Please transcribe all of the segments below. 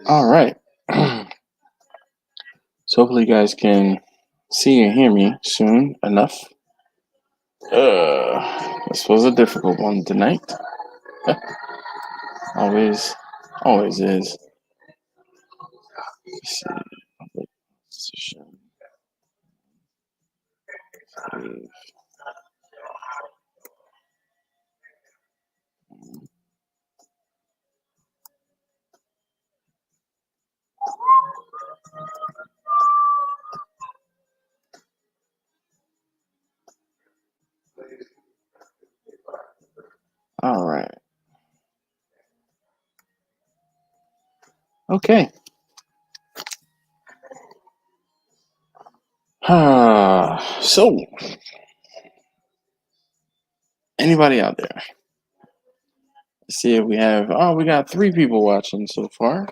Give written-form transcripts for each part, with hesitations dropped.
All right. So hopefully you guys can see and hear me soon enough. This was a difficult one tonight. always, always is. Let's see. Position. Save. All right. Okay. So, anybody out there? Let's see if we have. Oh, we got 3 people watching so far.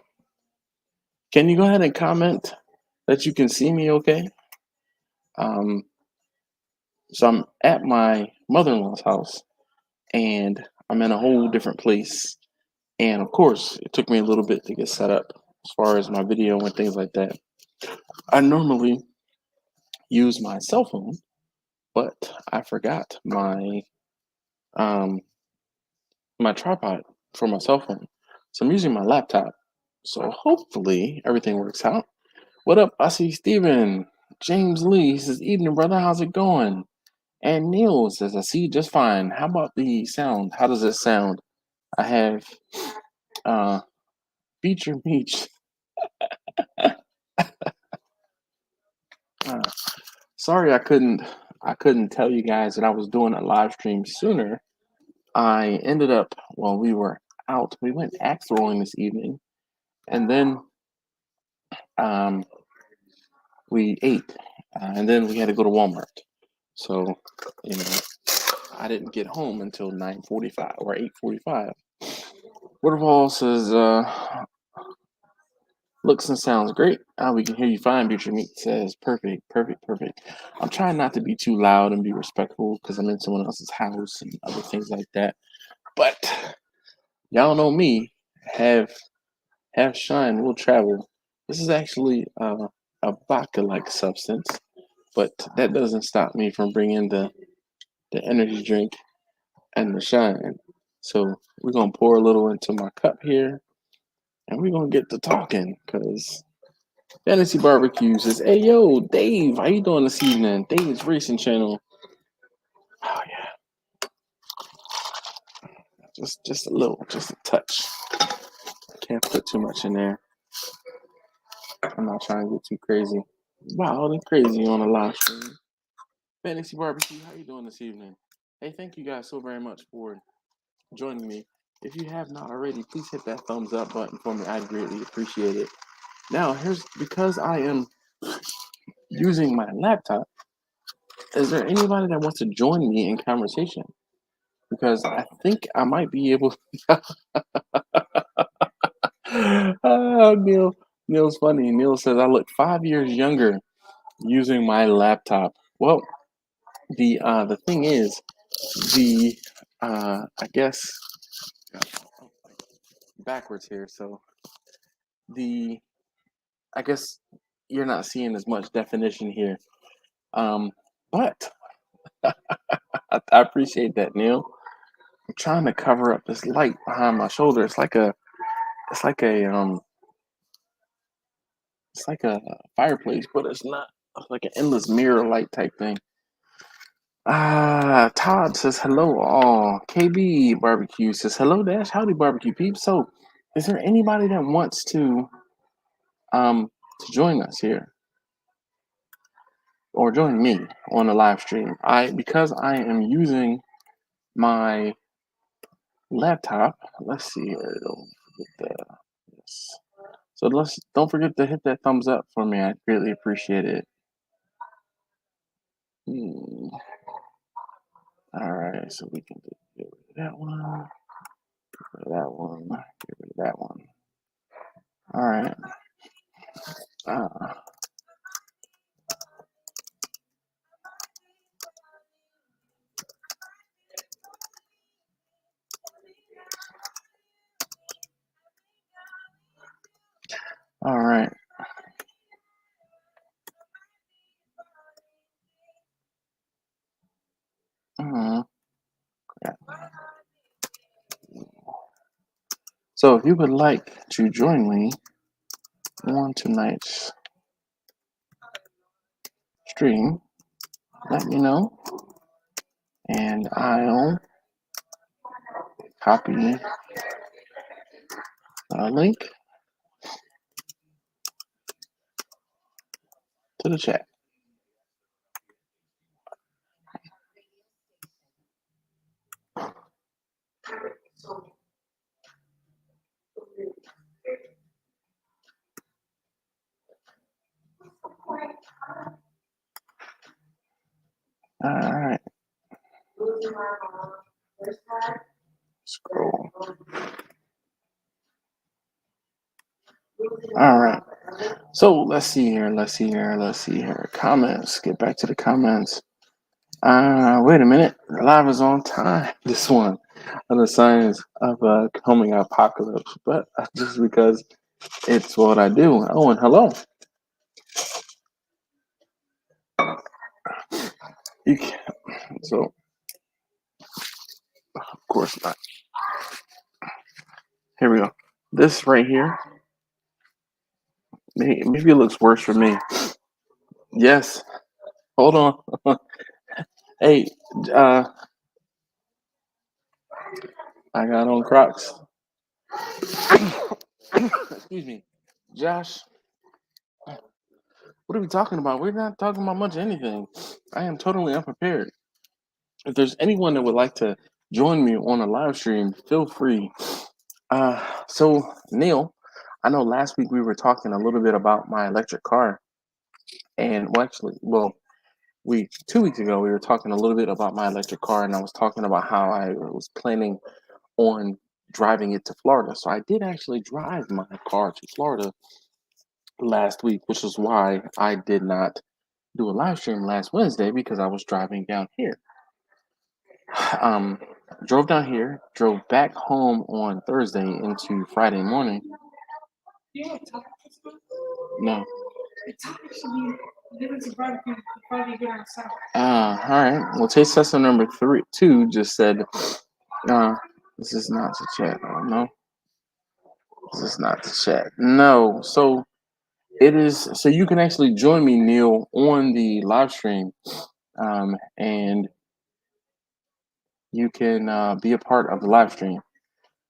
Can you go ahead and comment that you can see me okay? Um, so I'm at my mother-in-law's house and I'm in a whole different place. And of course, it took me a little bit to get set up as far as my video and things like that. I normally use my cell phone, but I forgot um my tripod for my cell phone. So I'm using my laptop. So hopefully everything works out. What up? I see Steven. James Lee says, "Evening, brother. How's it going?" And Neil says, "I see you just fine. How about the sound? How does it sound?" I have uh feature meets. Uh, sorry, I couldn't tell you guys that I was doing a live stream sooner. I ended up while we were out. We went axe throwing this evening, and then um, we ate, and then we had to go to Walmart. So, you know, I didn't get home until 9:45 or 8:45. Waterfall says, "Looks and sounds great. We can hear you fine." Future Meat says, "Perfect, perfect, perfect." I'm trying not to be too loud and be respectful because I'm in someone else's house and other things like that. But y'all know me. Have shine will travel. This is actually a vodka-like substance, but that doesn't stop me from bringing the energy drink and the shine. So we're gonna pour a little into my cup here, and we're gonna get to talking because Fantasy Barbecue says, "Hey yo, Dave, how you doing this evening?" Dave's Racing Channel. Oh yeah, just a little, just a touch. Can't put too much in there. I'm not trying to get too crazy. Wild and crazy on a live stream. Fantasy Barbecue, how you doing this evening? Hey, thank you guys so very much for joining me. If you have not already, please hit that thumbs up button for me. I'd greatly appreciate it. Now, here's because I am using my laptop. Is there anybody that wants to join me in conversation? Because I think I might be able. Oh, Neil's funny. Neil says I look 5 years younger using my laptop. Well, the thing is, I guess backwards here. So the I guess you're not seeing as much definition here. But I appreciate that, Neil. I'm trying to cover up this light behind my shoulder. It's like a it's like a fireplace, but it's not. It's like an endless mirror light type thing. Todd says hello all. KB Barbecue says hello Dash. Howdy barbecue peeps. So is there anybody that wants to join us here or join me on the live stream? Because I am using my laptop. Let's see here. Yes. So don't forget to hit that thumbs up for me. I greatly appreciate it. All right, so we can get rid of that one, get rid of that one, get rid of that one. All right. Uh, All right. Mhm. So if you would like to join me on tonight's stream, let me know, and I'll copy a link to the chat. All right. Scroll. All right. So let's see here. Comments. Get back to the comments. Wait a minute. Live is on time. This one on the signs of a coming apocalypse, but just because it's what I do. Oh, and hello. You can, so of course not. Here we go. This right here. Maybe it looks worse for me. Yes. Hold on. Hey, uh, I got on Crocs. Excuse me, Josh. What are we talking about? We're not talking about much of anything. I am totally unprepared. If there's anyone that would like to join me on a live stream, feel free. So Neil, I know last week we were talking a little bit about my electric car, and well, we 2 weeks ago we were talking a little bit about my electric car, and I was talking about how I was planning on driving it to Florida. So I did actually drive my car to Florida last week, which is why I did not do a live stream last Wednesday because I was driving down here. Um, drove down here, drove back home on Thursday into Friday morning. No. All right. Well, taste tester number 2 just said, this is not the chat. Oh, no. This is not the chat. No. So it is. So you can actually join me, Neil, on the live stream, and you can be a part of the live stream.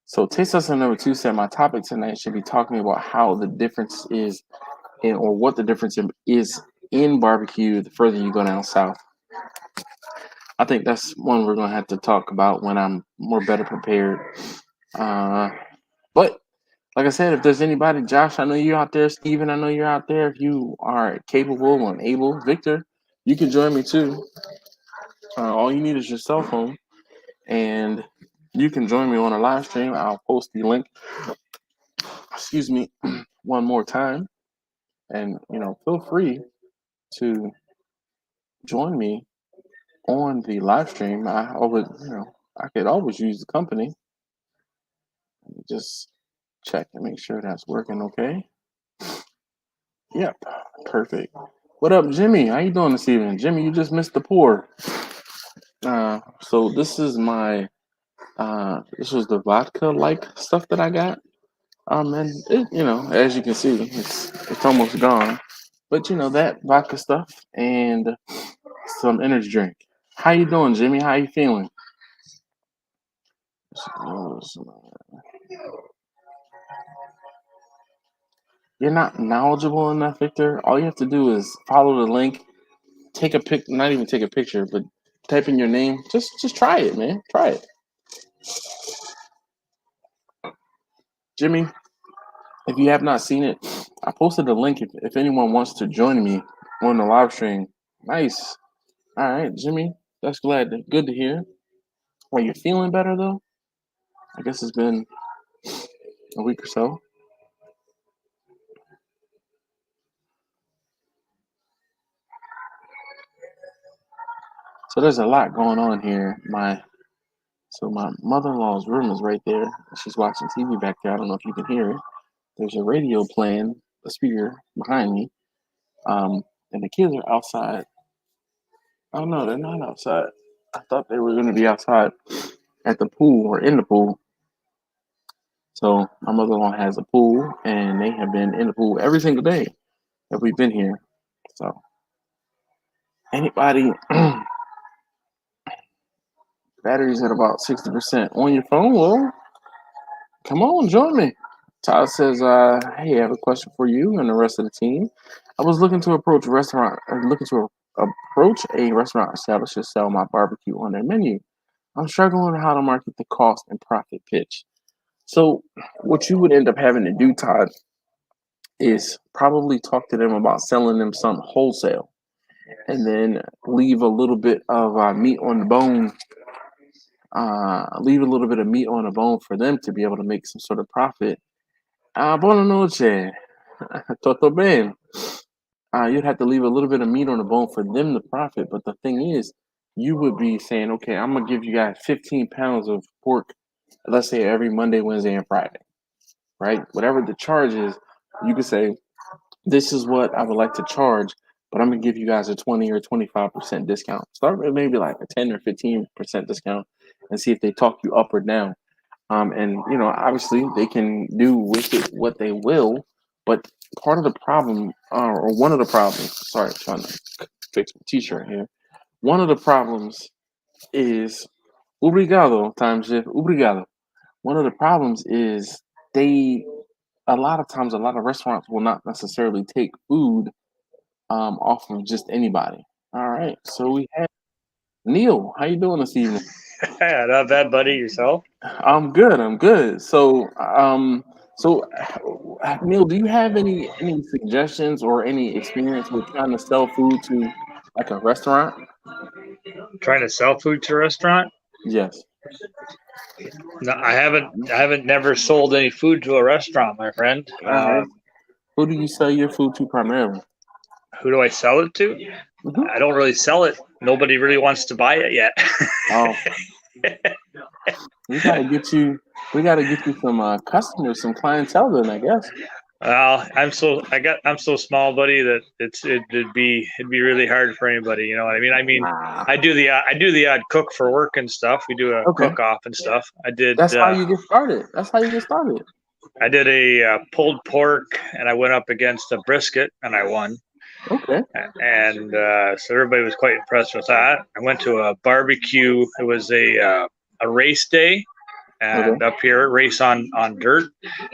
So taste tester number 2 said my topic tonight should be talking about how the difference is or what the difference is in barbecue the further you go down south. I think that's one we're gonna have to talk about when I'm more better prepared. But like I said, if there's anybody, Josh, I know you're out there. Steven, I know you're out there. If you are capable and able, Victor, you can join me too. All you need is your cell phone, and you can join me on a live stream. I'll post the link. Excuse me, one more time, and feel free to join me on the live stream. I could always use the company. Let me just check and make sure that's working okay. Yep, perfect. What up, Jimmy? How you doing this evening? Jimmy, you just missed the pour. So this is my this was the vodka like stuff that I got. And as you can see, it's almost gone. But that vodka stuff and some energy drink. How you doing, Jimmy? How you feeling? You're not knowledgeable enough, Victor. All you have to do is follow the link, take a pic, not even take a picture, but type in your name. Just try it, man. Try it. Jimmy, if you have not seen it, I posted a link if anyone wants to join me on the live stream. Nice. All right, Jimmy. That's good to hear. Are you feeling better though? I guess it's been a week or so. So there's a lot going on here. My mother-in-law's room is right there. She's watching TV back there. I don't know if you can hear it. There's a radio playing, the speaker behind me. And the kids are outside. Oh no, they're not outside. I thought they were going to be outside at the pool or in the pool. So my mother-in-law has a pool, and they have been in the pool every single day that we've been here. So anybody, battery's at about 60% on your phone. Well, come on, join me. Todd says, "Hey, I have a question for you and the rest of the team. I was looking to approach a restaurant. Approach a restaurant established to sell my barbecue on their menu. I'm struggling with how to market the cost and profit pitch." So, what you would end up having to do, Todd, is probably talk to them about selling them some wholesale, and then leave a little bit of meat on the bone. Leave a little bit of meat on the bone for them to be able to make some sort of profit. Buona noche. Tutto bene. You'd have to leave a little bit of meat on the bone for them to profit. But the thing is, you would be saying, okay, I'm going to give you guys 15 pounds of pork, let's say every Monday, Wednesday, and Friday, right? Whatever the charge is, you could say, this is what I would like to charge, but I'm going to give you guys a 20 or 25% discount. Start with maybe like a 10 or 15% discount and see if they talk you up or down. And obviously they can do with it what they will, but part of the problem, or one of the problems, sorry, I'm trying to fix my t-shirt here. One of the problems is obrigado, time shift, obrigado. One of the problems is a lot of times, a lot of restaurants will not necessarily take food off of just anybody. All right, so we have Neil. How you doing this evening? Yeah, not bad, buddy. Yourself? I'm good. I'm good. So Neil, do you have any suggestions or any experience with trying to sell food to like a restaurant? Trying to sell food to a restaurant? Yes. No, I haven't. I haven't never sold any food to a restaurant, my friend. All right. Who do you sell your food to primarily? Who do I sell it to? Mm-hmm. I don't really sell it. Nobody really wants to buy it yet. Oh, we gotta get you. We gotta get you some customers, some clientele, then I guess. Well, I'm so small, buddy, that it'd be really hard for anybody. You know what I mean? Nah. I do the odd cook for work and stuff. We do a Okay. cook off and stuff. That's how you get started. That's how you get started. I did a pulled pork, and I went up against a brisket, and I won. Okay. And so everybody was quite impressed with that. I went to a barbecue. It was a race day, and Okay. up here, race on dirt,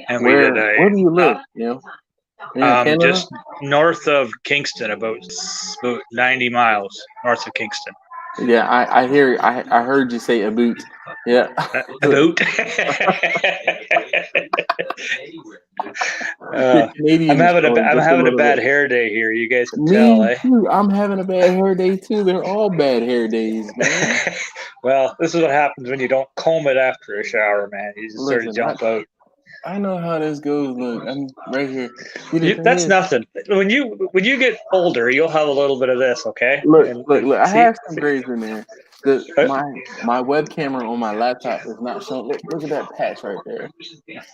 and we Where did Where do you live? You in Canada? just north of Kingston, about 90 miles north of Kingston. Yeah, I hear. I heard you say a boot. Yeah. About. Canadian is showing I'm just a having a little bad bit. hair day here. You guys can tell, Me eh? too. I'm having a bad hair day too. They're all bad hair days, man. Well, this is what happens when you don't comb it after a shower, man. You just sort of Listen, jump out. I know how this goes. Look, I'm right here. See, the thing That's is, nothing. When you get older, you'll have a little bit of this, okay? look. I See, have some grays in there. My web camera on my laptop is not showing. Look at that patch right there.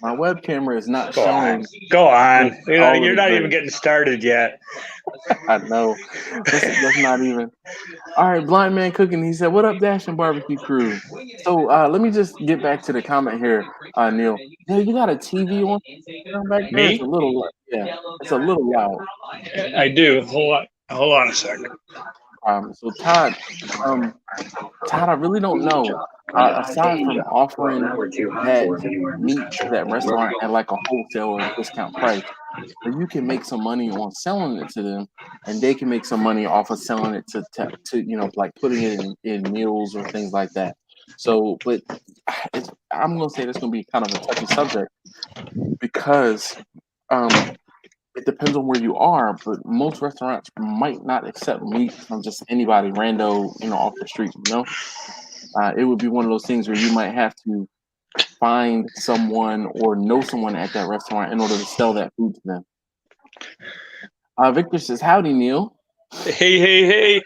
My web camera is not go on, showing go on. all of You're the not gray. even getting started yet. I know. That's not even. All right, Blind Man Cooking. He said, "What up, Dash and Barbecue Crew?" So let me just get back to the comment here, Neil. Yeah, you got a TV on back there. It's Me? a little, yeah, it's a little loud. I do. Hold on a second. So um, Todd, I really don't know. Aside from offering that meat to that restaurant at like a wholesale or discount price, that you can make some money on selling it to them, and they can make some money off of selling it to like putting it in meals or things like that. So, but I'm gonna say that's gonna be kind of a touchy subject because it depends on where you are, but most restaurants might not accept meat from just anybody rando, off the street. It would be one of those things where you might have to find someone or know someone at that restaurant in order to sell that food to them. Victor says, "Howdy, Neil." Hey.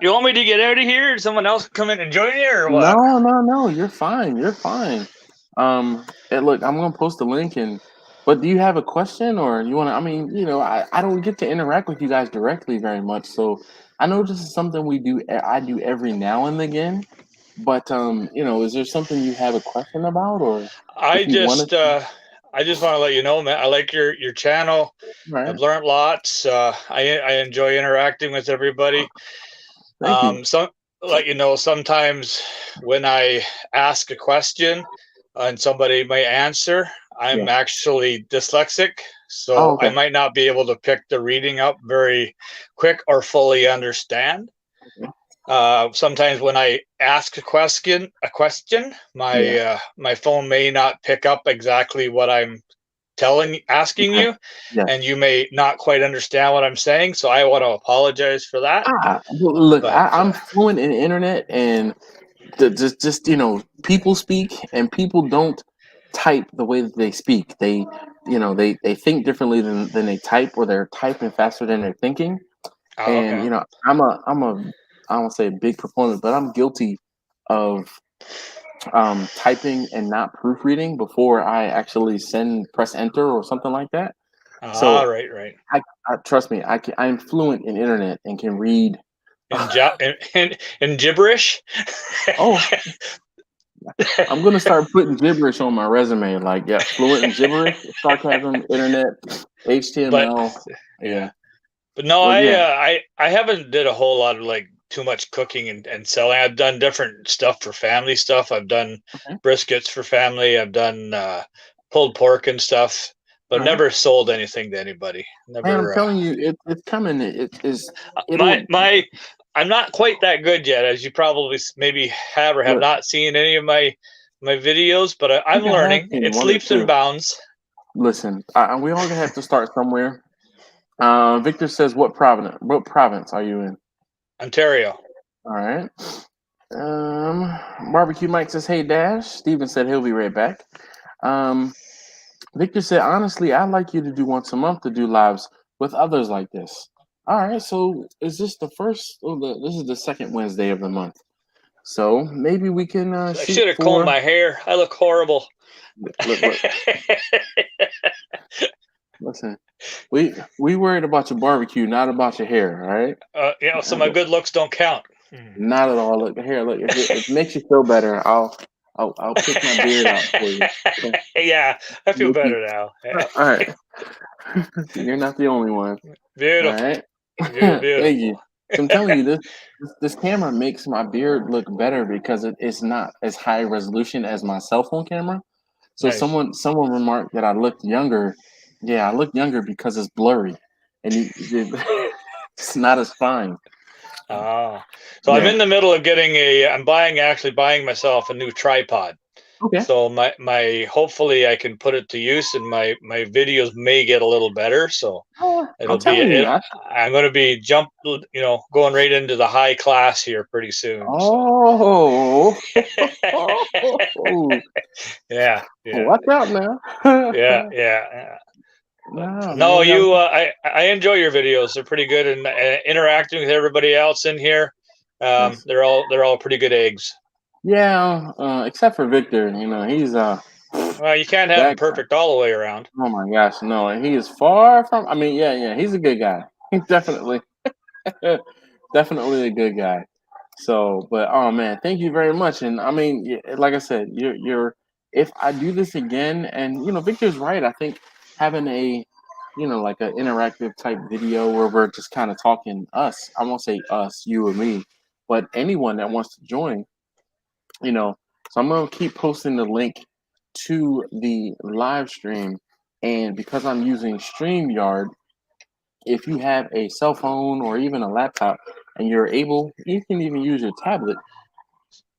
You want me to get out of here? Or someone else come in and join you, or what? No. You're fine. And look, I'm gonna post a link and But do you have a question, or you want to? I mean, I don't get to interact with you guys directly very much, so I know this is something we do. I do every now and again. But is there something you have a question about, or I if you wanted just to? I just want to let you know, man. I like your channel. I've Right. learned lots. I enjoy interacting with everybody. Thank you. Some let you know sometimes when I ask a question and somebody might answer, I'm Yeah. actually dyslexic, Oh, so I okay. might not be able to pick the reading up very quick or fully understand. Okay. Sometimes when I ask a question, Yeah. my phone may not pick up exactly what I'm asking Okay. you, Yes. and you may not quite understand what I'm saying. So I want to apologize for that. Well, look, But I'm fluent in internet, and just people speak, and people don't type the way that they speak. They think differently than they type, or they're typing faster than they're thinking. And okay. I'm a I don't say a big proponent, but I'm guilty of typing and not proofreading before I actually press enter or something like that. Ah, So right, right. I trust me, I'm fluent in internet and can read. In gibberish. Oh, I'm gonna start putting gibberish on my resume. Like, yeah, fluent in gibberish, sarcasm, internet, But HTML. yeah, Yeah, but no, but yeah, I haven't did a whole lot of like too much cooking and selling. I've done different stuff for family stuff. I've done okay, briskets for family. I've done pulled pork and stuff, but all right, never sold anything to anybody. man. I'm Never. telling you, it's coming. It is. My It'll my I'm not quite that good yet, as you probably maybe have or have look. not seen any of my videos, but I I'm think I have learning. seen It's one or leaps and two. bounds. Listen, we all have to start somewhere. Victor says, What province are you in? Ontario. All right. Barbecue Mike says, "Hey Dash." Steven said he'll be right back. Um, Victor said, "Honestly, I'd like you to do once a month to do lives with others like this." All right. So is this the first? This is the second Wednesday of the month. So maybe we can I shoot should have combed for. my hair. I look horrible. Look, listen. We worried about your barbecue, not about your hair. All right. So my good looks don't count. Not at all. Look here. Look, if it makes you feel better, I'll pick my beard out for you. Okay. Yeah, I feel You'll be better now. all right. You're not the only one. All Beautiful, right. Thank you. beautiful. So I'm telling you, this camera makes my beard look better because it's not as high resolution as my cell phone camera. So Nice. someone remarked that I looked younger. Yeah, I look younger because it's blurry, and it's not as fine. Ah, so I'm Yeah. in the middle of getting I'm actually buying myself a new tripod. Okay. So my hopefully I can put it to use, and my videos may get a little better. So Oh, I'm it'll be telling you. I'm going to be going right into the high class here pretty soon. So Oh, yeah, yeah, watch out now. yeah, yeah. But Nah, man, no, you gotta. I enjoy your videos. They're pretty good, and interacting with everybody else in here. Nice. They're all pretty good eggs. Yeah, except for Victor, he's Well, you can't have them that guy. perfect all the way around. Oh my gosh, no, he is far from. I mean, yeah, he's a good guy. He's definitely, definitely a good guy. So, but oh man, thank you very much. And I mean, like I said, you're. If I do this again, and Victor's right. I think having a, like an interactive type video where we're just kind of talking us. I won't say us, you and me, but anyone that wants to join, you know. So I'm gonna keep posting the link to the live stream, and because I'm using StreamYard, if you have a cell phone or even a laptop, and you're able, you can even use your tablet,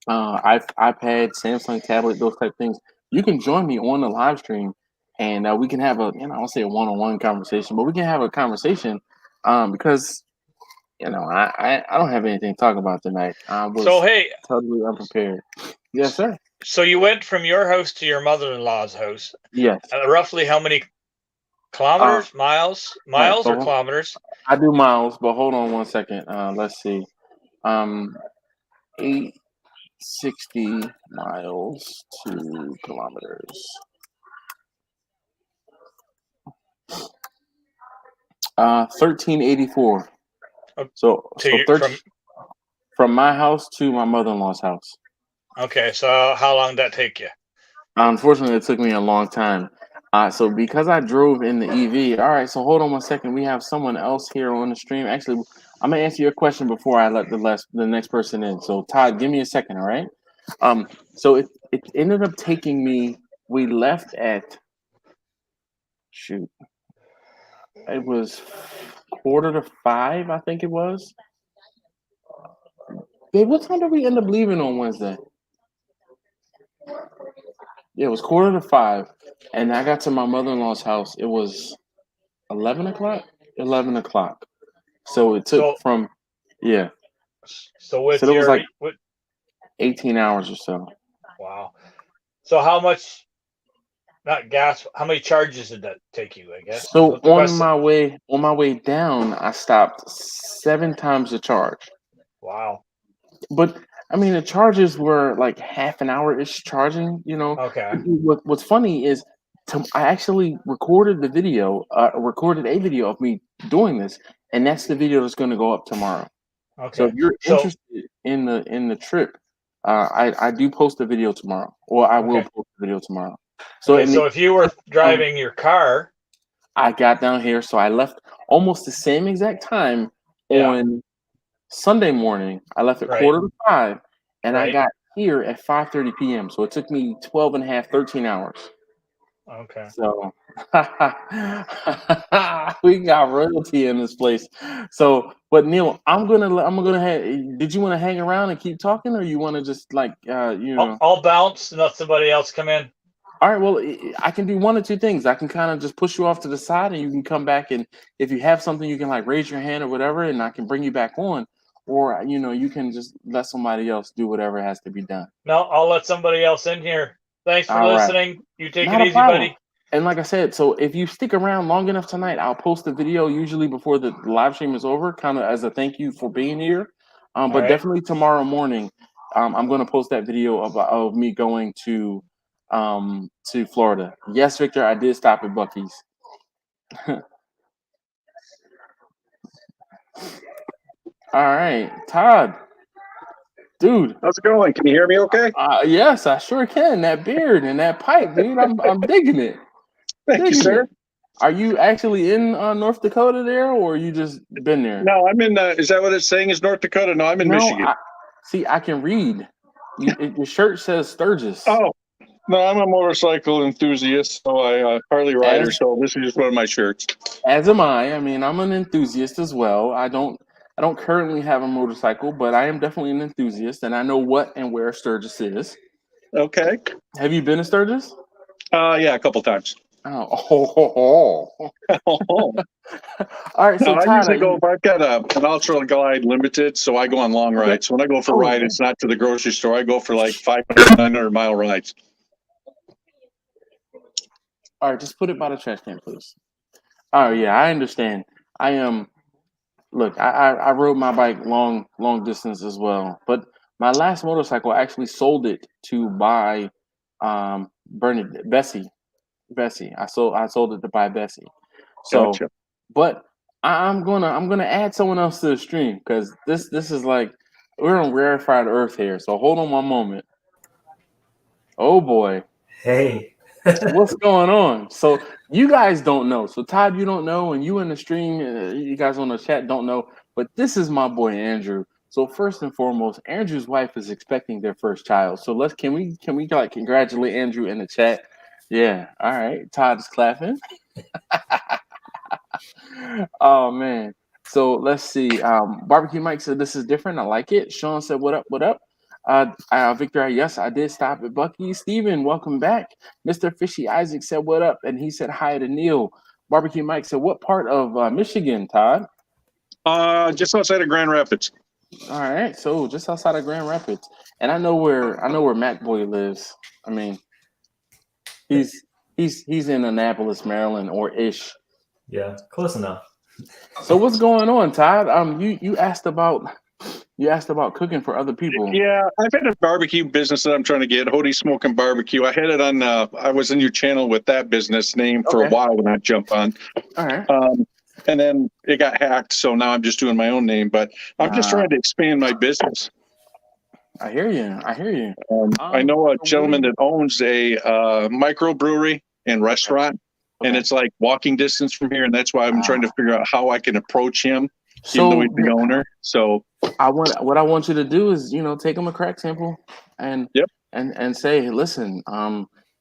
iPad, Samsung tablet, those type things. You can join me on the live stream, and we can have a, I won't say a one-on-one conversation, but we can have a conversation, because I don't have anything to talk about tonight. I So was hey, totally unprepared. Yes, sir. so you went from your house to your mother-in-law's house. Yes. Roughly how many Uh, kilometers, miles, right. miles or So kilometers? I do miles, but hold on one second. Let's see. Um, 860 miles to kilometers. $13.84. So To 13 from my house to my mother-in-law's house. Okay, so how long did that take you? Unfortunately, it took me a long time. So because I drove in the EV, all right. So hold on one second. We have someone else here on the stream. Actually, I'm gonna answer your question before I let the next person in. So Todd, give me a second, all right? So it ended up taking me. We left at shoot. It was 4:45, I think it was. Babe, what time did we end up leaving on Wednesday? Yeah, it was 4:45, and I got to my mother-in-law's house. It was 11 o'clock. 11 o'clock. So it took So from yeah. so So with it was your like 18 hours or so. wow. So how much not gas, how many charges did that take you, I guess? So What's the question? on my way down, I stopped 7 times the charge. Wow. But I mean, the charges were like half an hour ish charging. Okay. What's funny is I actually recorded recorded a video of me doing this, and that's the video that's going to go up tomorrow. So Okay. if you're So interested in the trip, I do post a video tomorrow, or I will okay. post a video tomorrow. So Okay, so if you were um, driving your car, I got down here, so I left almost the same exact time yeah, on Sunday morning. I left at right, 4:45, and I right. got here at 5:30 p.m. So it took me 12 and a half, 13 hours. Okay. So we got royalty in this place. So, but Neil, I'm gonna did you want to hang around and keep talking, or you want to just like I'll bounce and let somebody else come in. All right, well, I can do one or two things. I can kind of just push you off to the side, and you can come back, and if you have something, you can like raise your hand or whatever, and I can bring you back on, or you can just let somebody else do whatever has to be done. No, I'll let somebody else in here. Thanks for All right, listening. You take it not a easy, problem. buddy. And like I said, so if you stick around long enough tonight, I'll post a video usually before the live stream is over, kind of as a thank you for being here. All But right. definitely tomorrow morning, I'm going to post that video of me going to Florida. Yes, Victor, I did stop at Buc-ee's. All right, Todd, dude. How's it going? Can you hear me okay? Yes, I sure can. That beard and that pipe, dude. I'm digging it. Thank you, Digging sir. it. Are you actually in North Dakota there, or you just been there? No, I'm in, is that what it's saying is North Dakota? No, I'm in No, Michigan. I can read. Your shirt says Sturgis. Oh, no, I'm a motorcycle enthusiast, so I Harley rider, so this is just one of my shirts. As am I. I mean, I'm an enthusiast as well. I don't currently have a motorcycle, but I am definitely an enthusiast, and I know what and where Sturgis is. Okay. Have you been to Sturgis? Yeah, a couple times. Oh. All right, so No, I Todd, usually go, I've got an Ultra Glide Limited, so I go on long okay. rides. So when I go for a Oh, ride, okay. it's not to the grocery store. I go for like 500, 900-mile rides. All right, just put it by the trash can, please. Oh yeah, I understand. I am. Look, I rode my bike long distance as well, but my last motorcycle I actually sold it to buy Bernadette Bessie. I sold it to buy Bessie. So, Gotcha. but I'm gonna add someone else to the stream because this is like we're on rarefied earth here. So hold on one moment. Oh boy. Hey. What's going on? So you guys don't know. So Todd, you don't know, and you in the stream, you guys on the chat don't know. But this is my boy Andrew. So first and foremost, Andrew's wife is expecting their first child. So can we like congratulate Andrew in the chat? Yeah. All right. Todd is clapping. Oh man. So let's see. Barbecue Mike said this is different. I like it. Sean said, "What up? What up?" Victor, yes, I did stop at Buc-ee's. Steven, welcome back. Mr. Fishy Isaac said, "What up?" And he said hi to Neil. Barbecue Mike said, "What part of Michigan, Todd?" Just outside of Grand Rapids. All right, so just outside of Grand Rapids, and I know where Mac Boy lives. I mean, he's in Annapolis, Maryland, or ish. Yeah, close enough. So what's going on, Todd? You asked about cooking for other people. Yeah, I've had a barbecue business that I'm trying to get, Hody Smoking Barbecue. I had it on, I was in your channel with that business name for a Okay. while when I jumped on. All right. and then it got hacked. So now I'm just doing my own name, but I'm just trying to expand my business. I hear you. I hear you. I know a So gentleman that owns a microbrewery and restaurant, and it's like walking distance from here. And that's why I'm trying to figure out how I can approach him, even though he's the owner. So what I want you to do is, take him a crack sample and Yep. and say, hey, listen,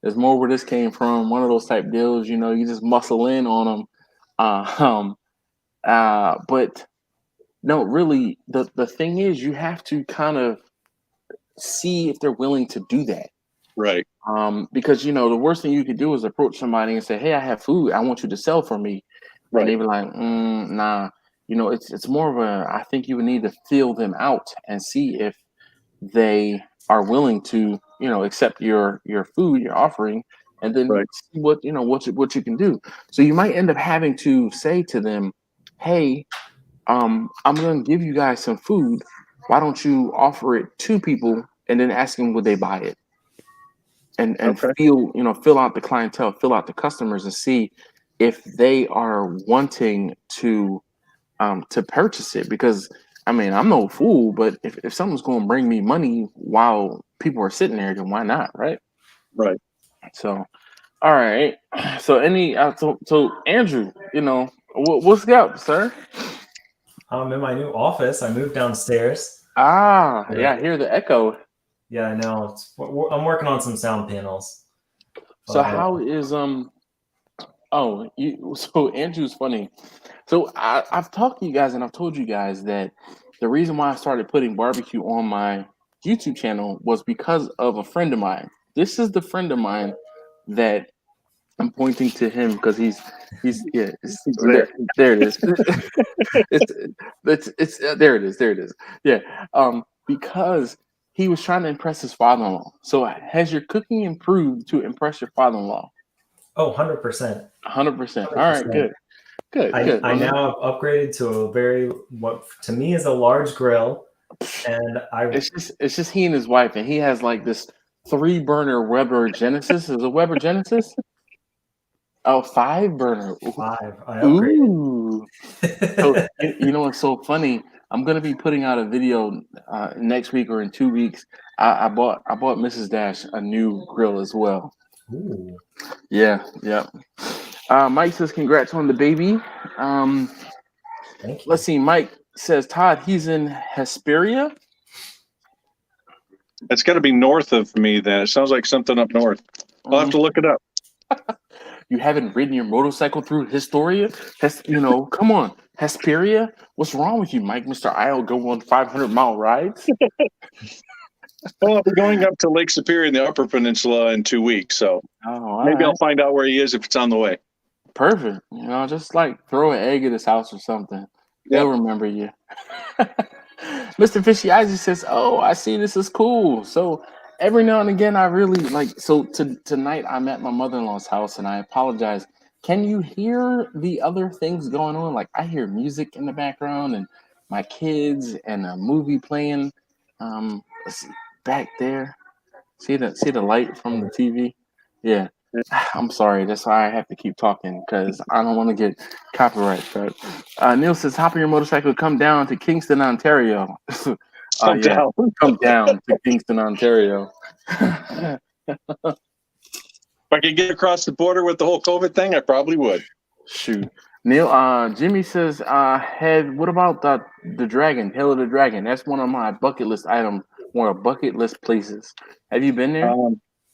there's more where this came from. One of those type deals, you just muscle in on them. But no, really, the thing is, you have to kind of see if they're willing to do that. right, Because the worst thing you could do is approach somebody and say, "Hey, I have food. I want you to sell for me," and they right, be like, "Nah." It's more of a. I think you would need to feel them out and see if they are willing to, accept your food, your offering, and then right, see what you can do. So you might end up having to say to them, "Hey, I'm going to give you guys some food. Why don't you offer it to people and then ask them would they buy it?" And okay, fill out the clientele, fill out the customers, and see if they are wanting to purchase it. Because I mean, I'm no fool, but if something's going to bring me money while people are sitting there, then why not, right? right. So, all right. So so Andrew, what's up, sir? I'm in my new office. I moved downstairs. Yeah, I hear the echo. Yeah, I know. I'm working on some sound panels. So But, how is so Andrew's funny. So I've talked to you guys and I've told you guys that the reason why I started putting barbecue on my YouTube channel was because of a friend of mine. This is the friend of mine that I'm pointing to him because he's yeah, there it is. There it is. There it is. Yeah. Because he was trying to impress his father-in-law. So has your cooking improved to impress your father-in-law? 100%. 100%. All right, good. Good. I now have upgraded to a what to me is a large grill, and It's just he and his wife, and he has like this 3-burner Weber Genesis. Is it a Weber Genesis? Oh, 5-burner. I upgraded. Ooh. So you know what's so funny? I'm gonna be putting out a video next week or in 2 weeks. I bought Mrs. Dash a new grill as well. Ooh. Yeah. Mike says congrats on the baby. Thank you. Let's see. Mike says Todd, he's in Hesperia. It's got to be north of me. Then it sounds like something up north. I'll have to look it up. You haven't ridden your motorcycle through Historia? Come on. Hesperia? What's wrong with you, Mike? Mr. I'll go on 500-mile rides? Well, I'll be going up to Lake Superior in the Upper Peninsula in 2 weeks, so maybe I'll find out where he is if it's on the way. Perfect. Just like throw an egg at his house or something. He'll remember you. Mr. Fishy Isaac says, "Oh, I see. This is cool." So every now and again, I really like. So tonight, I'm at my mother-in-law's house, and I apologize. Can you hear the other things going on? Like I hear music in the background, and my kids, and a movie playing. Let's see, back there. See the light from the TV? Yeah. I'm sorry. That's why I have to keep talking because I don't want to get copyright struck. Neil says, "Hop on your motorcycle, come down to Kingston, Ontario." Come down. Come down to Kingston, Ontario. If I could get across the border with the whole COVID thing, I probably would. Shoot. Neil, Jimmy says, what about the dragon, Tail of the Dragon? That's one of my bucket list items, one of bucket list places. Have you been there?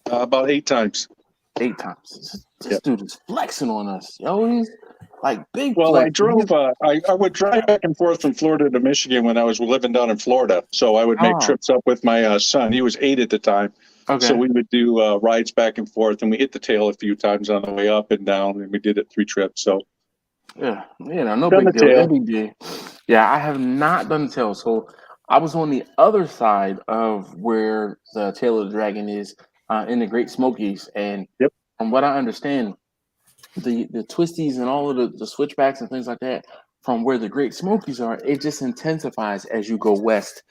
About 8 times. 8 times. This dude is flexing on us, yo. He's like big. Well, flex. I drove. I would drive back and forth from Florida to Michigan when I was living down in Florida. So I would make trips up with my son. He was 8 at the time. Okay. So we would do rides back and forth, and we hit the tail a few times on the way up and down, and we did it 3 trips. So yeah, no big deal. No big deal. Yeah, I have not done the tail. So I was on the other side of where the Tail of the Dragon is, in the Great Smokies, and from what I understand, the twisties and all of the switchbacks and things like that from where the Great Smokies are, it just intensifies as you go west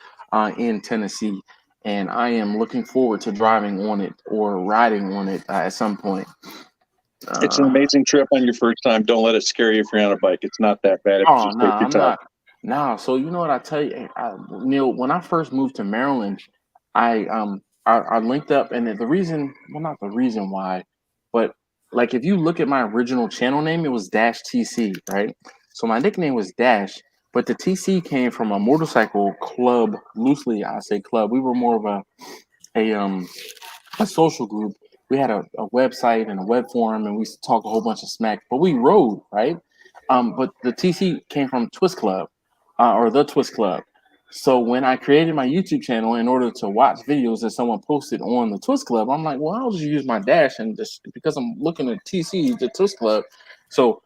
in Tennessee. And I am looking forward to driving on it or riding on it at some point. It's an amazing trip on your first time. Don't let it scare you if you're on a bike. It's not that bad if you Oh just no, take your I'm time. not. No, so you know what I tell you, Neil. When I first moved to Maryland, I linked up, and the reason, well, not the reason why, but like if you look at my original channel name, it was Dash TC, right? So my nickname was Dash, but the TC came from a motorcycle club. Loosely, I say club. We were more of a social group. We had a website and a web forum, and we used to talk a whole bunch of smack. But we rode, right? But the TC came from Twist Club, or the Twist Club. So when I created my YouTube channel in order to watch videos that someone posted on the Twist Club, I'm like, well, I'll just use my dash and just because I'm looking at TC, the Twist Club. So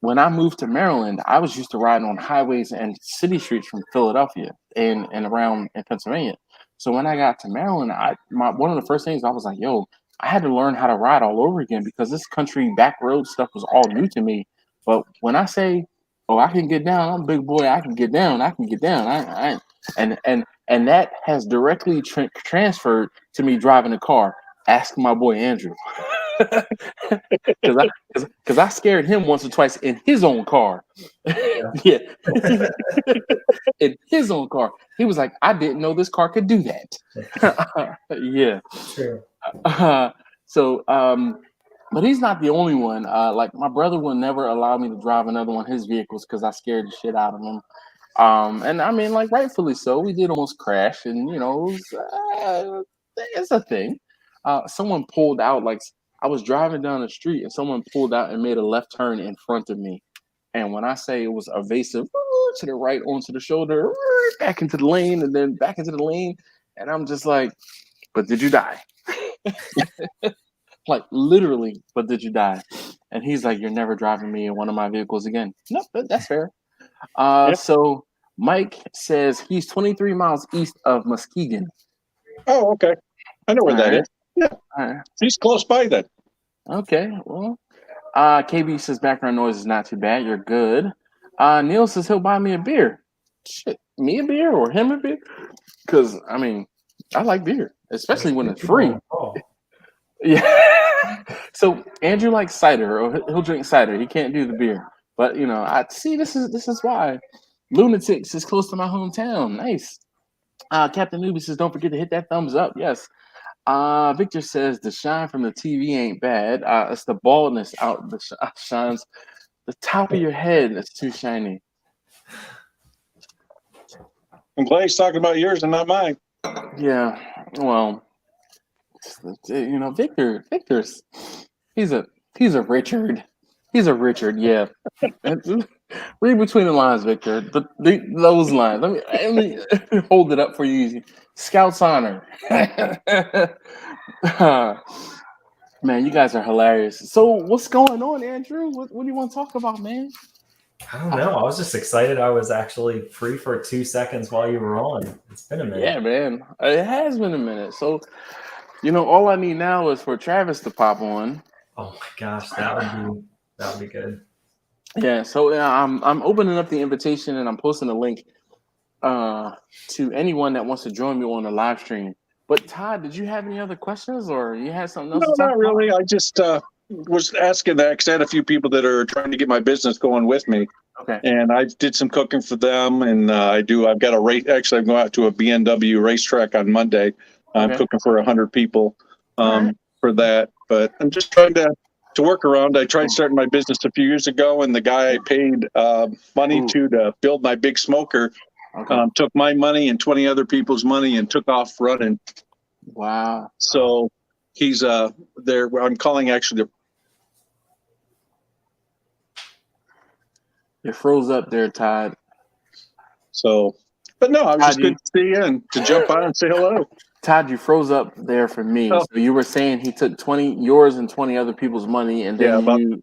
when I moved to Maryland, I was used to riding on highways and city streets from Philadelphia and around in Pennsylvania. So when I got to Maryland, one of the first things I was like, yo, I had to learn how to ride all over again because this country back road stuff was all new to me. But when I say, oh, I can get down, I'm a big boy, I can get down, I can get down. And that has directly transferred to me driving a car. Ask my boy Andrew. Because I scared him once or twice in his own car. Yeah. In his own car. He was like, I didn't know this car could do that. Yeah. True. But he's not the only one. Like my brother will never allow me to drive another one of his vehicles because I scared the shit out of him. And I mean, like rightfully so. We did almost crash, and it's a thing. Someone pulled out, like I was driving down the street, and someone pulled out and made a left turn in front of me. And when I say it was evasive, to the right, onto the shoulder, back into the lane, and then back into the lane, and I'm just like, but did you die? Like literally, but did you die? And he's like, you're never driving me in one of my vehicles again. Nope, that's fair. Yeah. So Mike says he's 23 miles east of Muskegon. Oh, okay. I know where that is. Yeah. All right. He's close by then. Okay. Well, KB says background noise is not too bad. You're good. Neil says he'll buy me a beer. Shit, me a beer or him a beer? Because I mean, I like beer, especially when it's free. Oh. Yeah. So Andrew likes cider, or he'll drink cider. He can't do the beer. But I see. This is why Lunatics is close to my hometown. Nice. Captain Newbie says, don't forget to hit that thumbs up. Yes. Victor says the shine from the TV ain't bad. It's the baldness out that shines. The top of your head that's too shiny. I'm glad he's talking about yours and not mine. Yeah. Well, Victor's he's a Richard. He's a Richard. Yeah. Read between the lines, Victor. Those lines. Let me hold it up for you easy. Scout's honor. Man, you guys are hilarious. So what's going on, Andrew? What do you want to talk about, man? I don't know. I was just excited I was actually free for 2 seconds while you were on. It's been a minute. Yeah, man. It has been a minute. So, all I need now is for Travis to pop on. Oh my gosh, that would be good. Yeah, so I'm opening up the invitation and I'm posting a link to anyone that wants to join me on the live stream. But Todd, did you have any other questions, or you had something else? No, to talk not really. about? I just was asking that because I had a few people that are trying to get my business going with me. Okay. And I did some cooking for them, and I've got a race. Actually, I'm going out to a BMW racetrack on Monday. I'm cooking for 100 people for that. But I'm just trying to work around. I tried starting my business a few years ago, and the guy I paid money to build my big smoker took my money and 20 other people's money and took off running. Wow. So he's there. I'm calling actually. It froze up there, Todd. So, but no, I was just good to see you and to jump on and say hello. Todd, you froze up there for me. Oh. So you were saying he took yours and 20 other people's money, and then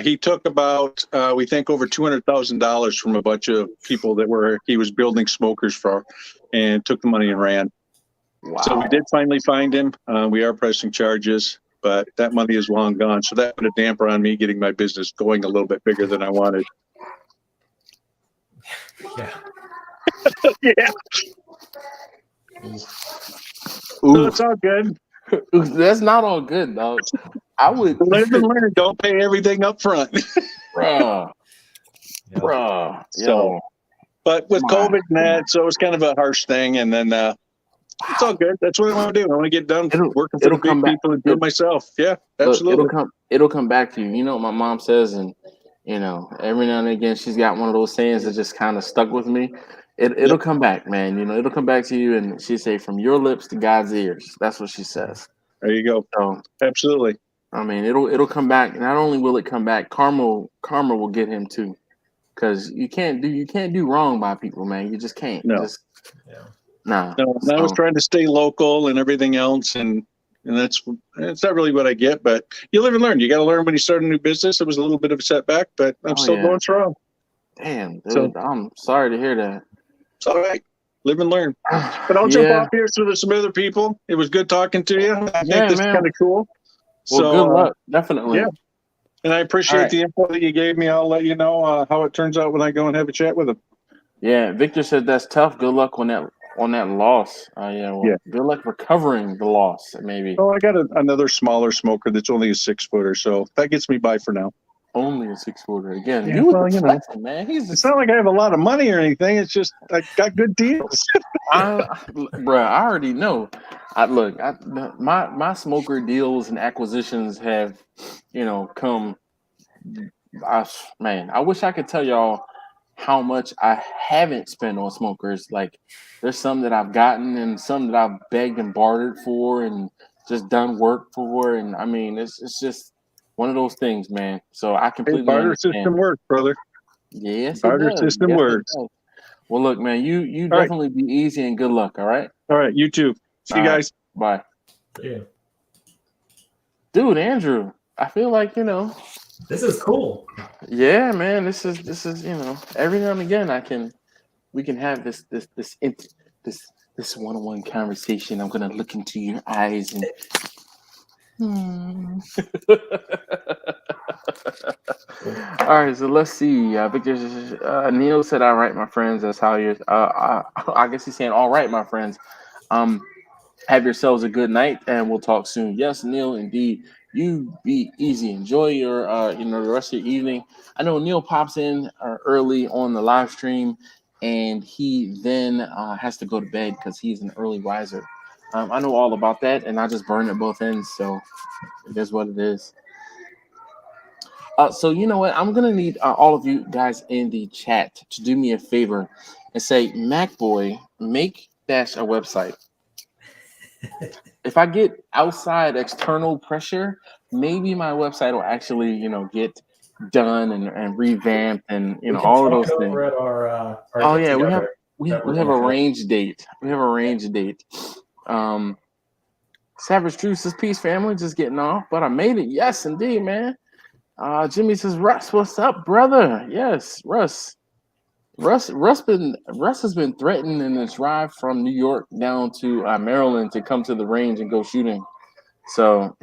he took about we think over $200,000 from a bunch of people that he was building smokers for, and took the money and ran. Wow. So we did finally find him. We are pressing charges, but that money is long gone. So that put a damper on me getting my business going a little bit bigger than I wanted. Yeah. Yeah. So it's all good. That's not all good, dog. I would, Live and learn. Don't pay everything up front. bruh, Yeah. bruh, So, yo. but with Come on, COVID and come on. that, so it's kind of a harsh thing. And then it's all good. That's what I want to do. I want to get done working for It'll the big come back. people and do it myself. Yeah, Look, absolutely. it'll come back to you. You know what my mom says, and you know, every now and again she's got one of those sayings that just kind of stuck with me. It'll Yep. come back, man. You know, it'll come back to you, and she say, "From your lips to God's ears." That's what she says. There you go. So, Absolutely. I mean, it'll come back. Not only will it come back, karma will get him too, because you can't do wrong by people, man. You just can't. No. Just Yeah. nah. No, and I was So, trying to stay local and everything else, and it's not really what I get. But you live and learn. You got to learn when you start a new business. It was a little bit of a setback, but I'm oh still yeah, going strong. damn, So dude, I'm sorry to hear that. it's all right. Live and learn. But I'll jump Yeah, off here so there's some other people. It was good talking to you. I think yeah, this is man. kind of cool. Well, So good luck, definitely. yeah. And I All appreciate right. the info that you gave me. I'll let you know how it turns out when I go and have a chat with him. Yeah, Victor said that's tough. Good luck on that loss. Yeah, well, Yeah. good luck recovering the loss, maybe. Oh, I got another smaller smoker that's only a 6-footer, so that gets me by for now. Only a 6-footer. Again, Yeah, you with well, the you know. flexing, man. It's not like I have a lot of money or anything. It's just I got good deals. Bruh, I already know. My smoker deals and acquisitions have, come. I wish I could tell y'all how much I haven't spent on smokers. Like, there's some that I've gotten and some that I've begged and bartered for and just done work for. And I mean, it's just one of those things, man. So I Hey, completely barter understand. system works, brother. Yes, it Barter does. system Yes, it works. does. Well, look, man, you All right. definitely be easy and good luck. All right. All right. You too. See you All right. guys. Bye. Yeah. Dude, Andrew, I feel like, This is cool. yeah, man, this is, every now and again we can have this one-on-one conversation. I'm gonna look into your eyes and all right, so let's see. Victor, Neil said, "All right, my friends." That's how you're. I guess he's saying, "All right, my friends." Have yourselves a good night, and we'll talk soon. Yes, Neil, indeed. You be easy. Enjoy your, the rest of your evening. I know Neil pops in early on the live stream, and he then has to go to bed because he's an early riser. I know all about that, and I just burn at both ends, so it is what it is. So you know what? I'm gonna need all of you guys in the chat to do me a favor and say, "MacBoy, make dash a website." If I get outside external pressure, maybe my website will actually, get done and revamped and We can all of talk those it things. over at our Oh get yeah, together. we have a range date. We have a range date. Savage Drew says, "Peace, family. Just getting off, but I made it. Yes, indeed, man." Jimmy says, "Russ, what's up, brother?" Yes, Russ. Russ has been threatened in this drive from New York down to Maryland to come to the range and go shooting. So,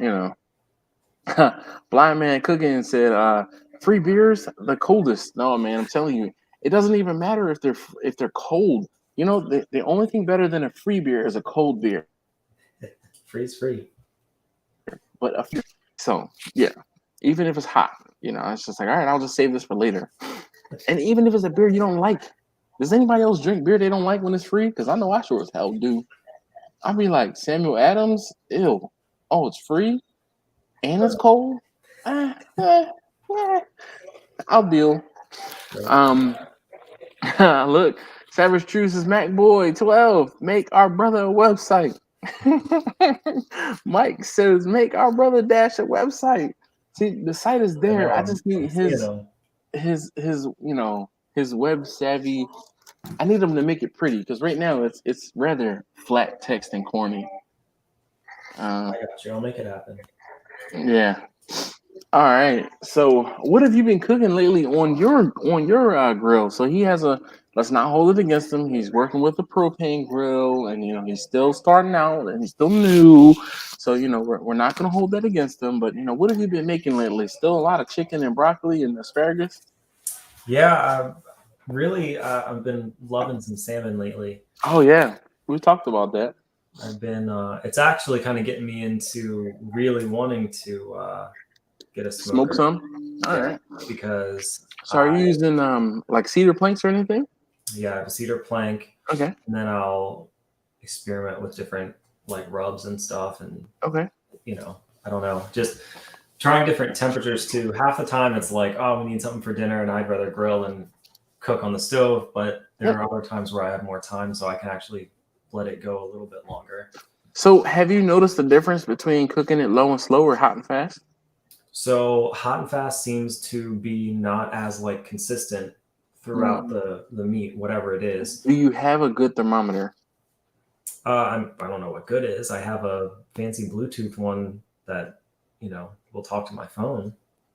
Blind Man Cooking said, "Free beers, the coldest." No, man, I'm telling you, it doesn't even matter if they're cold. The only thing better than a free beer is a cold beer. Free's free. But so yeah, even if it's hot, it's just like, all right, I'll just save this for later. And even if it's a beer you don't like, does anybody else drink beer they don't like when it's free? Because I know I sure as hell do. I'll be like, Samuel Adams, ew. Oh, it's free and it's cold. I'll deal. Look, Savage Truth is MacBoy12. Make our brother a website. Mike says, "Make our brother Dash a website." See, the site is there. I just need his web savvy. I need him to make it pretty because right now it's rather flat text and corny. I got you. I'll make it happen. Yeah. All right. So, what have you been cooking lately on your grill? So he has a. Let's not hold it against him. He's working with a propane grill, and he's still starting out, and he's still new. So we're not going to hold that against him. But what have you been making lately? Still a lot of chicken and broccoli and asparagus. Yeah, really, I've been loving some salmon lately. Oh yeah, we talked about that. I've been. It's actually kind of getting me into really wanting to get a Smoke smoker. some. All right. Because So are you using like cedar planks or anything? Yeah, I have a cedar plank. Okay. And then I'll experiment with different like rubs and stuff, and okay. I don't know, just trying different temperatures too. Half the time it's like, oh, we need something for dinner, and I'd rather grill and cook on the stove. But there are other times where I have more time, so I can actually let it go a little bit longer. So have you noticed the difference between cooking it low and slow or hot and fast? So hot and fast seems to be not as like consistent throughout the meat, whatever it is. Do you have a good thermometer? I don't know what good is. I have a fancy Bluetooth one that will talk to my phone.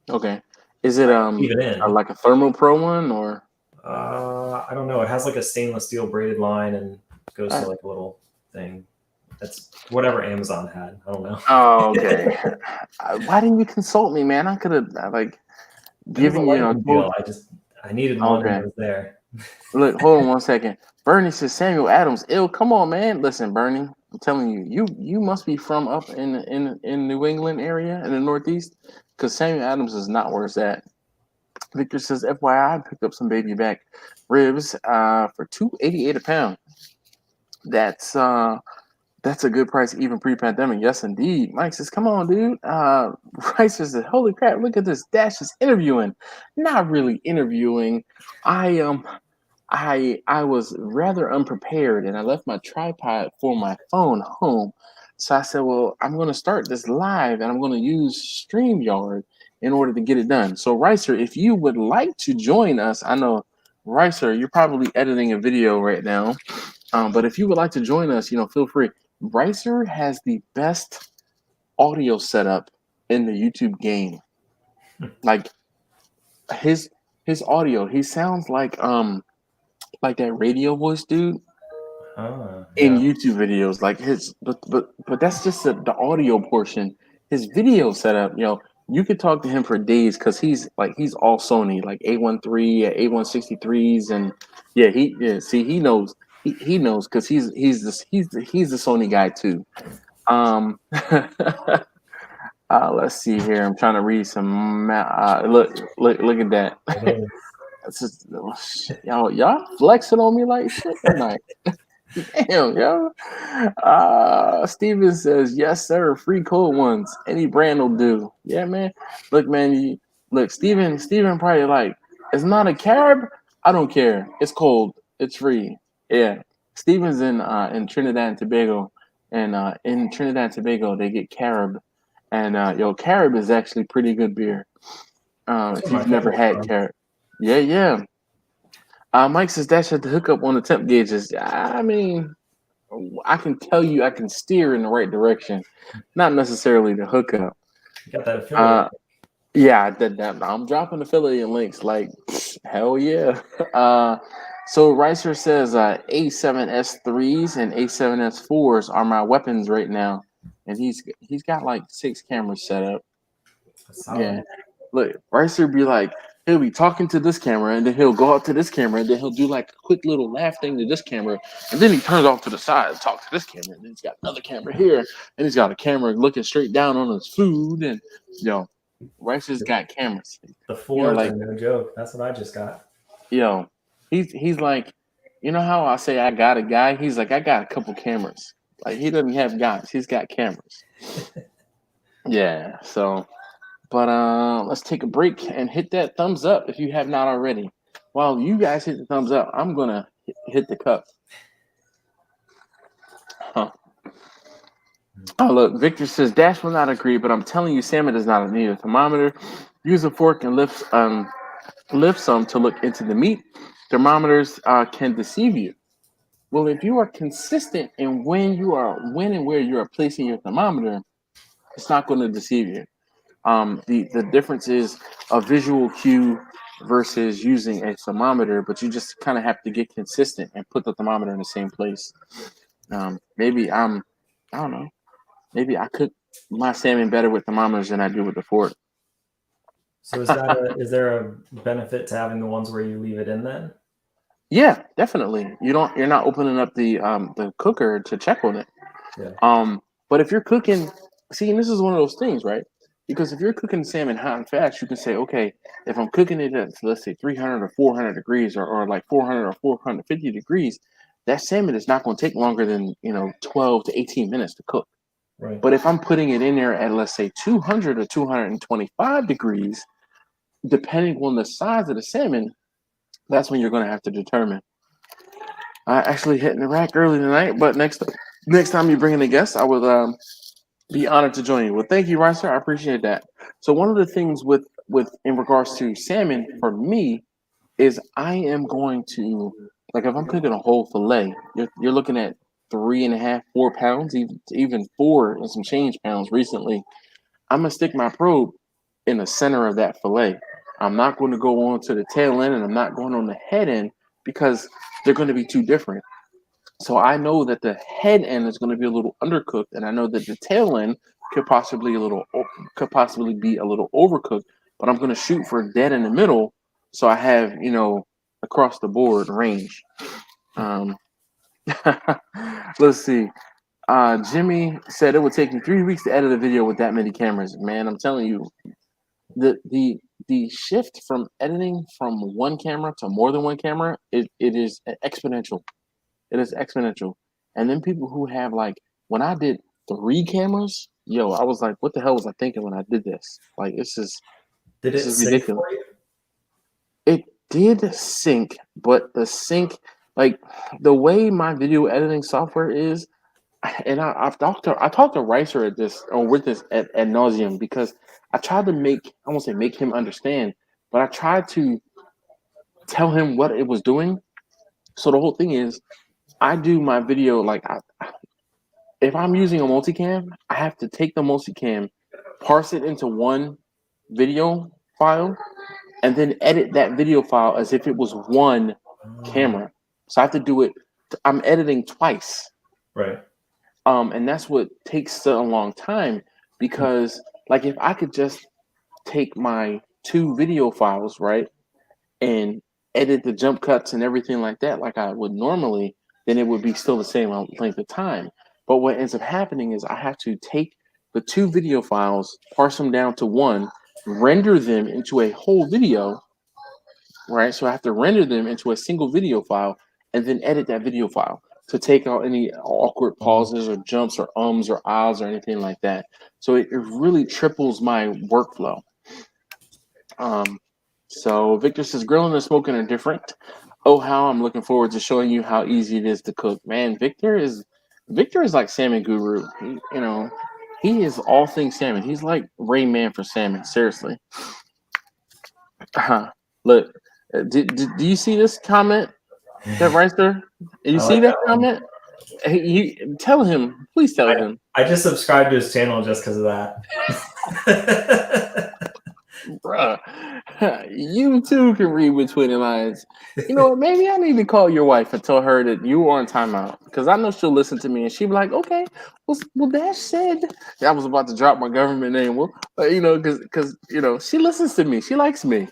Okay. Is it leave it in. like a Thermal Pro one or? I don't know. It has like a stainless steel braided line and goes to like a little thing. That's whatever Amazon had. I don't know. Oh, okay. Why didn't you consult me, man? I could have given you a deal. I needed one that was there. Look, hold on 1 second. Bernie says Samuel Adams. Ill, come on, man. Listen, Bernie, I'm telling you, you must be from up in New England area in the Northeast, because Samuel Adams is not where it's at. Victor says, FYI, I picked up some baby back ribs for $2.88 a pound. That's a good price even pre-pandemic. Yes, indeed. Mike says, come on, dude. Rice says, holy crap, look at this. Dash is interviewing. Not really interviewing. I was rather unprepared, and I left my tripod for my phone home. So I said, well, I'm going to start this live, and I'm going to use StreamYard in order to get it done. So, Ricer, if you would like to join us, I know, Ricer, you're probably editing a video right now, but if you would like to join us, feel free. Ricer has the best audio setup in the YouTube game. Like his audio, he sounds like that radio voice dude in YouTube videos. Like but that's just the audio portion. His video setup, you could talk to him for days because he's all Sony, like A13, A163s, and he knows. He knows because he's the Sony guy too. Let's see here. I'm trying to read some. Look at that. That's just, y'all flexing on me like shit tonight. Damn, yo. Steven says, yes, sir. Free cold ones. Any brand will do. Yeah, man. Look, man. Steven probably like, it's not a carb. I don't care. It's cold. It's free. Yeah. Steven's in Trinidad and Tobago. And in Trinidad and Tobago, they get carib. And carib is actually pretty good beer. If you've never had carib. Yeah. Mike says Dash had to hook up on the temp gauges. I mean, I can tell you I can steer in the right direction, not necessarily the hookup. You got that affiliate. Yeah, I did that. I'm dropping affiliate links like hell yeah. So Ricer says A7S3s and A7S4s are my weapons right now, and he's got like 6 cameras set up. Yeah, look, Ricer be like, he'll be talking to this camera, and then he'll go out to this camera, and then he'll do like a quick little laugh thing to this camera, and then he turns off to the side and talks to this camera, and then he's got another camera here, and he's got a camera looking straight down on his food, and Ricer's got cameras. The 4 like no joke. That's what I just got. He's like, how I say I got a guy? He's like, I got a couple cameras. Like he doesn't have guys, he's got cameras. Yeah, so. But let's take a break and hit that thumbs up if you have not already. While you guys hit the thumbs up, I'm going to hit the cup. Oh, look, Victor says, Dash will not agree, but I'm telling you, Salmon does not need a thermometer. Use a fork and lift some to look into the meat. Thermometers can deceive you. Well, if you are consistent in when and where you are placing your thermometer, it's not going to deceive you. The difference is a visual cue versus using a thermometer, but you just kind of have to get consistent and put the thermometer in the same place. Maybe I don't know. Maybe I cook my salmon better with thermometers than I do with the fork. So is there a benefit to having the ones where you leave it in then? Yeah, definitely. You're not opening up the cooker to check on it. Yeah. But if you're cooking, see, and this is one of those things, right? Because if you're cooking salmon hot and fast, you can say, okay, if I'm cooking it at, let's say, 300 or 400 degrees, or like 400 or 450 degrees, that salmon is not going to take longer than 12 to 18 minutes to cook. Right. But if I'm putting it in there at, let's say, 200 or 225 degrees, depending on the size of the salmon, that's when you're going to have to determine. I actually hitting the rack early tonight, but next time you bring in a guest, I would be honored to join you. Well, thank you, Ricer. I appreciate that. So one of the things with in regards to salmon for me is I am going to, like, if I'm cooking a whole fillet, you're looking at 3.5, 4 pounds, even 4 and some change pounds recently. I'm gonna stick my probe in the center of that fillet. I'm not going to go on to the tail end, and I'm not going on the head end because they're going to be too different. So I know that the head end is going to be a little undercooked, and I know that the tail end could possibly be a little overcooked. But I'm going to shoot for dead in the middle, so I have across the board range. Let's see. Jimmy said it would take me 3 weeks to edit a video with that many cameras. Man, I'm telling you, the shift from editing from one camera to more than one camera, it is exponential. It is exponential. And then people who have, like, when I did 3 cameras, I was like, what the hell was I thinking when I did this? Like, Did it this is sync ridiculous. for you? It did sync, but the sync, like, the way my video editing software is, and I talked to Ricer at this, or with this at nauseum, because I tried to I won't say make him understand, but I tried to tell him what it was doing. So the whole thing is, I do my video like if I'm using a multicam, I have to take the multicam, parse it into one video file, and then edit that video file as if it was one camera. So I have to do it. I'm editing twice. Right. And that's what takes a long time, because, like, if I could just take my 2 video files, right, and edit the jump cuts and everything like that, like I would normally, then it would be still the same length of time. But what ends up happening is I have to take the 2 video files, parse them down to one, render them into a whole video, right? So I have to render them into a single video file and then edit that video file to take out any awkward pauses or jumps or ums or ahs or anything like that. So it really triples my workflow. So Victor says grilling and smoking are different. Oh, how I'm looking forward to showing you how easy it is to cook. Man, Victor is like salmon guru. He is all things salmon. He's like Rain Man for salmon. Seriously. Look, do you see this comment that right there? You see that comment? Tell him, please tell him. I just subscribed to his channel just because of that. Bruh, you too can read between the lines. You know what? Maybe I need to call your wife and tell her that you were on timeout, because I know she'll listen to me and she'll be like, "Okay, well, Dash said." I was about to drop my government name, because she listens to me, she likes me.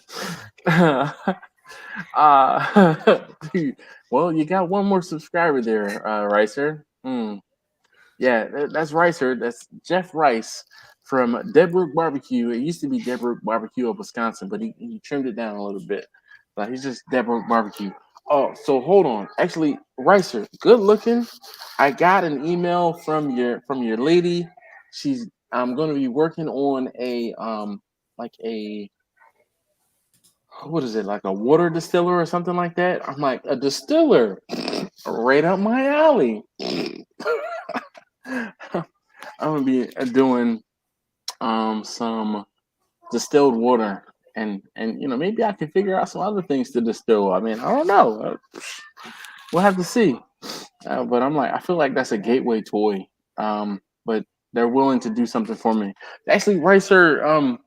Well, you got one more subscriber there, Ricer. Yeah, that's Ricer. That's Jeff Rice from Deadbrook Barbecue. It used to be Deadbrook Barbecue of Wisconsin, but he trimmed it down a little bit. But he's just Deadbrook Barbecue. Oh, so hold on. Actually, Ricer, good looking. I got an email from your lady. I'm going to be working on a what is it, like a water distiller or something like that? I'm like, a distiller, right up my alley. I'm gonna be doing some distilled water, and maybe I can figure out some other things to distill. I mean, I don't know. We'll have to see. But I'm like, I feel like that's a gateway toy. But they're willing to do something for me. Actually, Ricer,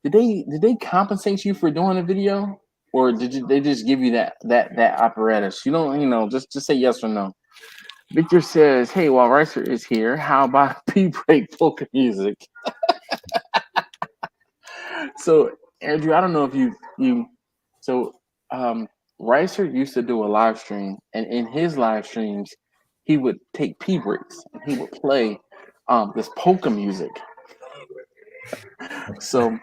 did they compensate you for doing a video, or they just give you that apparatus? You don't, just say yes or no. Victor says, "Hey, while Ricer is here, how about P-break polka music?" So, Andrew, I don't know if so Ricer used to do a live stream, and in his live streams, he would take pee breaks and he would play this polka music. So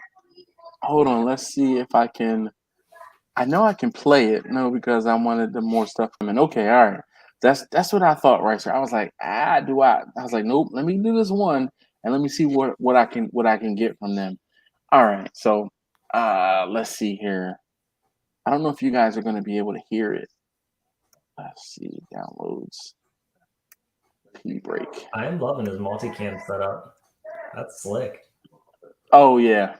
hold on, let's see if I can. I know I can play it. No, because I wanted the more stuff from it. Okay, all right. That's what I thought, right, sir. I was like, do I? I was like, nope. Let me do this one, and let me see what I can get from them. All right. So, let's see here. I don't know if you guys are going to be able to hear it. Let's see. Downloads. P break. I am loving his multicam setup. That's slick. Oh yeah.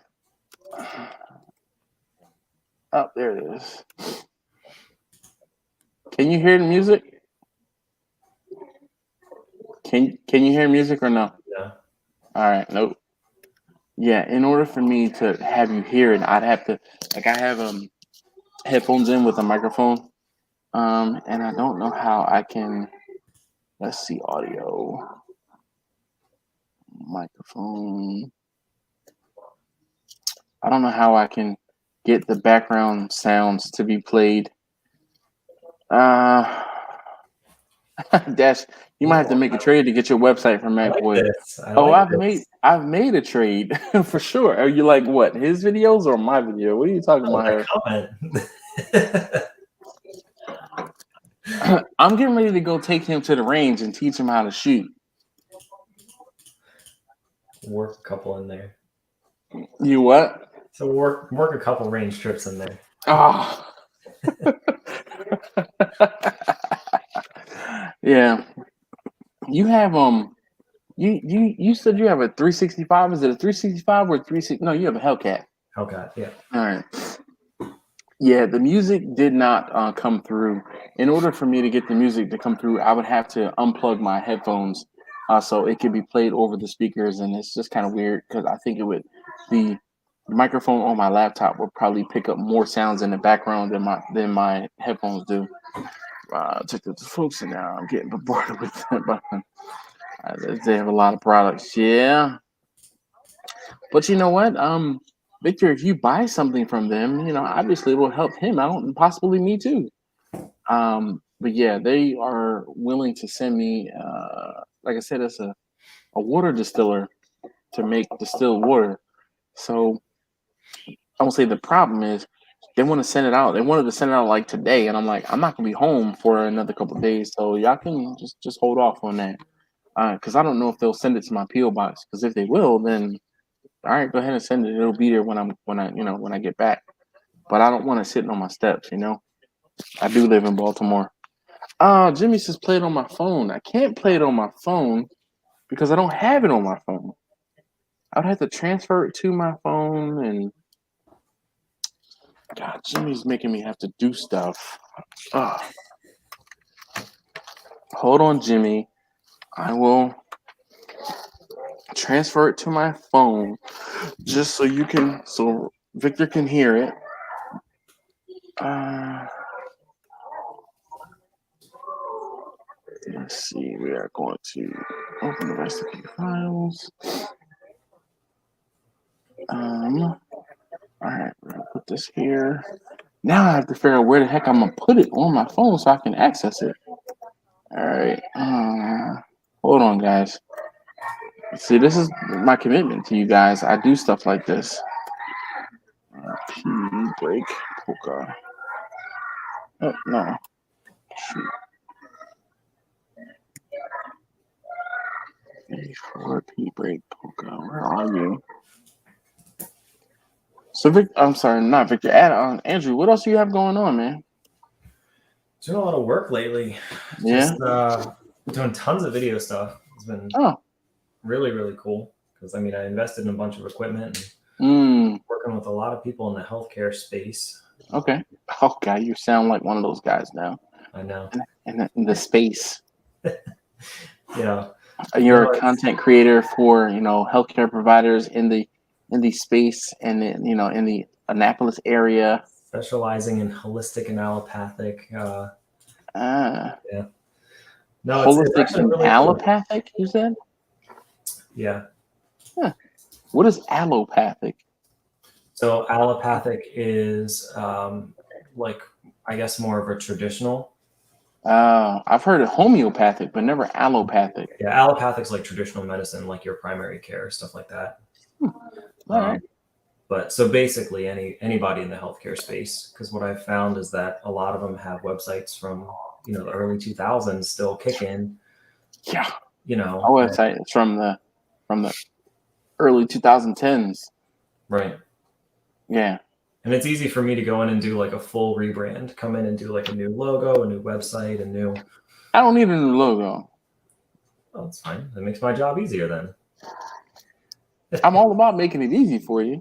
Oh, there it is. Can you hear the music? Can you hear music or no? Yeah. All right, nope. Yeah, in order for me to have you hear it, I'd have to I have headphones in with a microphone. And I don't know how I can. Let's see, audio, microphone. I don't know how I can get the background sounds to be played. Dash, you might have to make a trade to get your website from I like MacBoy. this. I've made a trade for sure. Are you like what? His videos or my video? What are you talking about here? Comment. I'm getting ready to go take him to the range and teach him how to shoot. Work a couple in there. You what? So work a couple range trips in there. Oh. Yeah. You have you said you have a 365. Is it a 365 or 360? No, you have a Hellcat. Hellcat, yeah. All right. Yeah, the music did not come through. In order for me to get the music to come through, I would have to unplug my headphones so it could be played over the speakers, and it's just kind of weird because I think the microphone on my laptop would probably pick up more sounds in the background than my headphones do. Check the folks in now. I'm getting bombarded with them, but they have a lot of products. Yeah, but you know what? Victor, if you buy something from them, obviously it will help him out and possibly me too. But yeah, they are willing to send me, like I said, it's a water distiller to make distilled water. So I will say the problem is they want to send it out. They wanted to send it out like today, and I'm like, I'm not gonna be home for another couple of days, so y'all can just hold off on that. Because I don't know if they'll send it to my PO box. Because if they will, then all right, go ahead and send it. It'll be there when I get back. But I don't want it sitting on my steps. I do live in Baltimore. Jimmy says play it on my phone. I can't play it on my phone because I don't have it on my phone. I would have to transfer it to my phone, and God, Jimmy's making me have to do stuff. Hold on, Jimmy. I will transfer it to my phone just so Victor can hear it. Let's see. We are going to open the recipe files. All right, we're gonna put this here. Now I have to figure out where the heck I'm gonna put it on my phone so I can access it. All right. Hold on, guys. See, this is my commitment to you guys. I do stuff like this. P break polka. Oh no. Shoot. A4 P break polka. Where are you? So, I'm sorry, not Victor. Andrew, what else do you have going on, man? Doing a lot of work lately. Yeah. Just doing tons of video stuff. It's been really, really cool because I invested in a bunch of equipment and working with a lot of people in the healthcare space. Okay. Oh God, you sound like one of those guys now. I know. In the space. Yeah. You're a content creator for healthcare providers in the space and in the Annapolis area. Specializing in holistic and allopathic. Yeah. No, holistic it's and really allopathic. Cool. You said. Yeah. Huh. What is allopathic? So allopathic is I guess more of a traditional I've heard of homeopathic, but never allopathic. Yeah, allopathic's like traditional medicine, like your primary care, stuff like that. All right. But so basically, anybody in the healthcare space, because what I've found is that a lot of them have websites from the early 2000s still kicking. Yeah. Our website is from the early 2010s. Right. Yeah. And it's easy for me to go in and do like a full rebrand, come in and do like a new logo, a new website, I don't need a new logo. Oh, that's fine. That makes my job easier then. I'm all about making it easy for you.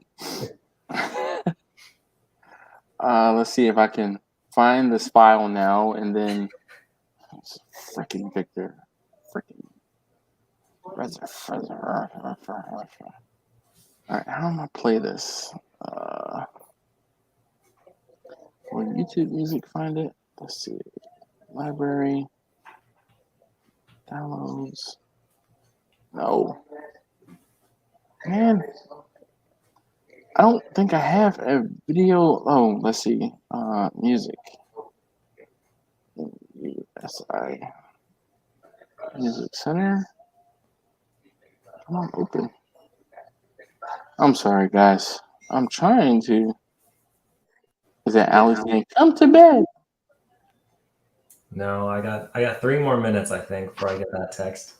Let's see if I can find this file now, and then freaking Victor. All right, how am I play this? Will YouTube Music find it? Let's see. Library. Downloads. No. Man. I don't think I have a video. Oh, let's see. Music. USI. Music Center. Come on, open. I'm sorry, guys. I'm trying to. Is that Alex saying, come to bed? No, I got 3 more minutes, I think, before I get that text.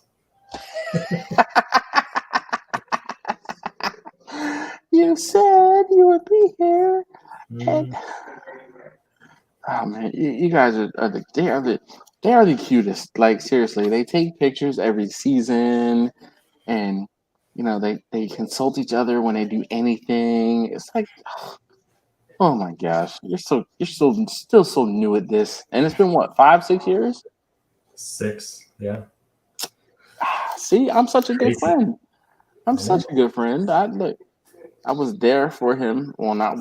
You said you would be here. And... Oh man, you guys are the cutest. Like seriously, they take pictures every season, and they consult each other when they do anything. It's like, oh my gosh, you're still so new at this, and it's been what 5-6 years. 6, yeah. See, I'm such a good Crazy. friend. I'm such a good friend. I was there for him. Well, not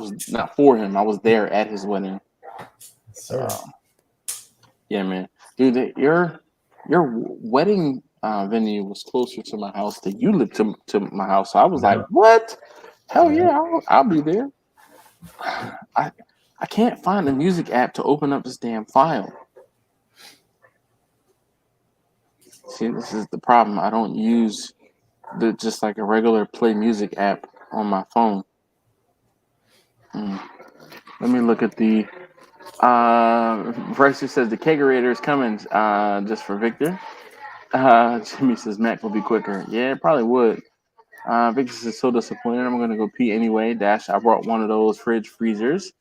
for him. I was there at his wedding. Yeah, man, dude, your wedding venue was closer to my house than you lived to my house. So I was like, what? Hell yeah, I'll be there. I can't find the music app to open up this damn file. See, this is the problem. I don't use just like a regular play music app on my phone. Let me look at the Bryce says the kegerator is coming just for Victor. Jimmy says Mac will be quicker. Yeah, it probably would. Victor says so disappointed. I'm gonna go pee anyway. Dash, I brought one of those fridge freezers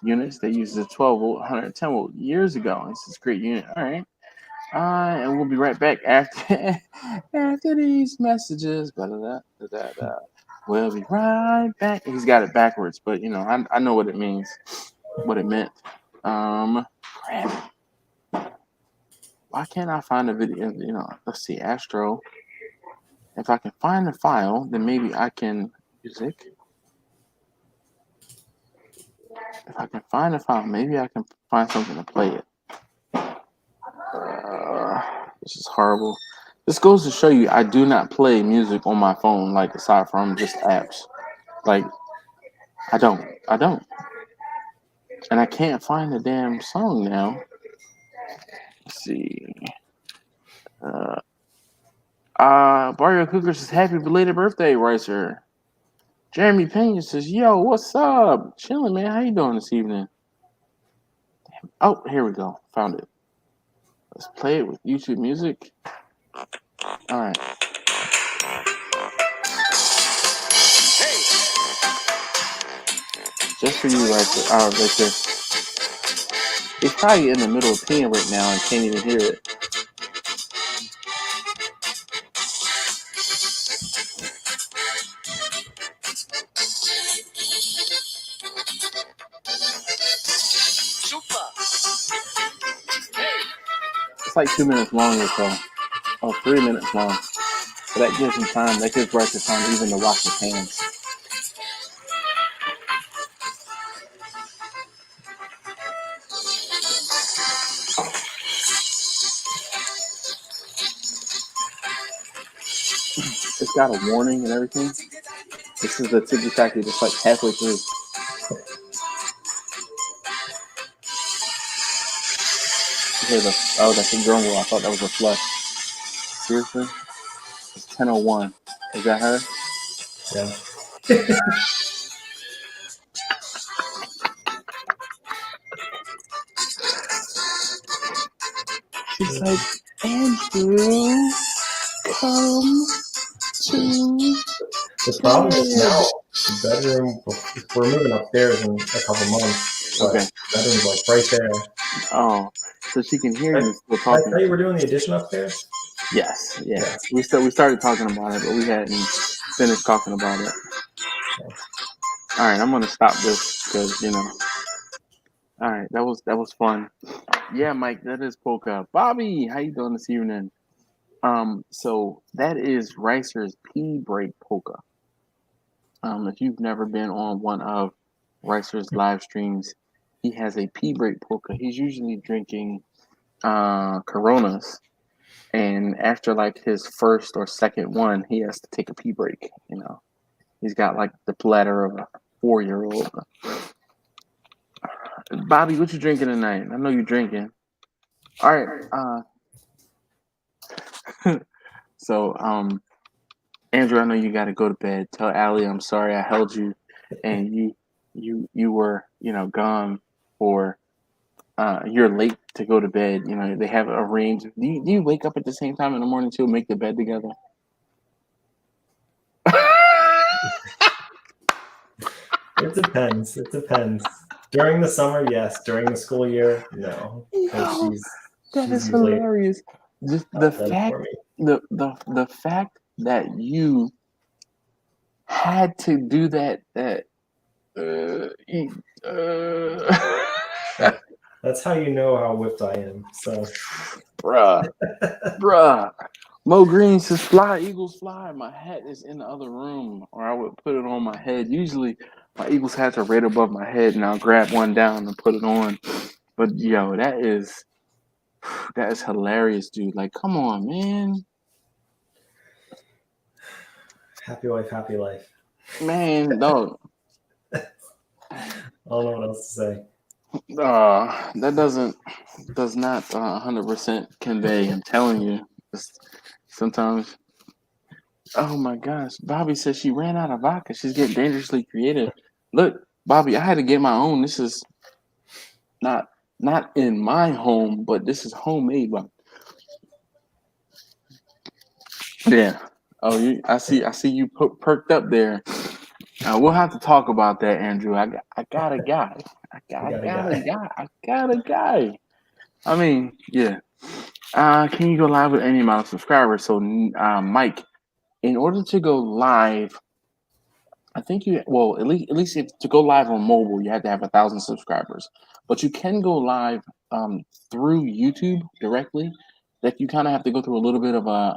units that uses a 12 volt, 110 volt years ago. This is a great unit. All right. And we'll be right back after these messages. We'll be right back. He's got it backwards, but I know what it means. What it meant. Crap. Why can't I find a video? Let's see, Astro. If I can find the file, then maybe I can music. If I can find a file, maybe I can find something to play it. This is horrible. This goes to show you I do not play music on my phone, like aside from just apps. Like I don't. And I can't find the damn song now. Let's see. Barrio Cougar says happy belated birthday, Ricer. Jeremy Pena says, yo, what's up? Chilling, man. How you doing this evening? Damn. Oh, here we go. Found it. Let's play it with YouTube Music. All right. Hey. Just for you, Ricer. All right, right there. He's probably in the middle of peeing right now and can't even hear it. It's like 2 minutes long or so. Oh, 3 minutes long. So that gives him time. That gives Ricer time even to wash his hands. It's got a warning and everything. This is the Tiki Taki just like halfway through. hear that's a drum roll. I thought that was a flush. Seriously? It's 10:01. Is that her? Yeah. She's like, Andrew, come to The problem is now the bedroom. We're moving upstairs in a couple months, but Okay. the bedroom's like right there. Oh, so she can hear you still Did I talking. tell you we're doing the addition upstairs? Yes, yeah. Yeah. We started talking about it, but we hadn't finished talking about it. Okay. All right, I'm gonna stop this because All right, that was fun. Yeah, Mike, that is polka. Bobby, how you doing this evening? So that is Ricer's Pea Break polka. If you've never been on one of Ricer's live streams, he has a pea break polka. He's usually drinking Coronas, and after like his first or second one, he has to take a pee break. He's got like the bladder of a 4-year-old. Bobby, what you drinking tonight? I know you're drinking. All right. So, Andrew, I know you got to go to bed. Tell Allie I'm sorry I held you, and you were gone for. You're late to go to bed. They have arranged. Do you wake up at the same time in the morning too, make the bed together? It depends. It depends. During the summer, yes. During the school year, no. Yo, She's that is usually hilarious. Just up the then fact, for me. the fact that you had to do that. That's how you know how whipped I am. So, bruh. Mo Green says, "Fly, Eagles, fly." My hat is in the other room, or I would put it on my head. Usually, my Eagles hats are right above my head, and I'll grab one down and put it on. But yo, that is hilarious, dude. Like, come on, man. happy wife, happy life. Man, no. I don't know what else to say. That does not 100% convey. I'm telling you. Sometimes. Oh my gosh, Bobby says she ran out of vodka. She's getting dangerously creative. Look, Bobby, I had to get my own. This is not in my home, but this is homemade. But yeah. Oh, I see you perked up there. We'll have to talk about that, Andrew. I got a guy. I got a guy. I mean, yeah. Can you go live with any amount of subscribers? So, Mike, in order to go live, I think at least if to go live on mobile, you have to have 1,000 subscribers. But you can go live through YouTube directly. That you kind of have to go through a little bit of a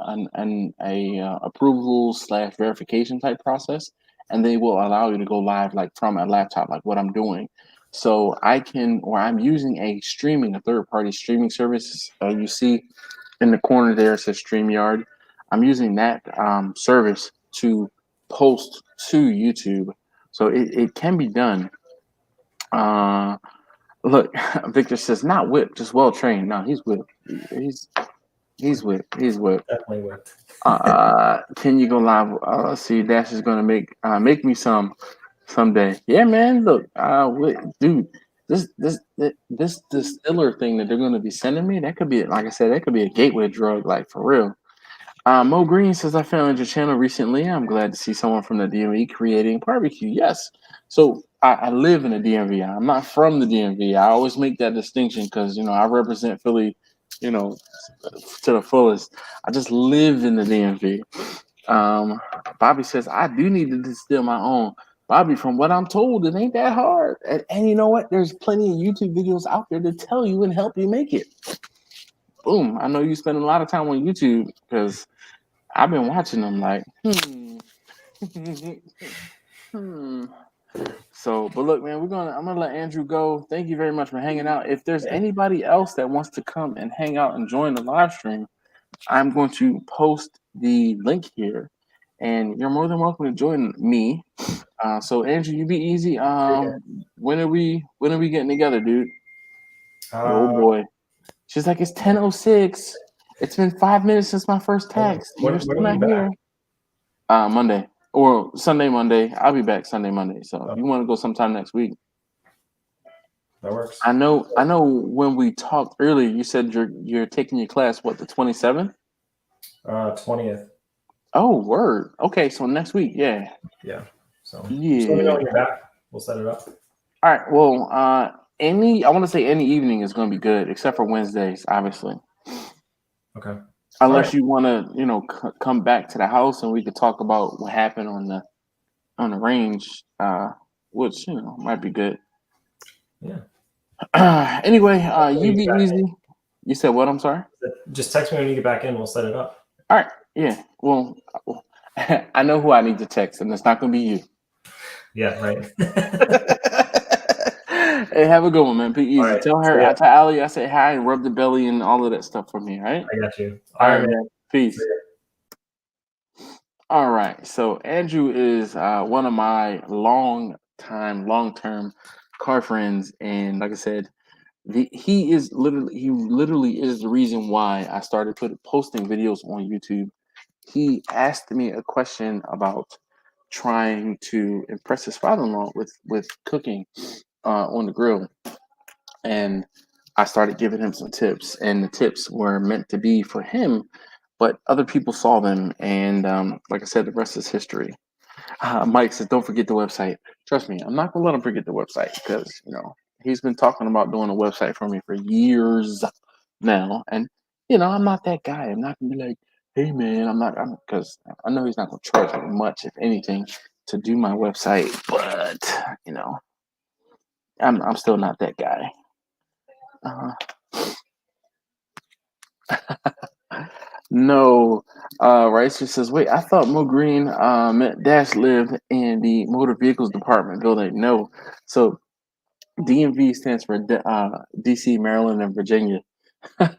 approval / verification type process, and they will allow you to go live like from a laptop, like what I'm doing. So I'm using a third party streaming service. You see in the corner there it says StreamYard. I'm using that service to post to YouTube, so it can be done. Look, Victor says not whipped, just well trained. No, he's whipped. He's whipped. Definitely whipped. Can you go live? Let's see. Dash is gonna make me some someday. Yeah, man. Look, dude, this distiller thing that they're gonna be sending me, that could be, like I said, that could be a gateway drug, like for real. Mo Green says, I found your channel recently. I'm glad to see someone from the DMV creating barbecue. Yes. So I live in the DMV. I'm not from the DMV. I always make that distinction because, I represent Philly, to the fullest. I just live in the DMV. Bobby says, I do need to distill my own. Bobby, from what I'm told, it ain't that hard. And you know what? There's plenty of YouTube videos out there to tell you and help you make it. Boom. I know you spend a lot of time on YouTube because I've been watching them like, So, but look, man, I'm gonna let Andrew go. Thank you very much for hanging out. If there's anybody else that wants to come and hang out and join the live stream, I'm going to post the link here, and you're more than welcome to join me. So Andrew, you be easy. When are we getting together, dude? Oh boy. She's like, it's 10:06. It's been 5 minutes since my first text. When You're still are you not here. Monday or Sunday, Monday. I'll be back Sunday, Monday. So if you want to go sometime next week, that works. I know. When we talked earlier, you said you're taking your class. What, the 27th? 20th. Oh, word. Okay, so next week, yeah. Yeah. So Yeah. just let me know when you're back. We'll set it up. All right. Well, I want to say any evening is going to be good, except for Wednesdays, obviously. Okay. Unless you want to, come back to the house and we could talk about what happened on the range, which might be good. Yeah. Anyway, When you you be get back easy. in. You said what? I'm sorry. Just text me when you get back in. We'll set it up. All right. Yeah. Well, I know who I need to text, and it's not going to be you. Yeah. Right. Hey, have a good one, man. Be easy. All right. Tell her, I tell Allie, I say hi and rub the belly and all of that stuff for me. All right. I got you. All right, man. Peace. All right. So Andrew is one of my long-term car friends, and like I said, he literally is the reason why I started posting videos on YouTube. He asked me a question about trying to impress his father-in-law with cooking on the grill, and I started giving him some tips, and the tips were meant to be for him, but other people saw them, and like I said, the rest is history. Mike says, "Don't forget the website." Trust me, I'm not gonna let him forget the website because he's been talking about doing a website for me for years now, and I'm not that guy. I'm not gonna be like, "Hey, man," because I know he's not gonna charge me much, if anything, to do my website, but I'm still not that guy. No, Ricer says, "Wait, I thought Mo Green meant Dash lived in the motor vehicles department building." No, so DMV stands for DC, Maryland, and Virginia. There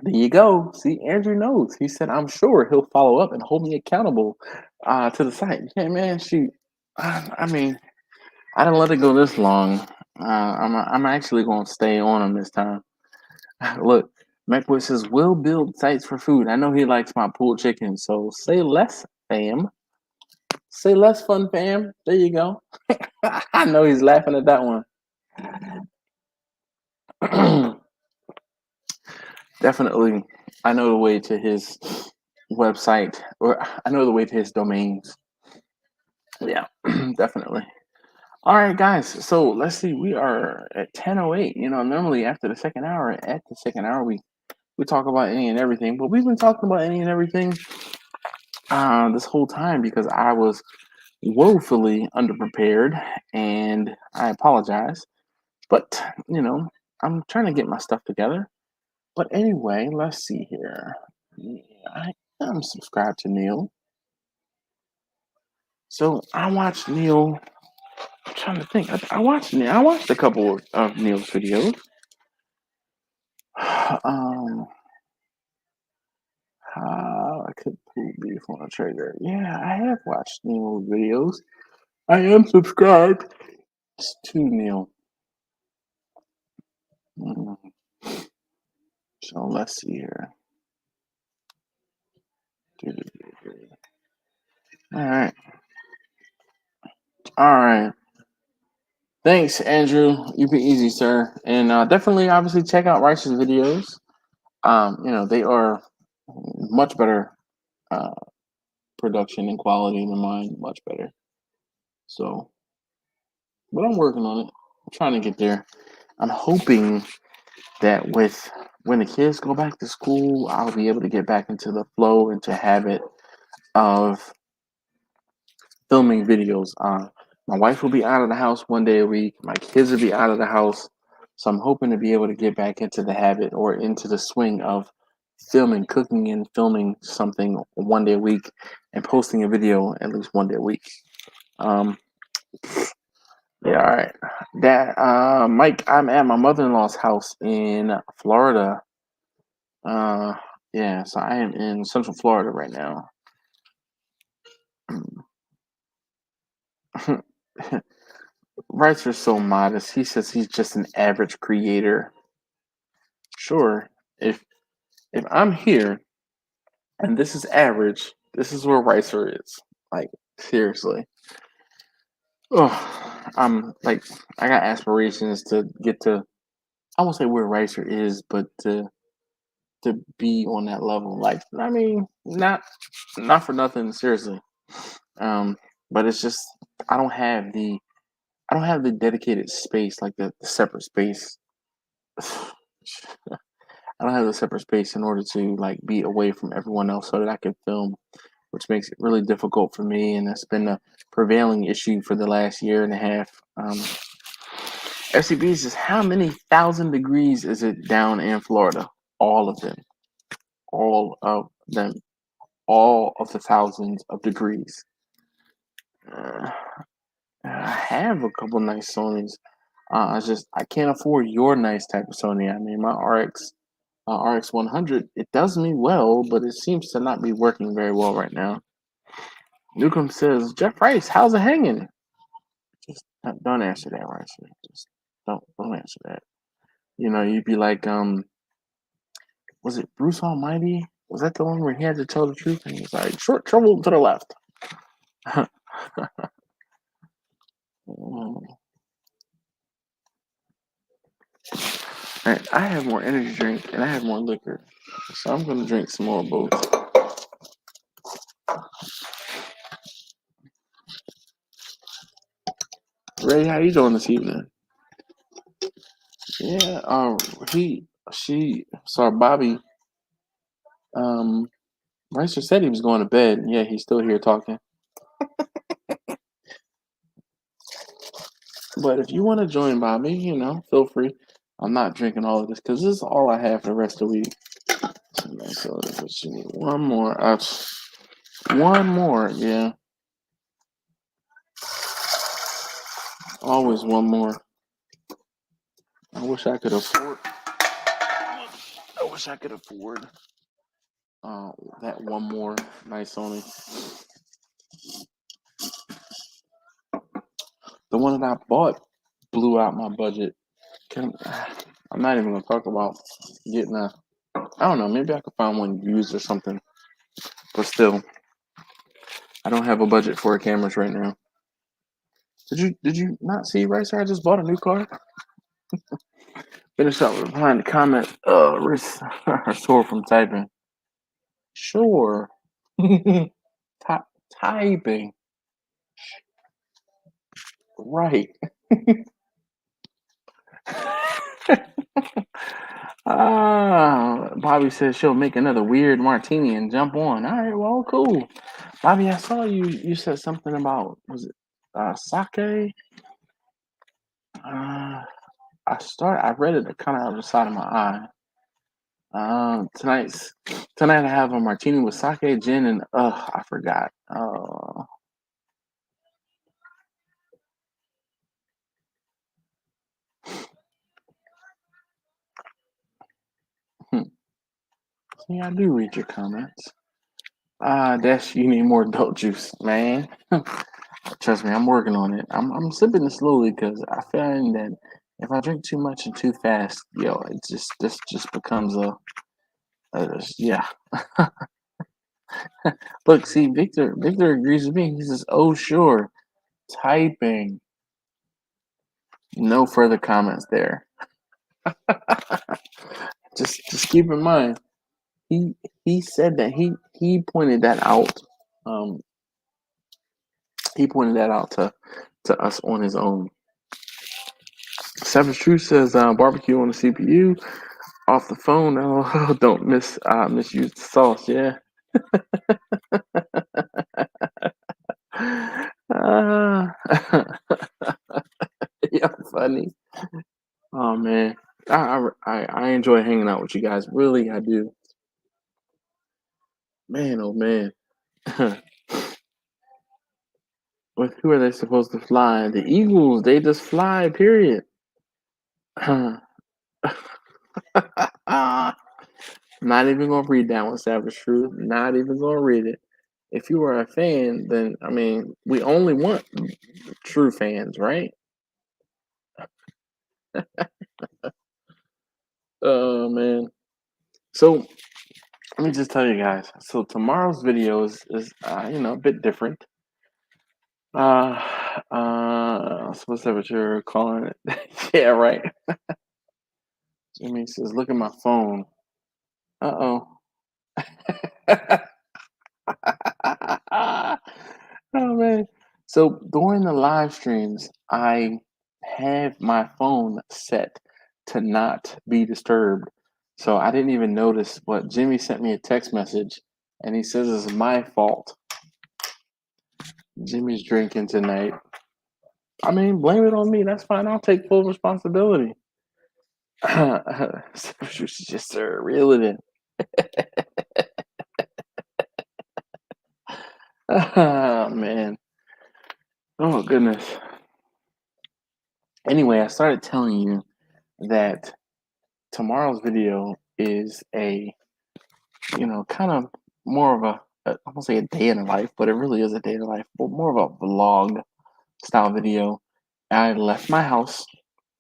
you go. See, Andrew knows. He said, "I'm sure he'll follow up and hold me accountable to the site." Yeah, man. Shoot, I mean, I didn't let it go this long. I'm actually going to stay on him this time. Look, MacBoy says, "We'll build sites for food." I know he likes my pulled chicken, so say less, fam. Say less, fun fam. There you go. I know he's laughing at that one. Definitely, I know the way to his website, or I know the way to his domains. Yeah, definitely. All right, guys. So let's see. We are at 10:08. Normally after the second hour, we talk about any and everything, but we've been talking about any and everything this whole time because I was woefully underprepared, and I apologize. But I'm trying to get my stuff together. But anyway, let's see here. Yeah, I am subscribed to Neil, so I watched Neil. I'm trying to think. I watched Neil. I watched a couple of Neil's videos. How I could pull beef on a trigger. Yeah, I have watched Neil's videos. I am subscribed to Neil. So let's see here. All right. All right. Thanks, Andrew. You be easy, sir. And definitely, obviously, check out Rice's videos. They are much better production and quality than mine. Much better. So, but I'm working on it. I'm trying to get there. I'm hoping that when the kids go back to school, I'll be able to get back into the flow, into habit of filming videos. My wife will be out of the house one day a week. My kids will be out of the house. So I'm hoping to be able to get back into the habit or into the swing of cooking and filming something one day a week and posting a video at least one day a week. Yeah, all right. Mike, I'm at my mother-in-law's house in Florida. Yeah, so I am in Central Florida right now. Reitzer's so modest. He says he's just an average creator. Sure, if I'm here and this is average, this is where Reitzer is. Like, seriously. Oh, I'm like, I got aspirations to get to, I won't say where Reitzer is, but to be on that level. Like, I mean, not for nothing, seriously. But it's just I don't have the dedicated space, like the separate space. I don't have the separate space in order to like be away from everyone else so that I can film, which makes it really difficult for me, and that's been a prevailing issue for the last year and a half. FCB says, how many thousand degrees is it down in Florida? All of them. All of them. All of the thousands of degrees. I have a couple nice Sonys. I can't afford your nice type of Sony. I mean, my RX 100, it does me well, but it seems to not be working very well right now. Newcomb says, Jeff Rice, how's it hanging? Just don't answer that, Rice. Just don't answer that. You know, you'd be like, was it Bruce Almighty? Was that the one where he had to tell the truth? And he's like, short trouble to the left. Right, I have more energy drink and I have more liquor, so I'm gonna drink some more of both. Ray, how you doing this evening? Yeah, she saw Bobby. Ricer said he was going to bed. Yeah, he's still here talking. But if you want to join Bobby, you know, feel free. I'm not drinking all of this because this is all I have for the rest of the week. So you need one more. One more, yeah. Always one more. I wish I could afford that one more nice Sony. The one that I bought blew out my budget. I'm not even gonna talk about getting I don't know, maybe I could find one used or something. But still, I don't have a budget for cameras right now. Did you not see, Ricer? I just bought a new car. Finish up replying to comment. Sore from typing. Sure. Typing. Right. Bobby says she'll make another weird martini and jump on. All right, well, cool. Bobby, I saw you said something about, was it sake? I read it kind of out of the side of my eye. Tonight I have a martini with sake, gin, and I forgot. See, I do read your comments. You need more adult juice, man. Trust me, I'm working on it. I'm sipping it slowly because I find that if I drink too much and too fast, it just becomes yeah. Look, see, Victor agrees with me. He says, "Oh, sure, typing." No further comments there. just keep in mind, he said that he pointed that out. He pointed that out to us on his own. Savage Truth says barbecue on the CPU. Off the phone. Oh, don't misuse the sauce. Yeah. Yeah, funny. Oh man, I enjoy hanging out with you guys. Really, I do. Man, oh man. With who are they supposed to fly? The Eagles. They just fly. Period. Not even gonna read that one, Savage Truth. Not even gonna read it. If you are a fan, then I mean, we only want true fans, right? Oh man. So let me just tell you guys. So tomorrow's video is a bit different. So what's that what you're calling it? Yeah, right. Jimmy says, look at my phone. Uh-oh. Oh man. So during the live streams, I have my phone set to not be disturbed. So I didn't even notice what Jimmy sent me a text message and he says it's my fault. Jimmy's drinking tonight. I mean, blame it on me. That's fine. I'll take full responsibility. Just reel it in. Oh man. Oh goodness. Anyway, I started telling you that tomorrow's video is a, kind of more of I won't say a day in the life, but it really is a day in the life, but more of a vlog style video. I left my house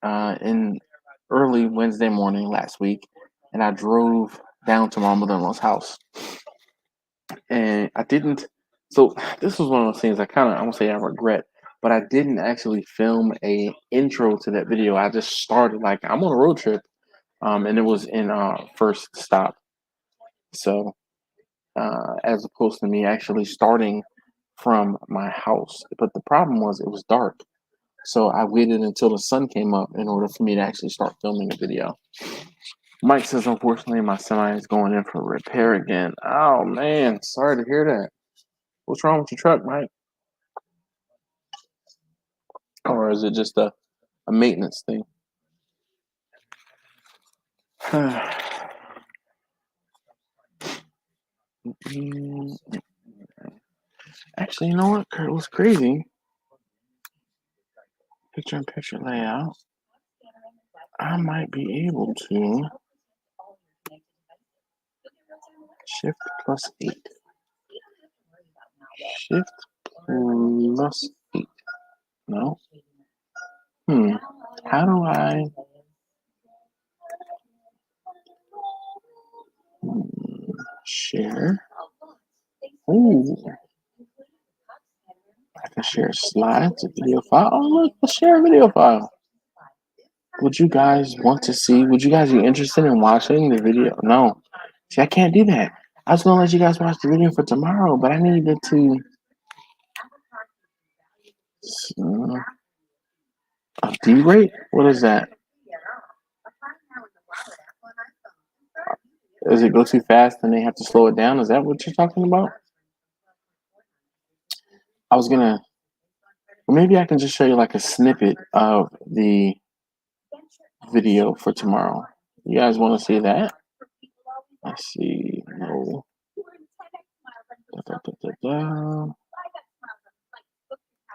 in early Wednesday morning last week, and I drove down to my mother-in-law's house. And I didn't. So this was one of those things I won't say I regret, but I didn't actually film a intro to that video. I just started like I'm on a road trip, and it was in first stop. So as opposed to me actually starting from my house, but the problem was it was dark, so I waited until the sun came up in order for me to actually start filming the video. Mike says, unfortunately, my semi is going in for repair again. Oh man, sorry to hear that. What's wrong with your truck, Mike? Or is it just a maintenance thing? Actually, you know what? Kurt was crazy. Picture-in-picture layout. I might be able to shift plus 8. Shift plus 8. No. How do I? Share. Ooh. I can share slides, a video file. Oh, look, let's share a video file. Would you guys want to see? Would you guys be interested in watching the video? No. See, I can't do that. I was going to let you guys watch the video for tomorrow, but I needed to. A D rate? What is that? Does it go too fast and they have to slow it down? Is that what you're talking about? I was gonna, maybe I can just show you like a snippet of the video for tomorrow. You guys want to see that? Let's see. No.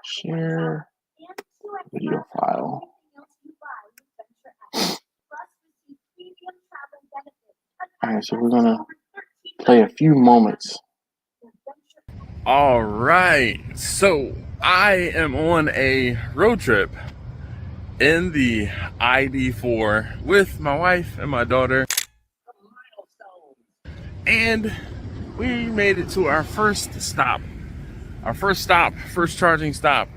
Share video file. All right, so we're gonna play a few moments. All right, so I am on a road trip in the ID4 with my wife and my daughter, and we made it to our first stop. First charging stop.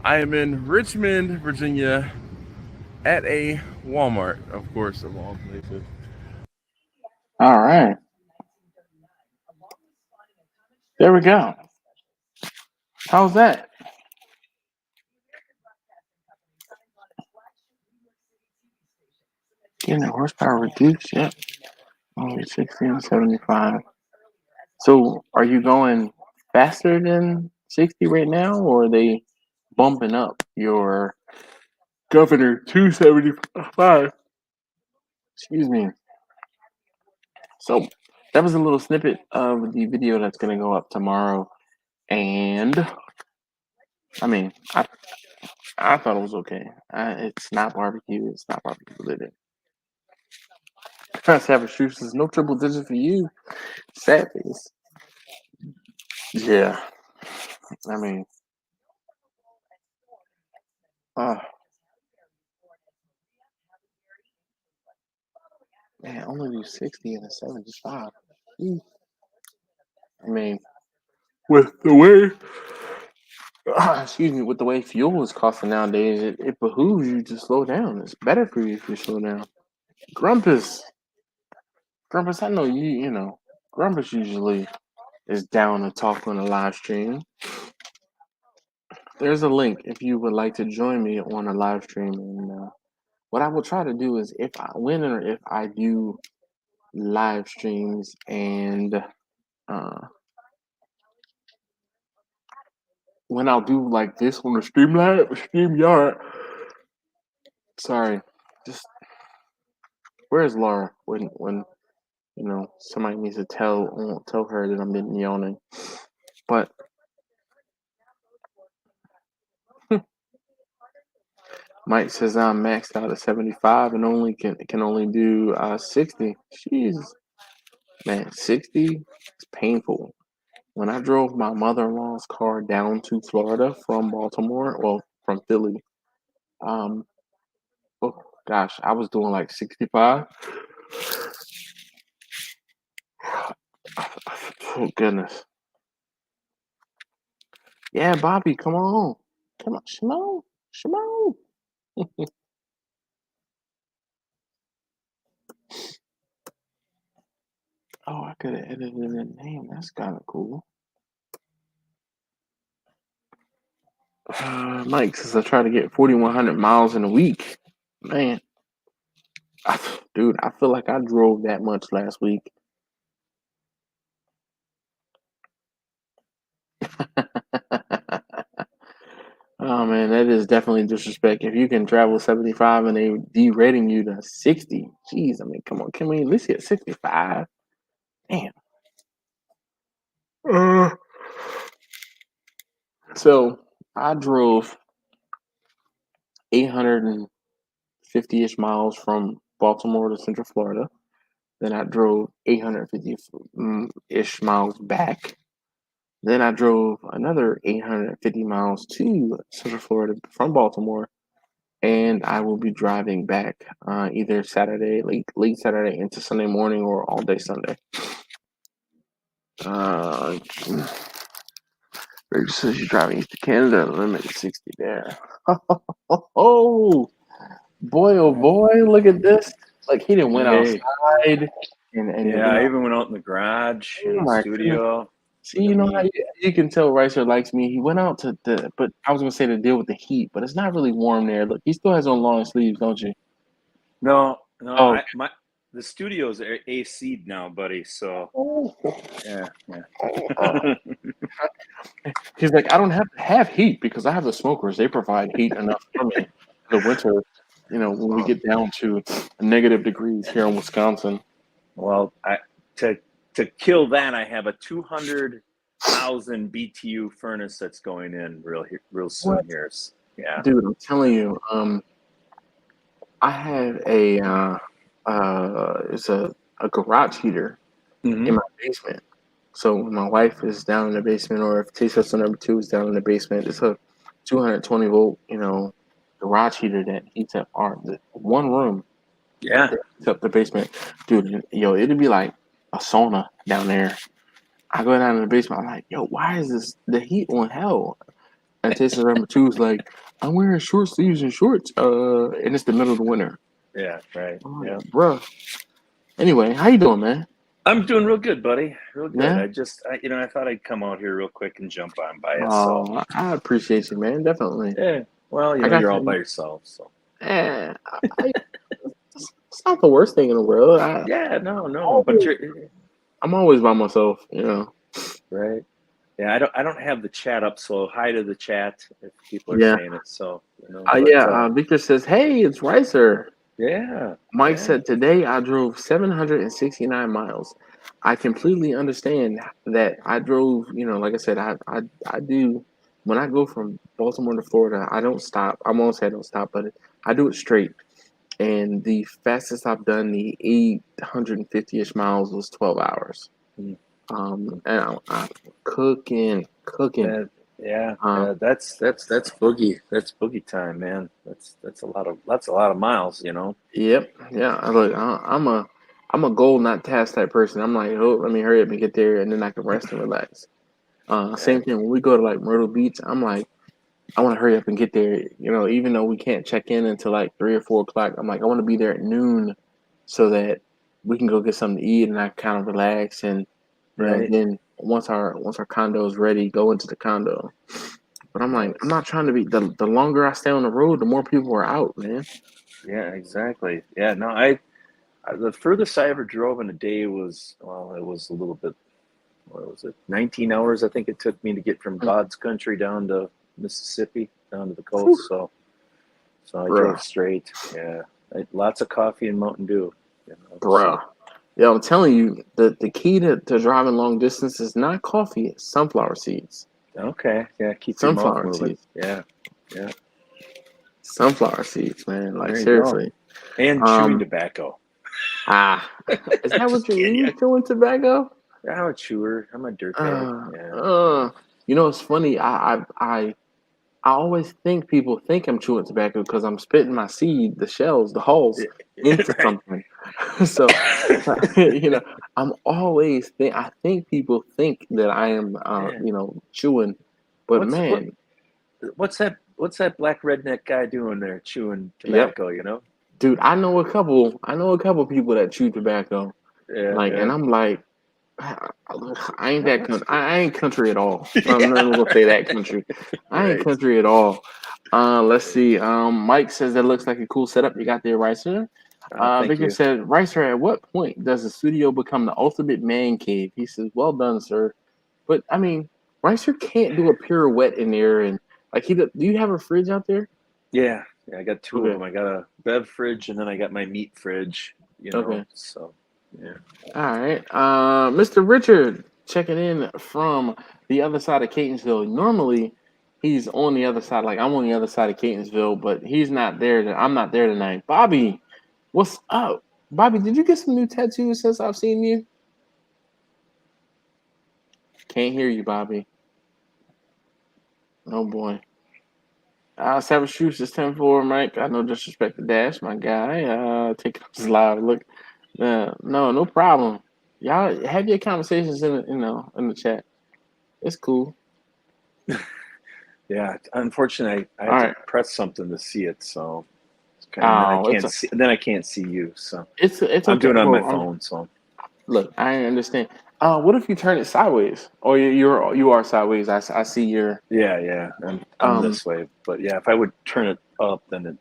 I am in Richmond, Virginia, at a Walmart, of course, of all places. All right. There we go. How's that? Getting the horsepower reduced, yep. Only 60 and 75. So are you going faster than 60 right now, or are they bumping up your Governor 275? Excuse me. So that was a little snippet of the video that's going to go up tomorrow. And I mean, I thought it was okay. It's not barbecue. It's not barbecue related. Savage Truth says no triple digit for you. Sad face. Yeah. I mean, Man, only do 60 and a 75. Mm. I mean, with the way, excuse me, with the way fuel is costing nowadays, it behooves you to slow down. It's better for you if you slow down. Grumpus, Grumpus, I know you know, Grumpus usually is down to talk on a live stream. There's a link if you would like to join me on a live stream. And what I will try to do is if I win or if I do live streams and when I'll do like this on the StreamYard. Sorry, just where's Laura when you know somebody needs to tell her that I'm been yawning. But Mike says I'm maxed out at 75 and only can only do 60. Jeez, man, 60 is painful. When I drove my mother-in-law's car down to Florida from Baltimore, well, from Philly, oh gosh, I was doing like 65. Oh goodness. Yeah, Bobby, come on. Come on, Shimon. Shimon. Oh, I could have edited the name. That's kind of cool. Mike says I try to get 4,100 miles in a week. Man, dude, I feel like I drove that much last week. Oh man, that is definitely disrespect. If you can travel 75 and they derating you to 60, jeez, I mean, come on, can we at least get 65? Damn. So I drove 850-ish miles from Baltimore to Central Florida. Then I drove 850-ish miles back. Then I drove another 850 miles to Central Florida from Baltimore, and I will be driving back either Saturday, late Saturday into Sunday morning, or all day Sunday. Rachel says you're driving east to Canada, limit 60 there. Oh boy, look at this. Like he didn't went outside and yeah, I even went out in the garage in the studio. Goodness. See, you know how you can tell Ricer likes me. He went out but I was gonna say to deal with the heat, but it's not really warm there. Look, he still has on long sleeves, don't you? No, Oh. the studio's AC'd now, buddy. So yeah. He's like, I don't have to have heat because I have the smokers. They provide heat enough for me in the winter. You know, when we get down to negative degrees here in Wisconsin. Well, to kill that, I have a 200,000 BTU furnace that's going in real soon here. Yeah, dude, I'm telling you, I have it's a garage heater in my basement. So when my wife is down in the basement, or if T-Sister number 2 is down in the basement, it's a 220 volt, garage heater that heats up one room. Yeah, heats up the basement, dude. It'd be like a sauna down there. I go down in the basement. I'm like, yo, why is the heat on hell? And T-Sister number 2 is like, I'm wearing short sleeves and shorts, and it's the middle of the winter. Yeah, right. Yeah, bruh. Anyway, how you doing, man? I'm doing real good, buddy. Real good. Yeah? I thought I'd come out here real quick and jump on by you. Oh, So I appreciate you, man. Definitely. yeah. Well, you're all by yourself, so. It's not the worst thing in the world. No. But I'm always by myself, Right. Yeah, I don't have the chat up, so hi to the chat if people are saying it. So Victor says, "Hey, it's Ricer." Yeah. Mike said, "Today I drove 769 miles. I completely understand that. I drove, like I said, I do when I go from Baltimore to Florida. I don't stop. I won't say I don't stop, but I do it straight. And the fastest I've done the 850-ish miles was 12 hours. And I'm cooking. Yeah, that's boogie. That's boogie time, man. That's a lot of miles, Yep. Yeah. Look, I'm a goal not task type person. I'm like, oh, let me hurry up and get there, and then I can rest and relax. Same thing when we go to like Myrtle Beach. I'm like, I want to hurry up and get there. You know, even though we can't check in until like 3 or 4 o'clock, I'm like, I want to be there at noon, so that we can go get something to eat and I kind of relax. And you know, Right. then once our condo is ready, go into the condo. But I'm like, I'm not trying to be the longer I stay on the road, the more people are out, man. Yeah, exactly. Yeah, no, I the furthest I ever drove in a day was, well, it was a little bit, what was it, 19 hours I think it took me to get from God's country down to Mississippi, down to the Whew. coast. So I Bruh. drove straight. Yeah, lots of coffee and Mountain Dew. You know, Bruh. Yeah, I'm telling you, the key to driving long distance is not coffee, it's sunflower seeds. Okay, yeah, keep your mouth Sunflower moving. seeds. Yeah, Sunflower seeds, man. Like, there you seriously. go. And chewing tobacco. Is that what Just you kidding. mean, chewing tobacco? I'm a chewer. I'm a dirtbag. Yeah. You know, it's funny. I always think people think I'm chewing tobacco because I'm spitting my seed, the shells, the hulls into Right. something. So, you know, I think people think that I am, Yeah. you know, chewing. But man, What's that black redneck guy doing there chewing yep, tobacco? You know? dude, I know a couple. I know a couple people that chew tobacco. Yeah, Like, and yeah. I'm like, I ain't that country. I ain't country at all. I'm Yeah. not gonna say that country. I ain't Right. country at all. Let's see. Mike says that looks like a cool setup you got there, Ricer. Thank Victor you. said, Ricer, at what point does the studio become the ultimate man cave? He says, well done, sir. But I mean, Ricer can't do a pirouette in there, and like do you have a fridge out there? Yeah, I got two of Okay. them. I got a bev fridge and then I got my meat fridge. You know, Okay. so yeah. All right. Mr. Richard checking in from the other side of Catonsville. Normally, he's on the other side. Like, I'm on the other side of Catonsville, but he's not there. I'm not there tonight. Bobby, what's up? Bobby, did you get some new tattoos since I've seen you? Can't hear you, Bobby. Oh, boy. Savage Shoots is 10-4, Mike. I no disrespect to Dash, my guy. Taking up his live look. No problem. Y'all have your conversations in the chat. It's cool. Yeah, unfortunately, I All have right. to press something to see it, so then I can't see you. So It's I'm okay. doing it on my Well, phone. So look, I understand. What if you turn it sideways? Or you are sideways. I see your. yeah, I'm this way. But yeah, if I would turn it up, then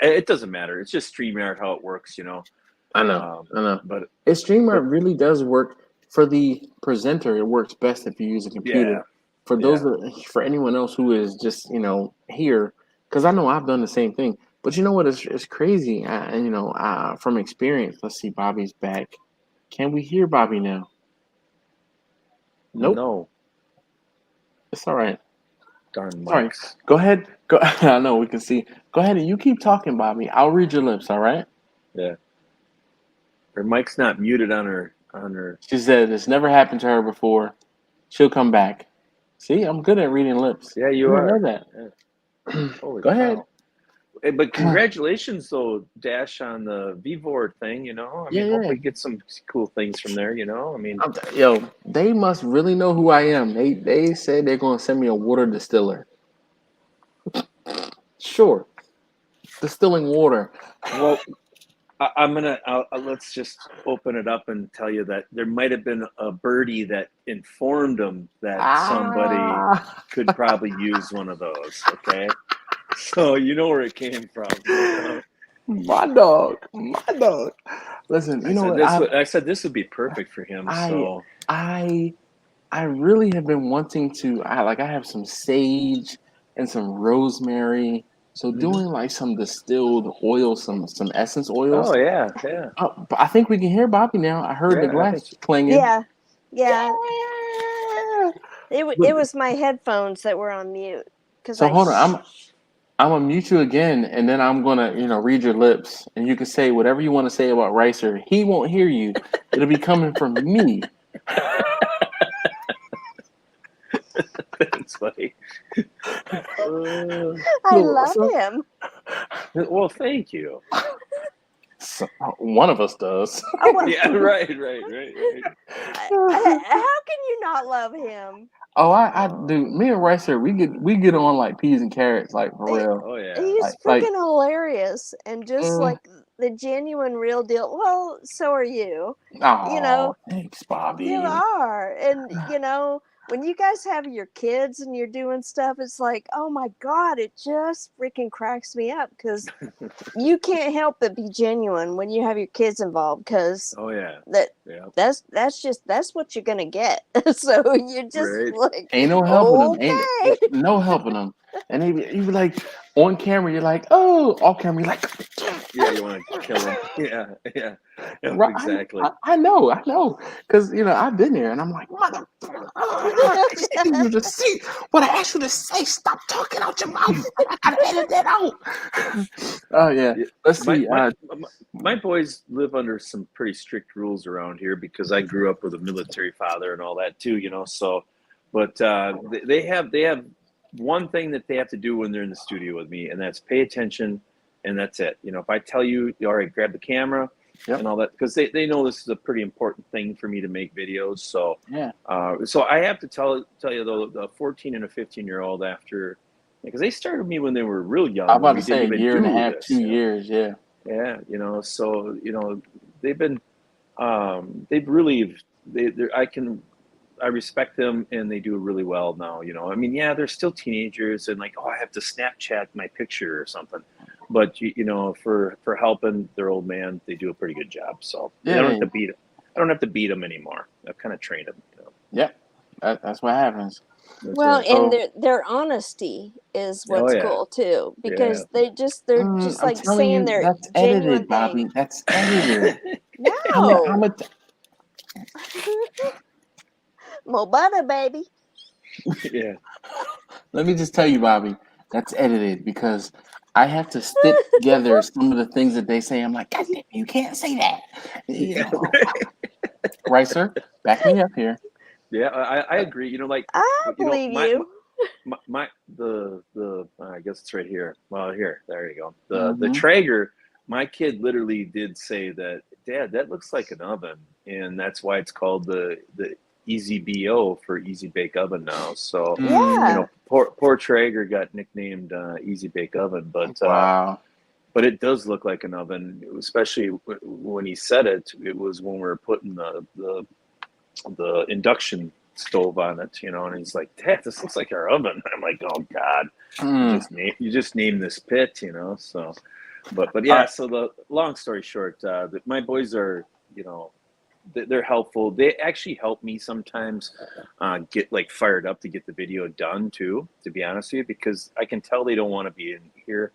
it doesn't matter. It's just StreamYard how it works, you know. I know. But StreamYard really does work for the presenter. It works best if you use a computer. yeah, For for anyone else who is just here, because I know I've done the same thing. But you know what? It's crazy. From experience. Let's see. Bobby's back. Can we hear Bobby now? Nope. no, It's all right. darn Sorry. mics. Go ahead. Go. I know we can see. Go ahead and you keep talking, Bobby. I'll read your lips. All right. Yeah, her mic's not muted on her. She said it's never happened to her before. She'll come back. See, I'm good at reading lips. Yeah, you didn't are. know that. Yeah. Holy Go ahead. cow. Hey, but congratulations, though, Dash, on the VVOR thing. You know, I mean, Yeah. hopefully get some cool things from there. You know, I mean, They must really know who I am. They said they're going to send me a water distiller. Sure, distilling water. well, let's just open it up and tell you that there might have been a birdie that informed them that somebody could probably use one of those. Okay, so you know where it came from. You know? My dog. Listen, you know what? I said this would be perfect for him. So I really have been wanting to. I have some sage and some rosemary. So doing like some distilled oil, some essence oils. oh yeah. But I think we can hear Bobby now. I heard the Yeah, I think glass clanging. Yeah. Look. It was my headphones that were on mute. So hold on, I'm gonna mute you again, and then I'm gonna read your lips, and you can say whatever you want to say about Ricer. He won't hear you. It'll be coming from me. That's funny. I love him. Well, thank you. So, one of us does. Oh, well, Yeah, right. how can you not love him? Oh, I do. Me and Ricer, we get on like peas and carrots, like for real. Oh yeah. He's Like, freaking hilarious and just like the genuine real deal. Well, so are you. You know, oh, thanks, Bobby. you are. And you know, when you guys have your kids and you're doing stuff, it's like, oh my God, it just freaking cracks me up because you can't help but be genuine when you have your kids involved because Oh yeah. that's what you're gonna get. So you're just Right. like, Ain't no helping them. okay. Ain't no helping them. And you be like on camera, you're like, oh, off camera, you're like, Yeah, you want to kill them. Yeah. right, Exactly. I know, because I've been there, and I'm like, mother, I said you to see what I asked you to say. Stop talking out your mouth. I gotta edit that out. Oh yeah, let's see. My boys live under some pretty strict rules around here because I grew up with a military father and all that too, So, but they have one thing that they have to do when they're in the studio with me, and that's pay attention, and that's it. If I tell you, all right, grab the camera and all that, because they know this is a pretty important thing for me to make videos. So yeah. So I have to tell you though, the 14 and a 15-year-old after. Because they started me when they were real young. I'm about we to say didn't a even year and a do half, this, 2 years, yeah. Yeah, so they've been, they've really, I respect them and they do really well now. I mean, yeah, they're still teenagers and like, oh, I have to Snapchat my picture or something, but for helping their old man, they do a pretty good job. So I don't have to beat them. I don't have to beat them anymore. I've kind of trained them. Yep, that's what happens. That's Well, right. and their honesty is what's yeah. cool too, because Yeah. they're just I'm like telling saying you, their that's genuine edited, Bobby. thing. That's edited. No, Mobana, baby. Yeah. Let me just tell you, Bobby, that's edited because I have to stitch together some of the things that they say. I'm like, God damn, you can't say that. Right, sir? Back me up here. Yeah, I agree. Like I believe you. I guess it's right here. Well, there you go. The Mhm. Traeger. My kid literally did say that, Dad, that looks like an oven, and that's why it's called the Easy BO for Easy Bake Oven now. So Yeah. poor Traeger got nicknamed Easy Bake Oven, but Wow. but it does look like an oven, especially when he said it. It was when we were putting the induction stove on it, and he's like, Dad, this looks like our oven. I'm like, oh God, you just named this pit, so, but yeah, so the long story short, my boys are, they're helpful. They actually help me sometimes get like fired up to get the video done too, to be honest with you, because I can tell they don't want to be in here.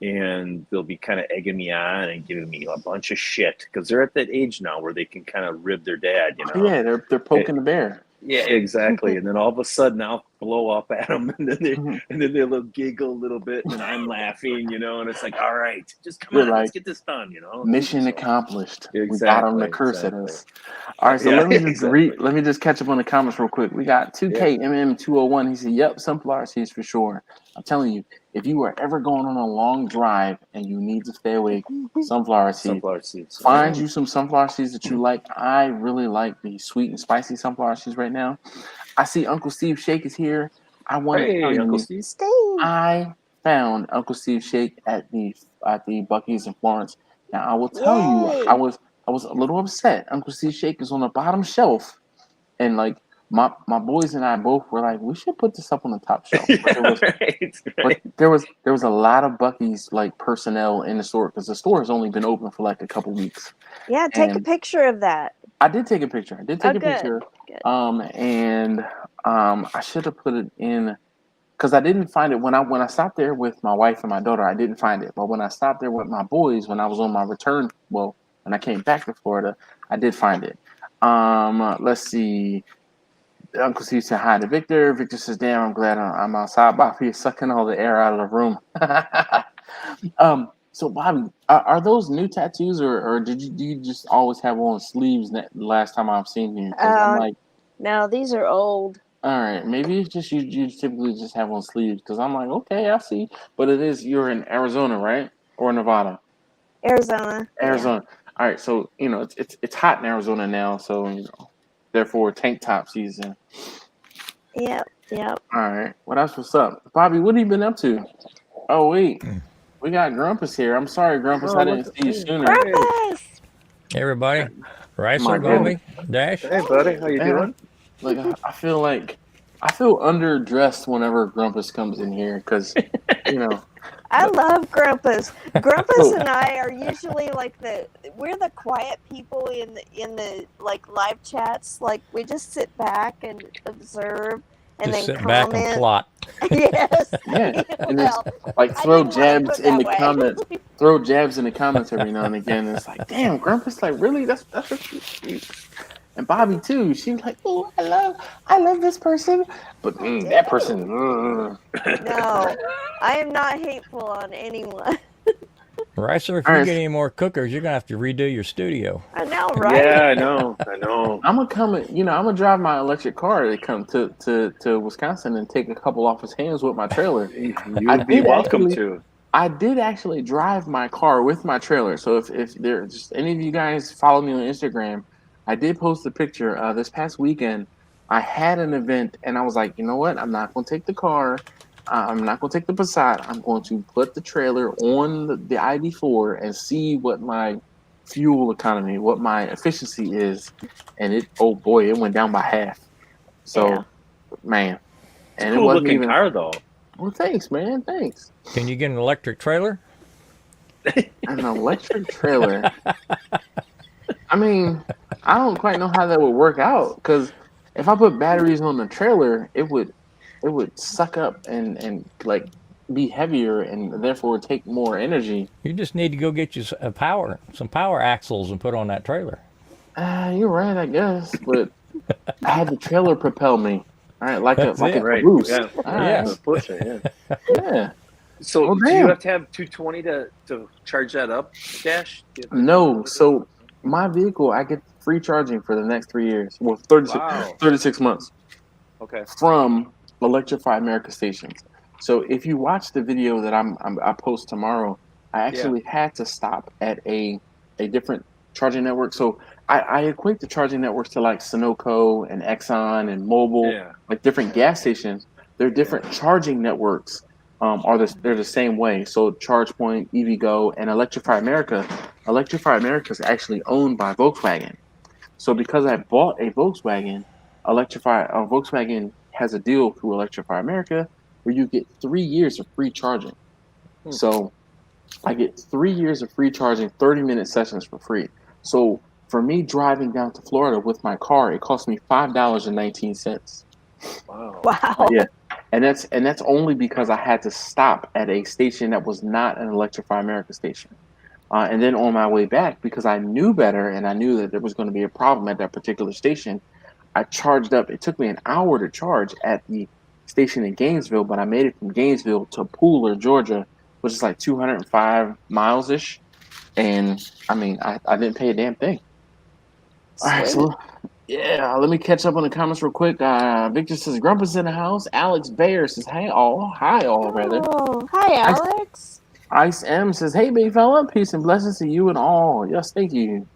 And they'll be kind of egging me on and giving me a bunch of shit because they're at that age now where they can kind of rib their dad, Yeah, they're poking the bear. Yeah, exactly. And then all of a sudden I'll blow up at them, and then they'll giggle a little bit, and I'm laughing, and it's like, all right, just come on, let's get this done, Mission So, accomplished. exactly, we got them to curse at us. All right, so let me just catch up on the comments real quick. We got 2KMM201. He said, "Yep, sunflower seeds for sure." I'm telling you, if you are ever going on a long drive and you need to stay awake, sunflower seeds. Find you some sunflower seeds that you like. I really like the sweet and spicy sunflower seeds right now. I see Uncle Steve Shake is here. I want to tell Uncle you, Steve. I found Uncle Steve Shake at the Buc-ee's in Florence. Now I will tell you, I was a little upset. Uncle Steve Shake is on the bottom shelf, and like my boys and I both were like, we should put this up on the top shelf. But there was a lot of Buc-ee's like personnel in the store because the store has only been open for like a couple weeks. Yeah, take a picture of that. I did take a picture. Good. Good. I should have put it in because I didn't find it when I stopped there with my wife and my daughter. I didn't find it, but when I stopped there with my boys, when I was on my return, when I came back to Florida, I did find it. Let's see. Uncle Steve said hi to Victor. Victor says, "Damn, I'm glad I'm outside. Bobby is sucking all the air out of the room." So Bobby, are those new tattoos, or do you just always have on sleeves? Last time I've seen you, because I'm like, no, these are old. all right, maybe it's just you typically just have on sleeves because I'm like, okay, I see, but you're in Arizona, right, or Nevada? Arizona. Arizona. All right, so it's hot in Arizona now, so therefore tank top season. Yeah. Yep. All right, what else? What's up, Bobby? What have you been up to? Oh wait, we got Grumpus here. I'm sorry, Grumpus, I didn't see you sooner. Grumpus! Hey, everybody. My Ricer, goodness. Bobby, Dash. Hey, buddy, how you Man, doing? Like I feel underdressed whenever Grumpus comes in here because I love Grumpus. Grumpus So- and I are usually like we're the quiet people in the like live chats. Like we just sit back and observe and Just then sit back and comment. plot. Yes. Yeah, and just Well, like I throw didn't want it jabs put in that the way. comments. Throw jabs in the comments every now and again. And it's like, damn, Grumpus, like really? That's what you. And Bobby too. She's like, oh, I love this person, but that person. No, I am not hateful on anyone. Ricer, if All you right. get any more cookers, you're going to have to redo your studio. I know, right? Yeah, I know. I'm gonna come. I'm gonna drive my electric car to come to Wisconsin and take a couple off his hands with my trailer. You'd be welcome to. I did actually drive my car with my trailer. So if there's just any of you guys follow me on Instagram, I did post a picture. This past weekend, I had an event, and I was like, you know what? I'm not going to take the car. I'm not going to take the Passat. I'm going to put the trailer on the ID4 and see what my fuel economy, what my efficiency is. And oh boy, it went down by half. So, Yeah. man. It's And a it cool wasn't looking even. car, though. Well, thanks, man. Thanks. Can you get an electric trailer? An electric trailer. I mean, I don't quite know how that would work out because if I put batteries on the trailer, it would suck up and like be heavier and therefore take more energy. You just need to go get you some power axles and put on that trailer. You're right, I guess, but I had the trailer propel me. All right, like a Right. caboose. Yeah. All right. Yes. Push it, yeah. Yeah. So, Well, do you damn. have to have 220 to charge that up, Dash? No, so my vehicle, I get free charging for the next 3 years. Well, 36 months. Okay. From Electrify America stations. So if you watch the video that I post tomorrow, I actually had to stop at a different charging network. So I equate the charging networks to like Sunoco and Exxon and Mobil, like different gas stations. They're different charging networks. They're the same way. So ChargePoint, EVgo, and Electrify America. Electrify America is actually owned by Volkswagen. So because I bought a Volkswagen, Volkswagen has a deal through Electrify America where you get 3 years of free charging. So I get 3 years of free charging, 30-minute sessions for free. So for me driving down to Florida with my car, it cost me $5.19. Wow. Yeah. And that's only because I had to stop at a station that was not an Electrify America station. And then on my way back, because I knew better and I knew that there was going to be a problem at that particular station, I charged up. It took me an hour to charge at the station in Gainesville, but I made it from Gainesville to Pooler, Georgia, which is like 205 miles ish. And I mean, I didn't pay a damn thing. All right, so yeah, let me catch up on the comments real quick. Victor says Grumpus in the house. Alex Bayer says hi all rather. Oh, hi, Alex. Ice M says, hey, big fella, peace and blessings to you and all. Yes, thank you.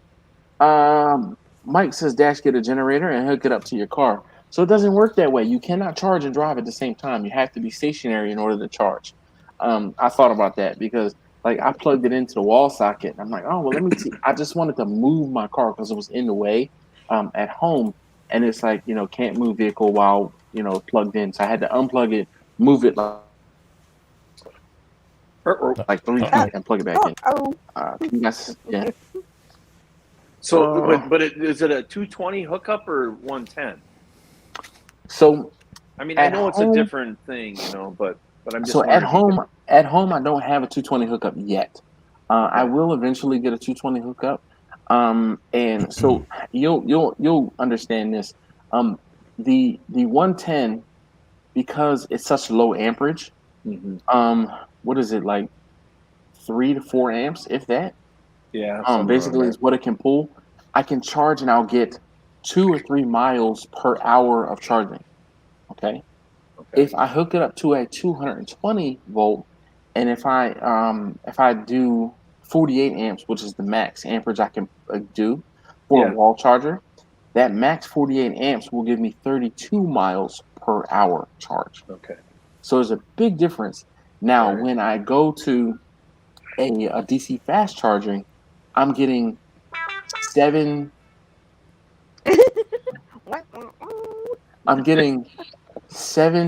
Mike says, Dash, get a generator and hook it up to your car. So it doesn't work that way. You cannot charge and drive at the same time. You have to be stationary in order to charge. I thought about that because, like, I plugged it into the wall socket. And I'm like, oh, well, let me see. I just wanted to move my car because it was in the way at home. And it's like, can't move vehicle while, plugged in. So I had to unplug it, move it like 3 feet and plug it back in. Yeah. So, but is it a 220 hookup or 110? So, I mean, I know it's a different thing, but I'm just. So at home, I don't have a 220 hookup yet. I will eventually get a 220 hookup. And so you'll understand this. The 110, because it's such low amperage. What is it, like 3 to 4 amps, if that? Yeah. Basically, is what it can pull. I can charge, and I'll get 2 or 3 miles per hour of charging. Okay. If I hook it up to a 220 volt, and if I do 48 amps, which is the max amperage I can do for a wall charger. That max 48 amps will give me 32 miles per hour charge. Okay. So there's a big difference. Now, when I go to a DC fast charging, I'm getting 7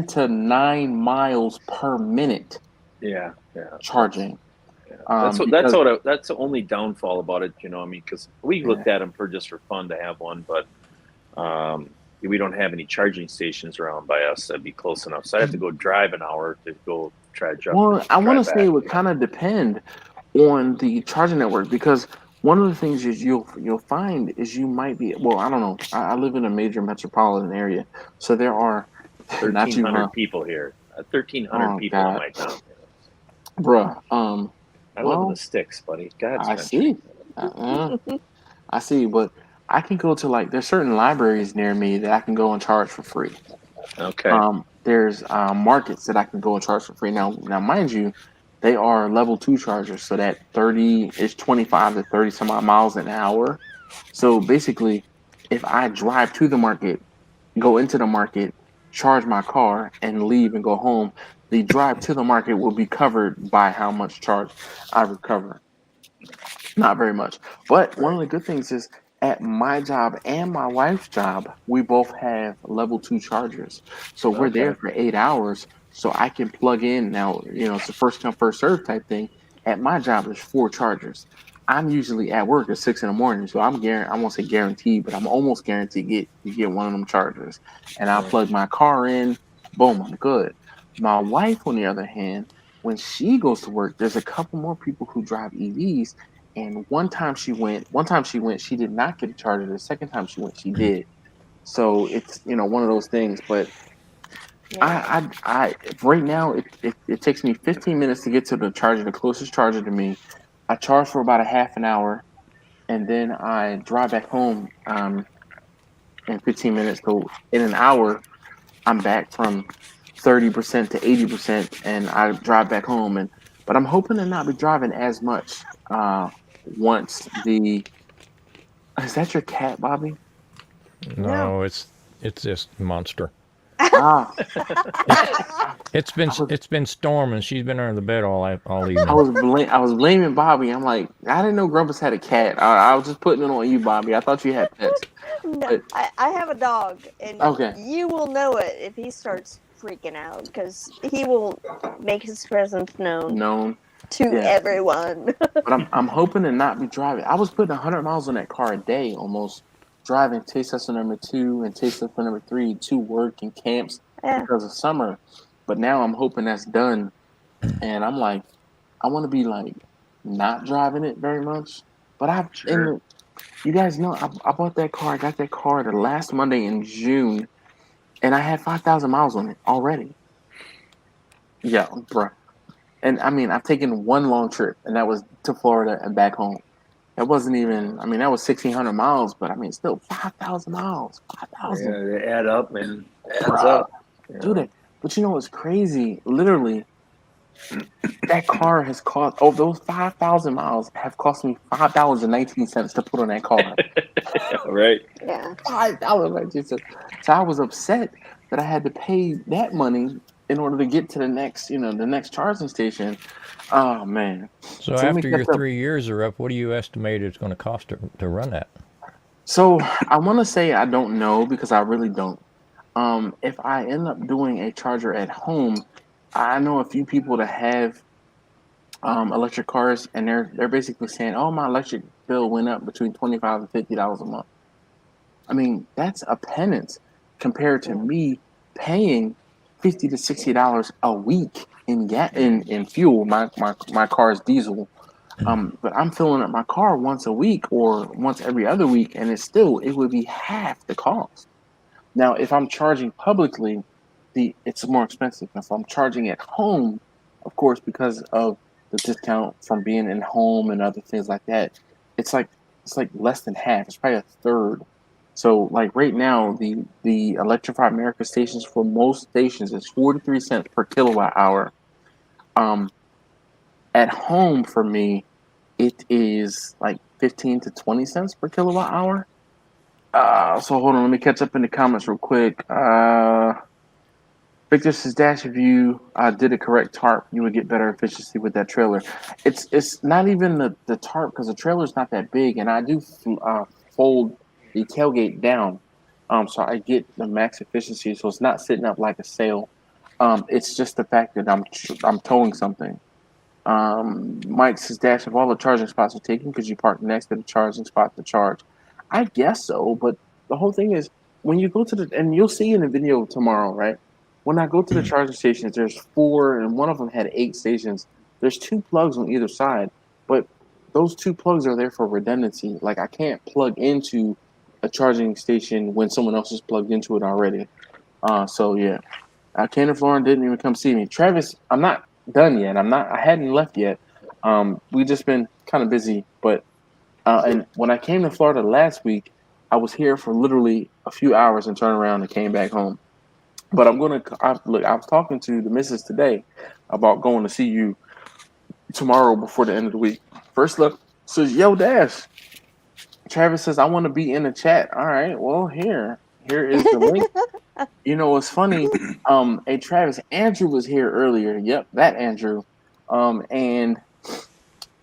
to 9 miles per minute Yeah. charging. That's Because the only downfall about it, you know. I mean, because we looked at them just for fun to have one, but we don't have any charging stations around by us that'd be close enough. So I have to go drive an hour to go try to drive. Well, I want to say back. it would kind of depend on the charging network, because one of the things is you'll find is you might be, well, I don't know. I live in a major metropolitan area, so there are not you, 1,300 huh? people here. 1,300 Oh, people in God. my town. Bruh. I live in Well, the sticks, buddy. God's I country. see. I see, but I can go to, like, there's certain libraries near me that I can go and charge for free. Okay. There's markets that I can go and charge for free. Now, mind you, they are level 2 chargers, so that 30 is 25 to 30 some odd miles an hour. So basically, if I drive to the market, go into the market, charge my car, and leave and go home, the drive to the market will be covered by how much charge I recover. Not very much. But one of the good things is at my job and my wife's job, we both have level 2 chargers. So we're there for 8 hours. So I can plug in now, it's a first come, first serve type thing. At my job, there's 4 chargers. I'm usually at work at 6 in the morning. So I won't say guaranteed, but I'm almost guaranteed to get one of them chargers. And I'll plug my car in, boom, I'm good. My wife, on the other hand, when she goes to work, there's a couple more people who drive EVs, and one time she went, she did not get a charger. The second time she went, she did. So it's, one of those things. But I right now it takes me 15 minutes to get to the charger, the closest charger to me. I charge for about a half an hour, and then I drive back home in 15 minutes. So in an hour, I'm back from 30% to 80%, and I drive back home. But I'm hoping to not be driving as much once the. Is that your cat, Bobby? No, it's this monster. Ah, It's been storming. She's been under the bed all evening. I was blaming Bobby. I'm like, I didn't know Grumpus had a cat. I was just putting it on you, Bobby. I thought you had pets. No, But I have a dog, and okay, you will know it if he starts freaking out, because he will make his presence known to everyone. But I'm hoping to not be driving. I was putting 100 miles on that car a day, almost driving taste tester number 2 and taste tester number 3 to work and camps because of summer. But now I'm hoping that's done, and I'm like, I want to be like not driving it very much. But you guys know, I bought that car. I got that car the last Monday in June, and I had 5,000 miles on it already. Yeah, bruh. And I mean, I've taken one long trip, and that was to Florida and back home. That wasn't even, I mean, that was 1,600 miles, but I mean, still 5,000 miles. 5,000. Yeah, they add up, man. Adds Bruh. up. Dude, but you know what's crazy? Literally, that car has cost, those 5,000 miles have cost me $5.19 to put on that car. Right. Yeah. $5.19. So I was upset that I had to pay that money in order to get to the next charging station. Oh, man. So after your 3 years are up, what do you estimate it's going to cost to run that? So I want to say I don't know, because I really don't. If I end up doing a charger at home, I know a few people that have electric cars, and they're basically saying, "Oh, my electric bill went up between $25 and $50 a month." I mean, that's a penance compared to me paying $50 to $60 a week in fuel. My car's diesel. But I'm filling up my car once a week or once every other week, and it would be half the cost. Now, if I'm charging publicly, it's more expensive. If I'm charging at home, of course, because of the discount from being in home and other things like that, it's like less than half. It's probably a third. So, like right now, the Electrify America stations, for most stations, is 43 cents per kilowatt hour. At home for me, it is like 15 to 20 cents per kilowatt hour. So hold on, let me catch up in the comments real quick. Victor says, Dash, if you did a correct tarp, you would get better efficiency with that trailer. It's not even the tarp, because the trailer's not that big, and I do fold the tailgate down, so I get the max efficiency. So it's not sitting up like a sail. It's just the fact that I'm towing something. Mike says, Dash, if all the charging spots are taken, could you park next to the charging spot to charge? I guess so, but the whole thing is, when you go to and you'll see in the video tomorrow, right? When I go to the charging stations, there's 4, and one of them had 8 stations. There's 2 plugs on either side, but those 2 plugs are there for redundancy. Like, I can't plug into a charging station when someone else is plugged into it already. So yeah, Ken and Florin didn't even come see me. Travis, I'm not done yet. I hadn't left yet. We just been kind of busy, but and when I came to Florida last week, I was here for literally a few hours and turned around and came back home. But I was talking to the missus today about going to see you tomorrow before the end of the week. First look says, Yo, Dash. Travis says, I want to be in the chat. All right, well, here is the link. You know, it's funny. Hey, Travis, Andrew was here earlier. Yep, that Andrew. And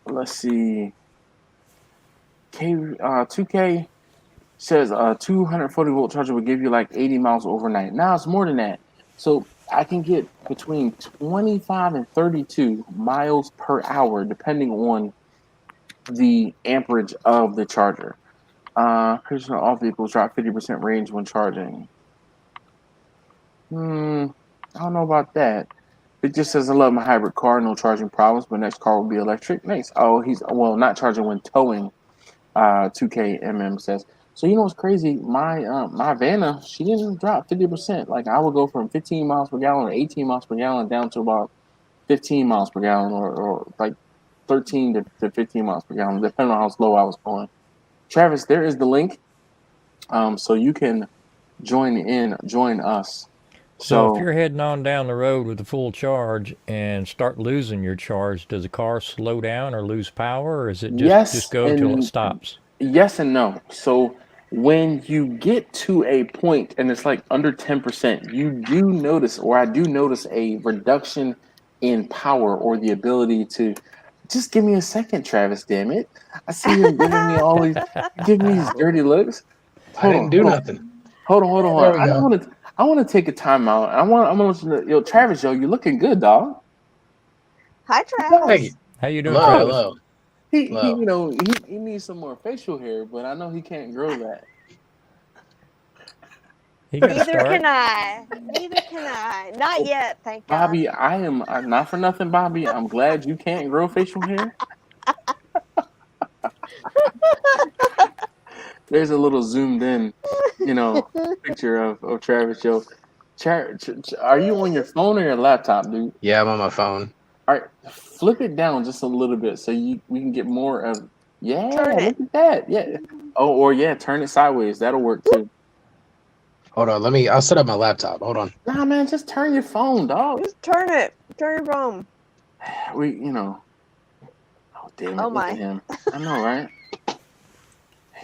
let's see. 2K says a 240 volt charger will give you like 80 miles overnight. Now it's more than that. So I can get between 25 and 32 miles per hour, depending on the amperage of the charger. Christian, all vehicles drop 50% range when charging. I don't know about that. It just says, I love my hybrid car, no charging problems, but next car will be electric. Nice. Oh, not charging when towing. 2KMM says. So you know what's crazy? My Vanna, she didn't drop 50%. Like, I would go from 15 miles per gallon or 18 miles per gallon down to about 15 miles per gallon on like 13 to 15 miles per gallon, depending on how slow I was going. Travis, there is the link. So you can join us. So if you're heading on down the road with a full charge and start losing your charge, does the car slow down or lose power, or is it just go till it stops? Yes and no. So when you get to a point and it's like under 10%, you do notice, or I do notice, a reduction in power or the ability to just give me a second, Travis, damn it. I see you giving me all these dirty looks. I didn't do nothing. Hold on. There we go. I want to take a time out. I'm gonna listen to, yo, Travis, you're looking good, dog. Hi, Travis. Thank you. How you doing, Hello, Travis? hello. He Hello. you know, he needs some more facial hair, but I know he can't grow that. Neither can I. Not yet, thank God. Bobby, I am not for nothing, Bobby. I'm glad you can't grow facial hair. There's a little zoomed in, picture of Travis. Yo, are you on your phone or your laptop, dude? Yeah, I'm on my phone. All right, flip it down just a little bit so we can get more of. Yeah, Turn it. look at that. Yeah. Oh, or yeah, turn it sideways. That'll work too. Hold on, I'll set up my laptop. Hold on. Nah, man, just turn your phone, dog. Just turn it. Turn your phone. Oh, damn it. Oh, Look my. at him. I know, right?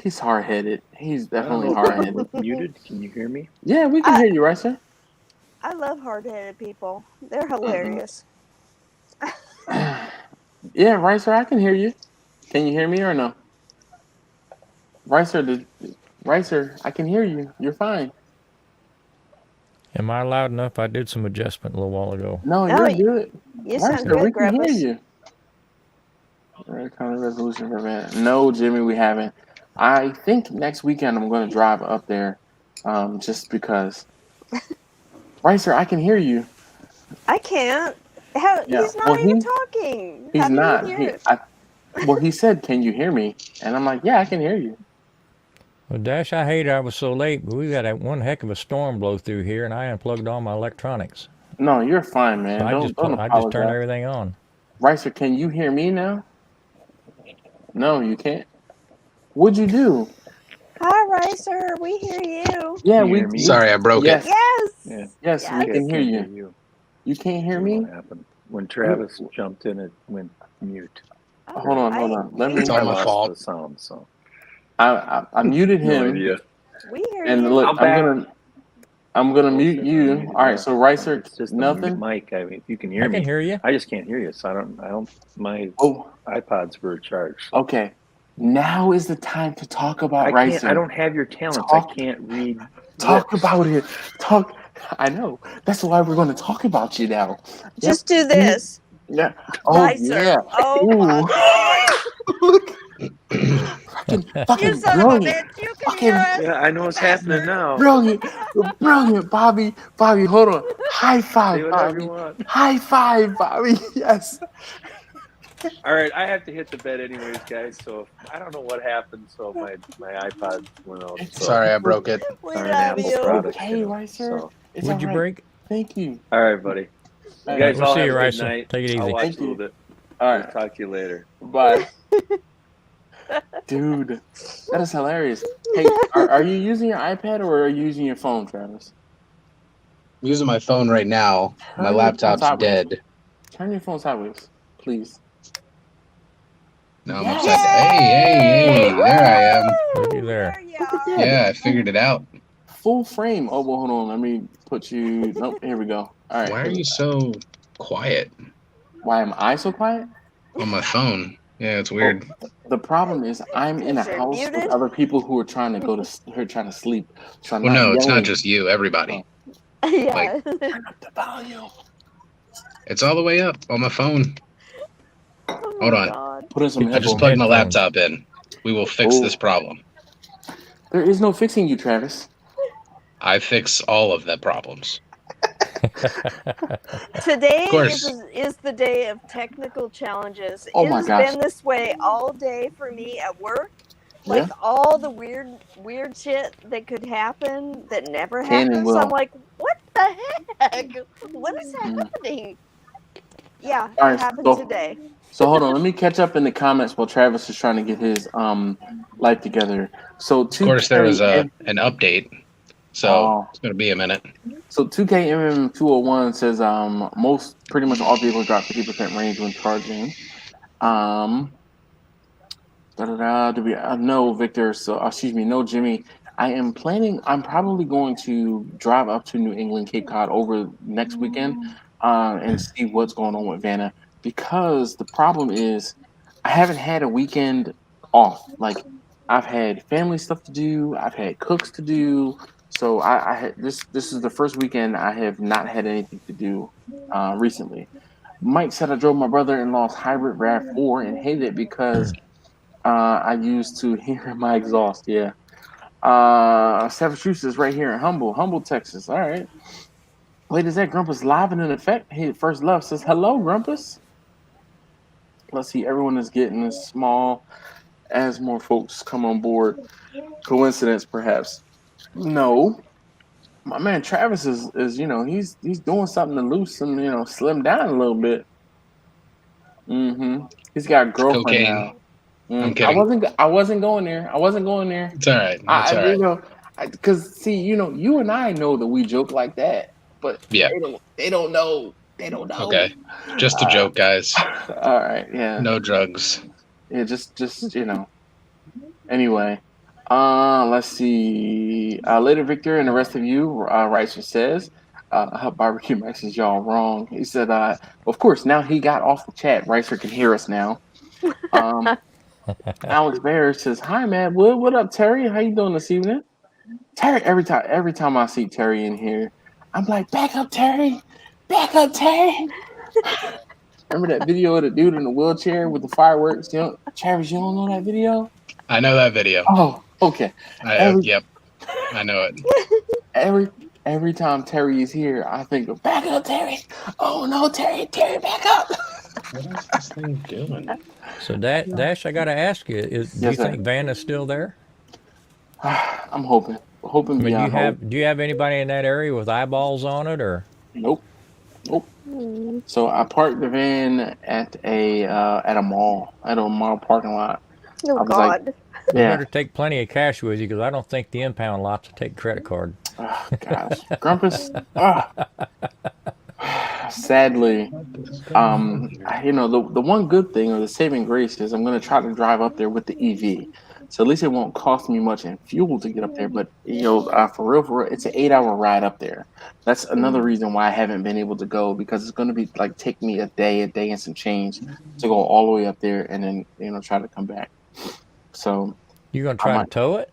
He's hard-headed. He's definitely hard-headed. Muted? Can you hear me? Yeah, we can hear you, right, sir? I love hard-headed people. They're hilarious. Yeah, right, sir. I can hear you. Can you hear me or no? Right, sir. I can hear you. You're fine. Am I loud enough? I did some adjustment a little while ago. No, you're good. You Right, sound sir, good, we can hear Grandpa. you. Kind of resolution for that. No, Jimmy, we haven't. I think next weekend I'm going to drive up there, just because. Right, sir. I can hear you. I can't. He's not even talking. He's How do you not. hear it? He said, "Can you hear me?" And I'm like, "Yeah, I can hear you." Well, Dash, I hate I was so late, but we got one heck of a storm blow through here, and I unplugged all my electronics. No, you're fine, man. So Don't I just turned everything on. Right, sir. Can you hear me now? No, you can't. What'd you do? Hi, Racer. We hear you. Yeah, Can you hear me? Sorry, I broke it. Yes. Yes, we can hear you. You can't hear me? What happened? When Travis jumped in, it went mute. Hold on. Let me. It's all my lost fault. the sound, so I muted no him, idea. We hear and you. look, I'm back. I'm gonna mute Bullshit, you. muted, All right, yeah. so Ricer, It's just nothing. the mic. I mean, if you can hear I me, can hear you. I just can't hear you. So I don't. My Oh, iPods were charged. So. okay. Now is the time to talk about I can't. I Ricer. don't have your talents. Talk, I can't read talk lips. about it. Talk. I know. That's why we're going to talk about you now. Just do this. Yeah. Oh Ricer. yeah. Oh Ooh. my God. Look. You Fucking son of a brilliant. bitch. You can hear Fucking us. Yeah, I know what's happening now. brilliant. Brilliant, Bobby. Bobby, hold on. High Say five, whatever you Bobby. want. High five, Bobby. Yes. All right, I have to hit the bed anyways, guys. So I don't know what happened. So my iPod went out. It's So Sorry, I broke it. We on an love Apple It's you. product, okay, you know. Ricer. So It's Would all you right. break? Thank you. all right, buddy. You All guys We'll all see have you, a good Ricer. night. Take it I'll easy. watch Thank a little you. bit. All I'll right. talk to you later. Bye. Dude, that is hilarious. Hey, are you using your iPad or are you using your phone, Travis? I'm using my phone right now. My Turn your phone laptop's sideways. dead. Turn your phone sideways, please. No, I'm Yes! upside down. Hey, there I am. Looky there. There you Look at are. that. Yeah, I figured it out. Full frame. Oh, well, hold on. Let me put you. Nope, here we go. All right. Why are you so quiet Why am I so quiet? on my phone? Yeah, it's Well, weird. the problem is I'm in a Because you're house with muted. other people who are trying to go to who are trying to sleep. So I'm Well, not no, it's not yelling. just you. Everybody. Yeah. Turn up the volume. It's all the way up on my phone. Oh Hold my on. God. Put in some I just headphones. plugged my Headphones. laptop in. We will fix this problem. There is no fixing you, Travis. I fix all of the problems. Today Of course. is the day of technical challenges. Oh It my has gosh. been this way all day for me at work. Like Yeah. all the weird shit that could happen that never Can and happens. I'm will. like, what the heck? What is Mm. happening? Yeah, All it right. happened today. So hold on. Let me catch up in the comments while Travis is trying to get his life together. So Of course, there was an update, so it's going to be a minute. So 2KMM201 says most pretty much all vehicles drop 50% range when charging. Do we no Victor? So excuse me, no Jimmy. I'm probably going to drive up to New England, Cape Cod over next weekend, and see what's going on with Vanna. Because the problem is, I haven't had a weekend off. Like I've had family stuff to do, I've had cooks to do. So I had this is the first weekend I have not had anything to do recently. Mike said I drove my brother-in-law's hybrid RAV4 and hated it because I used to hear my exhaust. Yeah. Massachusetts right here in Humble, Texas. All right. Wait, is that Grumpus live and in effect? Hey, First Love says hello, Grumpus. Let's see. Everyone is getting small as more folks come on board. Coincidence, perhaps? No. My man Travis is he's doing something to loosen slim down a little bit. He's got a girlfriend Cocaine. now. I'm kidding. I wasn't going there. It's all right. It's all right. Because see, you and I know that we joke like that, but Yeah. they don't know. They don't know. Okay. Just a joke, guys. All right. Yeah. No drugs. Yeah. Just Anyway, let's see. Later, Victor, and the rest of you, Ricer says, Barbecue Max is y'all wrong. He said, of course, now he got off the chat. Ricer can hear us now. Alex Bear says, "Hi, man. What up, Terry? How you doing this evening?" Terry, every time I see Terry in here, I'm like, "Back up, Terry! Back up, Terry!" Remember that video of the dude in the wheelchair with the fireworks? Travis, you don't know that video? I know that video. Oh, okay. Yep. I know it. Every time Terry is here, I think, "Back up, Terry! Oh no, Terry, back up!" What is this thing doing? So Dash, I got to ask you: do you think Vanna's still there? I'm hoping I mean, beyond hope. do you have anybody in that area with eyeballs on it, or? Nope. So I parked the van at a mall, parking lot. Oh, I was God. like, You better take plenty of cash with you because I don't think the impound lots will take credit card. oh, gosh, Grumpus. Sadly, the one good thing or the saving grace is I'm going to try to drive up there with the EV. So at least it won't cost me much in fuel to get up there. But for real, it's an 8-hour ride up there. That's another reason why I haven't been able to go, because it's going to be like take me a day and some change to go all the way up there and then try to come back. So you gonna try to tow it?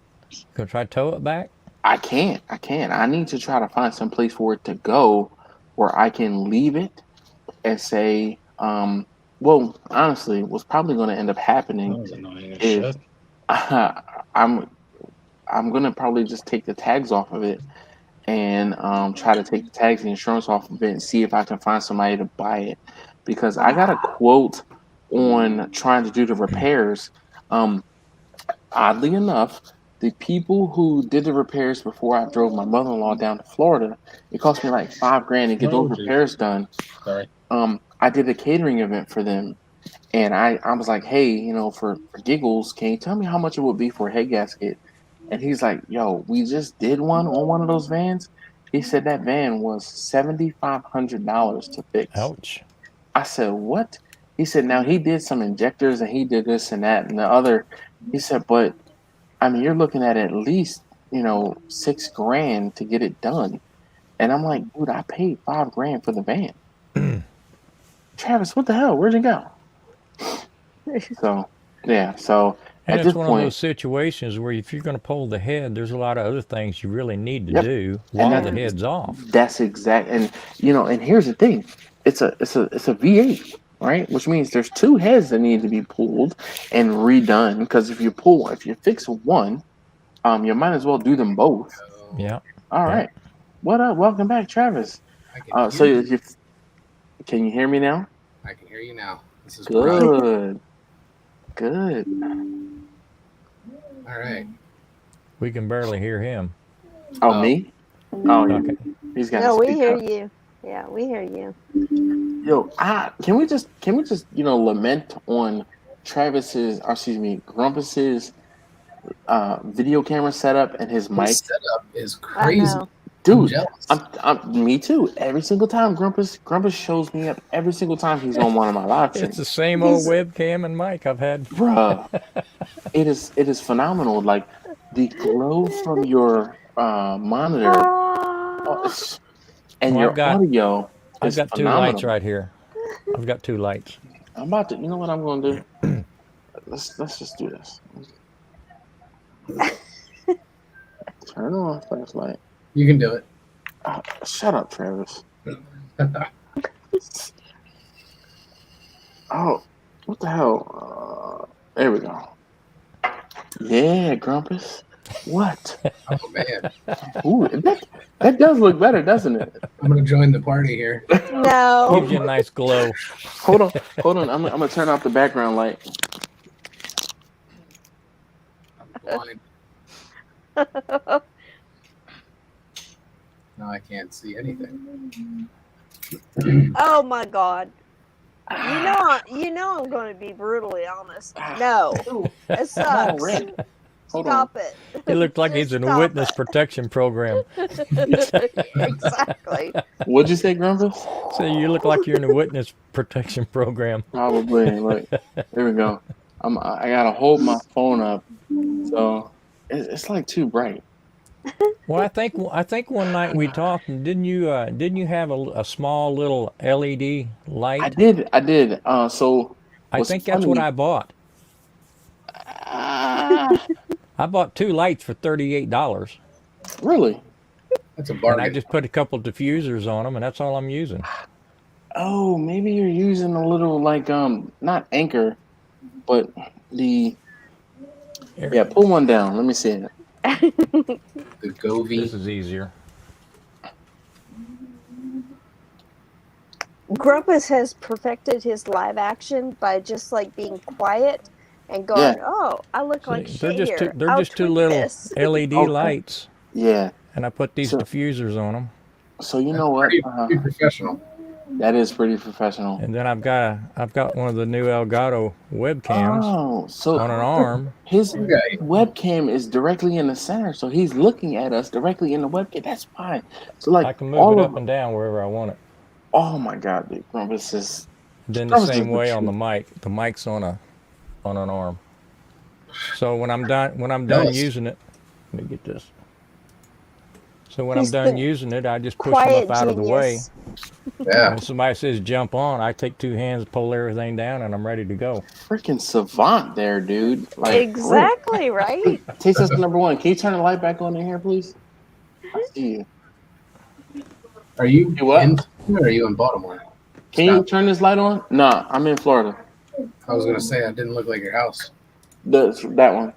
Gonna try to tow it back? I can't. I need to try to find some place for it to go where I can leave it and say, well, honestly, what's probably going to end up happening is I'm going to probably just take the tags off of it and try to take the tags and insurance off of it and see if I can find somebody to buy it, because I got a quote on trying to do the repairs. Oddly enough, the people who did the repairs before I drove my mother-in-law down to Florida, it cost me like $5,000 to get those repairs done. Sorry. I did a catering event for them, and I was like, hey, for giggles, can you tell me how much it would be for a head gasket? And he's like, yo, we just did one on one of those vans. He said that van was $7,500 to fix. Ouch. I said, what? He said, now he did some injectors and he did this and that and the other. He said, but I mean, you're looking at least, $6,000 to get it done. And I'm like, dude, I paid $5,000 for the van. Travis, what the hell? Where'd you go? So, yeah. So and at it's this one point, of those situations where if you're going to pull the head, there's a lot of other things you really need to do while the head's off. That's exact. And and here's the thing, it's a V8, right? Which means there's 2 heads that need to be pulled and redone. Because if you fix one, you might as well do them both. Yeah. All right. What up? Welcome back, Travis. Can you hear me now? I can hear you now. This is good. Good. All right. We can barely hear him. Oh, me? Oh, okay. He's got. No, we hear you. Yeah, we hear you. Yo, can we just lament on Grumpus's video camera setup and his mic setup is crazy. Dude, me too. Every single time Grumpus shows me up every single time he's on one of my live streams. It's the same old webcam and mic I've had. Bruh, it is phenomenal. Like the glow from your monitor and your audio. I've got phenomenal. 2 lights right here. I've got 2 lights. I'm about to. You know what I'm going to do? Let's just do this. Turn on flashlight. You can do it. Shut up, Travis. Oh, what the hell? There we go. Yeah, Grumpus. What? Oh man. Ooh, that does look better, doesn't it? I'm gonna join the party here. No. Gives you a nice glow. Hold on. I'm gonna turn off the background light. I'm blind. No, I can't see anything. Oh my God. You know I'm going to be brutally honest. No, it sucks. Stop it. He looked like he's in a witness protection program. Exactly. What'd you say, Grumpus? So you look like you're in a witness protection program. Probably. Like, there we go. I gotta hold my phone up, so it's like too bright. Well, I think one night we talked, and didn't you have a small little LED light? I did. So I think that's what I bought. I bought 2 lights for $38. Really? That's a bargain. And I just put a couple diffusers on them, and that's all I'm using. Oh, maybe you're using a little like not Anchor, but pull one down. Let me see it. The Govee. This is easier. Grumpus has perfected his live action by just like being quiet and going, "Oh, I look like shit here." They're just 2 little LED lights. Yeah. And I put these diffusers on them. So you know what? Pretty professional. That is pretty professional. And then I've got one of the new Elgato webcams on an arm. His webcam is directly in the center, so he's looking at us directly in the webcam. That's fine. So like I can move it up and down wherever I want it. Oh my God, dude, Grumpus is. Then the Grumpus is same the way on the truth. mic. The mic's on an arm. So when I'm done Jealous. using it, let me get this. So when I'm He's done the using it, I just push them up quiet out of the way. genius. Yeah. When somebody says jump on, I take 2 hands, pull everything down, and I'm ready to go. Freaking savant there, dude. Like, for real. Exactly, right? Hey, taste test number 1. Can you turn the light back on in here, please? I see you. Are you You what? in Florida or are you in Baltimore? Can you Stop. turn this light on? Nah, I'm in Florida. I was gonna say that didn't look like your house. That one.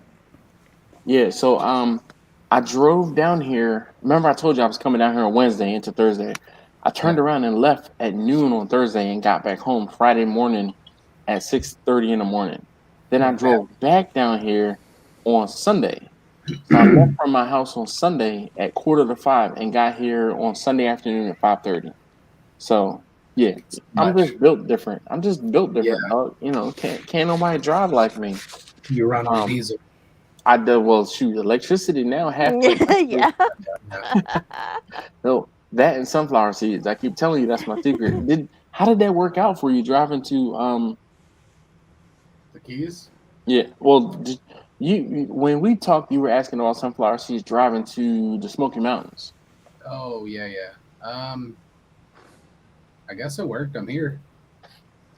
Yeah, so I drove down here. Remember I told you I was coming down here on Wednesday into Thursday. I turned Yeah. around and left at noon on Thursday and got back home Friday morning at 6:30 in the morning. Then I Oh man. drove back down here on Sunday. So I left from my house on Sunday at 4:45 and got here on Sunday afternoon at 5:30. So yeah, It's I'm much. just built different. I'm just built Yeah. different, dog. You know, can't nobody drive like me. You run on Um, diesel. I do well. Shoot, electricity now half the Yeah. no that and sunflower seeds. I keep telling you that's my secret. How did that work out for you driving to The Keys? Yeah, well, when we talked, you were asking about sunflower seeds driving to the Smoky Mountains. Oh yeah, yeah. I guess it worked. I'm here.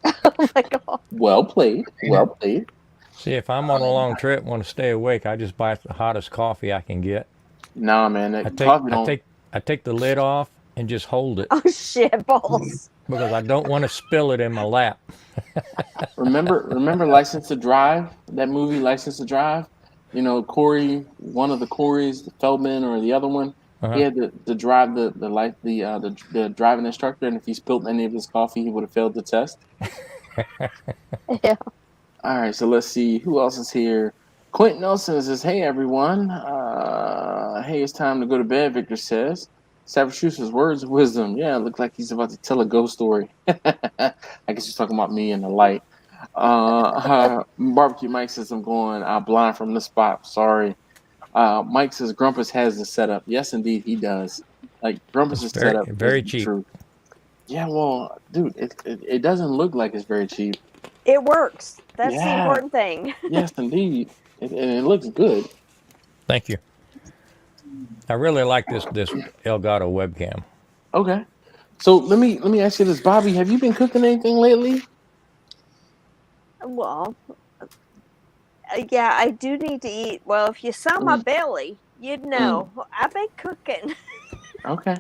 Oh my God. Well played. Well played. See, if I'm on a long trip, want to stay awake, I just buy the hottest coffee I can get. Nah, man, I that take coffee I don't. take I take the lid off and just hold it Oh shit balls. because I don't want to spill it in my lap. Remember License to Drive? That movie, License to Drive. You know, Corey, one of the Corys, the Feldman, or the other one. He Uh-huh. had to drive the driving instructor, and if he spilled any of his coffee, he would have failed the test. Yeah. All right, so let's see who else is here. Quentin Nelson says, "Hey everyone, hey, it's time to go to bed." Victor says, "Savachusa's words of wisdom." Yeah, it looked like he's about to tell a ghost story. I guess he's talking about me and the light. Barbecue Mike says, "I'm going blind from the spot. Sorry." Mike says, "Grumpus has the setup." Yes, indeed, he does. Like Grumpus's It's very setup is very the cheap. truth. Yeah, well, dude, it doesn't look like it's very cheap. It works. That's the Yeah. important thing. Yes, indeed. And it looks good. Thank you. I really like this Elgato webcam. Okay. So let me ask you this, Bobby. Have you been cooking anything lately? Well, yeah, I do need to eat. Well, if you saw my belly, you'd know. I've been cooking. Okay.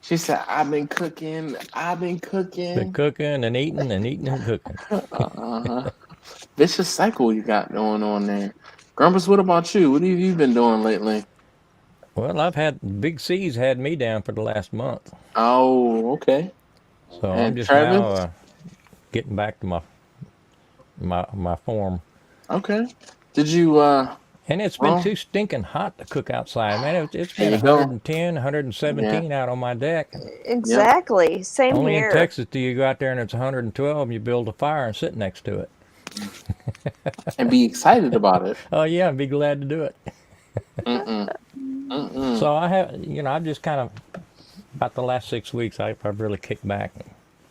She said, "I've been cooking. I've been cooking." Been cooking and eating and eating and cooking. Vicious cycle you got going on there. Grumpus, what about you? What have you been doing lately? Well, I've had Big C's had me down for the last month. Oh, okay. So I'm And just Travis? now getting back to my form. Okay. Did you And it's been too stinking hot to cook outside, man. It's been There you go. 110, 117 out on my deck. Exactly. Same Only here. in Texas do you go out there and it's 112 and you build a fire and sit next to it. And be excited about it. Oh yeah, I'd be glad to do it. So I have, I've just kind of, about the last 6 weeks, I've really kicked back and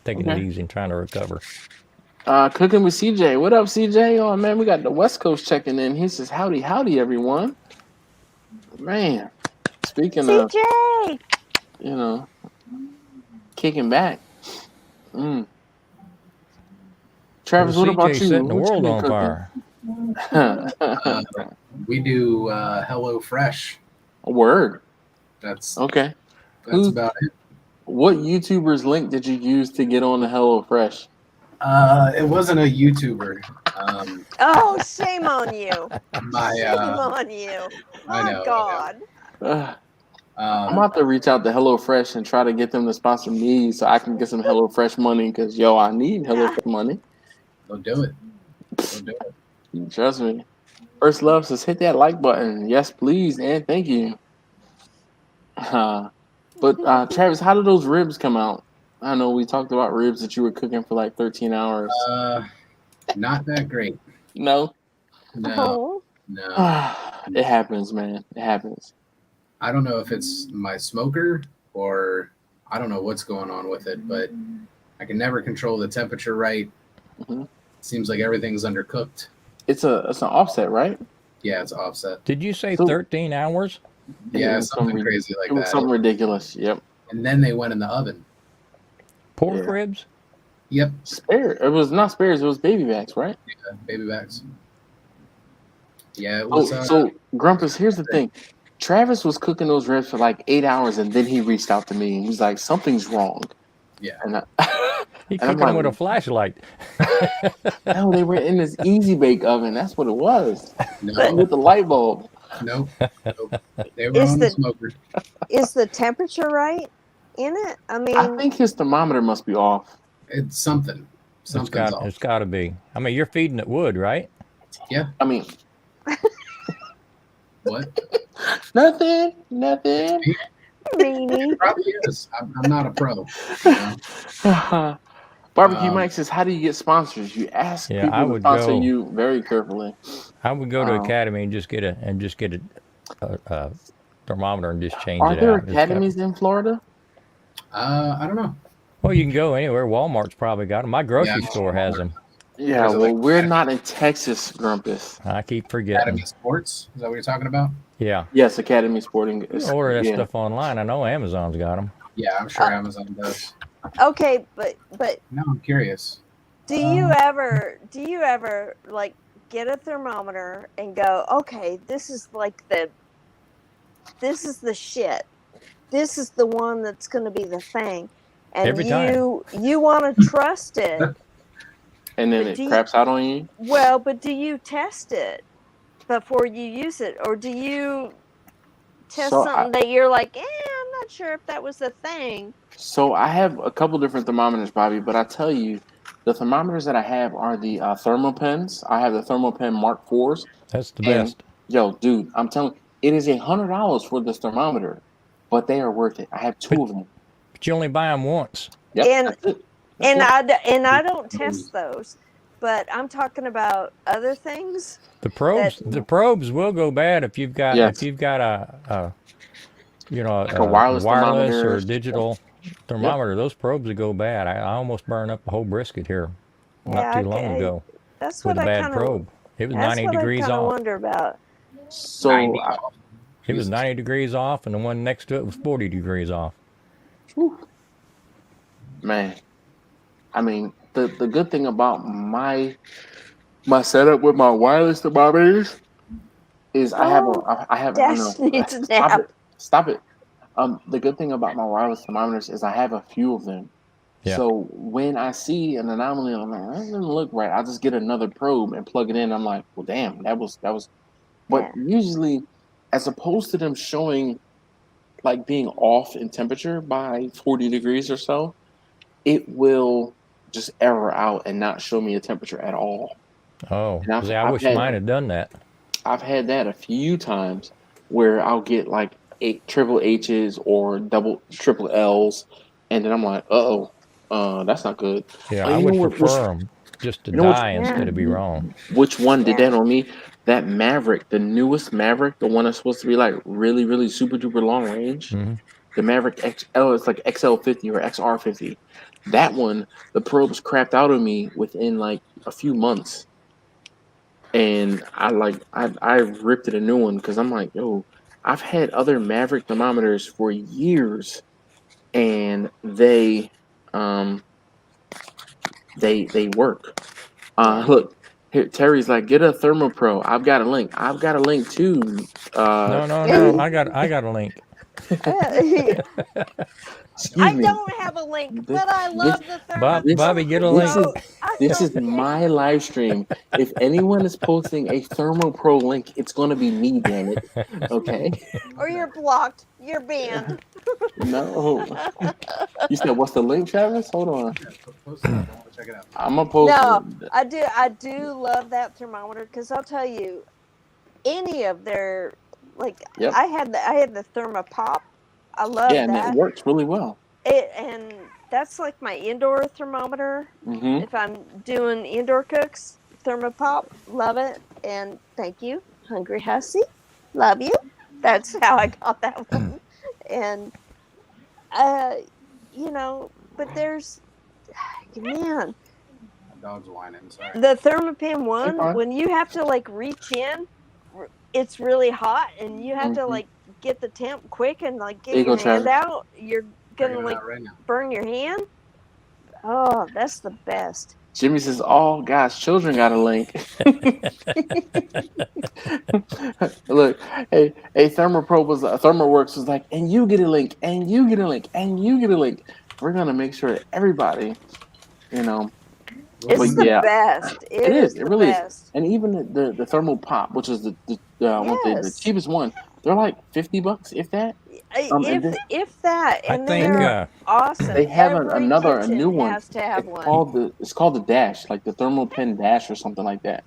taking it easy and trying to recover. Cooking with CJ. What up, CJ? Oh man, we got the West Coast checking in. He says, "Howdy, howdy, everyone." Man, speaking CJ! of, kicking back. Travis, Well, what about CJ you? setting the What you world been on cooking? fire. We do Hello Fresh. A word. That's okay. That's about it. What YouTuber's link did you use to get on the HelloFresh? It wasn't a YouTuber. Oh, shame on you. Shame on you. I know. God. I'm about to reach out to HelloFresh and try to get them to sponsor me so I can get some HelloFresh money because, I need HelloFresh money. They'll do it. They'll do it. Trust me. First Love says, hit that like button. Yes, please, and thank you. But Travis, how did those ribs come out? I know we talked about ribs that you were cooking for like 13 hours. Not that great. No? No. It happens, man. It happens. I don't know if it's my smoker or I don't know what's going on with it, but I can never control the temperature right. Mm-hmm. Seems like everything's undercooked. It's an offset, right? Yeah, it's offset. Did you say So- 13 hours? Yeah, It was something crazy like It was that. something ridiculous. Yep. And then they went in the oven. Pork Yeah. ribs? Yep, Spare. It was not spares. It was baby backs, right? baby backs. Yeah, it was. So Grumpus, here's the thing. Travis was cooking those ribs for like 8 hours, and then he reached out to me and he's like, "Something's wrong." Yeah. And He And I'm cooking them like- with a flashlight. no, they were in this easy bake oven. That's what it was. No, With the light bulb. nope. They were Is on the the- smoker. Is the temperature right in it? I mean, I think his thermometer must be off. It's something. Something's off. It's got to be. I mean, you're feeding it wood, right? I mean, What? nothing. meanie. Probably is. I'm not a pro. You know? Barbecue Mike says, "How do you get sponsors? You ask Yeah, people I to would sponsor go- you very carefully." I would go to Academy and just get a thermometer and just change Are it there out. It's got- academies in Florida? I don't know. well, you can go anywhere. Walmart's probably got them. My grocery Yeah. store has them. Yeah, There's well, like- we're not in Texas, Grumpus. I keep forgetting. Academy Sports. Is that what you're talking about? Yeah. Yes, Academy Sporting. You can order that yeah. stuff online. I know Amazon's got them. Yeah, I'm sure Amazon does. Okay, but No, I'm curious. do you ever like get a thermometer and go, okay, this is the shit. This is the one that's going to be the thing, and Every time. you want to trust it. And then But it do you- craps out on you. Well, but do you test it before you use it, or do you test So something that you're like, I'm not sure if that was the thing? So I have a couple different thermometers, Bobby, but I tell you, the thermometers that I have are the Thermopens. I have the Thermopen Mark IVs. That's the And, best. Yo, dude, I'm telling you, it is $100 for this thermometer, but they are worth it. I have two of them. But you only buy them once. Yep, And- that's it. And That's it. I don't test those, but I'm talking about other things. The probes will go bad if you've got Yes. a Like a wireless or thermometer. digital thermometer. Those probes will go bad. I almost burned up a whole brisket here not Yeah, too long okay. ago That's with what a I bad kind of. probe. It was That's 90 what degrees I kind of off. wonder about. So 90 I- off. It was Jesus. 90 degrees off, and the one next to it was 40 degrees off. man, I mean, the good thing about my setup with my wireless thermometers is I have I Dash know. needs a Stop nap. it. Stop it. The good thing about my wireless thermometers is I have a few of them. Yeah. So when I see an anomaly, I'm like, that doesn't look right. I'll just get another probe and plug it in. I'm like, well, damn, that was. But usually, as opposed to them showing like being off in temperature by 40 degrees or so, it will just error out and not show me a temperature at all. Oh, And I've- see, I I've wish had- mine had done that. I've had that a few times where I'll get like 8 triple H's or triple L's, and then I'm like, that's not good. Yeah, Oh, I you would know what- prefer them just to you know what- die instead of be wrong. Which one did Yeah. that on me? That Maverick, the newest Maverick, the one that's supposed to be like really, really super duper long range. Mhm. The Maverick XL, it's like XL50 or XR50. That one, the probes crapped out on me within like a few months. And I ripped it a new one because I'm like, yo, I've had other Maverick thermometers for years, and they work. Look, here Terry's like, get a Thermopro. I've got a link. I've got a link too. No. I got a link. Excuse I me. don't have a link, but I love the Bobby, get a This link. This is my live stream. If anyone is posting a Thermopro link, it's going to be me, damn it. Okay? Or you're blocked. You're banned. No. You said, what's the link, Travis? Hold on. Post it. I want to check it out. I'm going to post No, I do love that thermometer because I'll tell you, any of their Yep. I had the Thermopop. I love Yeah, and that. it works really well. And that's like my indoor thermometer. Mm-hmm. If I'm doing indoor cooks, Thermopop, love it, and thank you, Hungry Hussy, love you. That's how I got that one. And you know, but there's, man, My dog's whining. Sorry. the Thermopin one, fine. when you have to like reach in, it's really hot, and you have to Mhm. like get the temp quick and like There get you your go, hand Travis. out. You're gonna Checking it like out right now. burn your hand. Oh, that's the best. Jimmy says, "Oh gosh, children got a link." Look, hey, ThermoWorks was like, and you get a link, and you get a link, and you get a link. We're gonna make sure that everybody, you know. It's But the yeah, best. it is. It the really is. best. And even the thermal pop, which is the Yes. cheapest one, they're like $50, if that. And then If that, I and think they're awesome. they have Every a new kitchen one. has to have one. It's called the Dash, like the Thermal Pen Dash or something like that.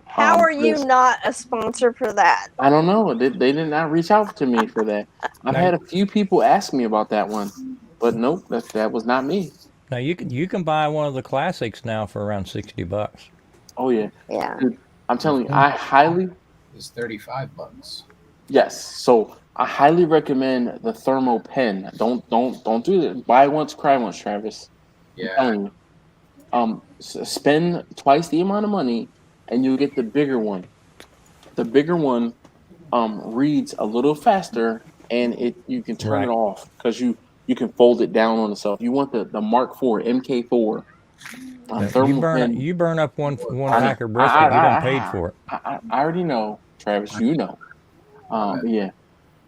How are you Chris, not a sponsor for that? I don't know. They did not reach out to me for that. I've had a few people ask me about that one, but nope, that was not me. Now you can buy one of the classics now for around $60. Oh yeah, Yeah. dude, I'm telling you, I highly It's $35. yes. So I highly recommend the Thermo Pen. Don't do it. Buy once, cry once, Travis. I'm Yeah. telling you. Spend twice the amount of money, and you'll get the bigger one. The bigger one reads a little faster, and you can turn it Right. off because you can fold it down on itself. You want the Mark IV MK4 thermal pen. You burn up one I know. pack of brisket. You done paid I, for it. I already know, Travis. You know. Yeah.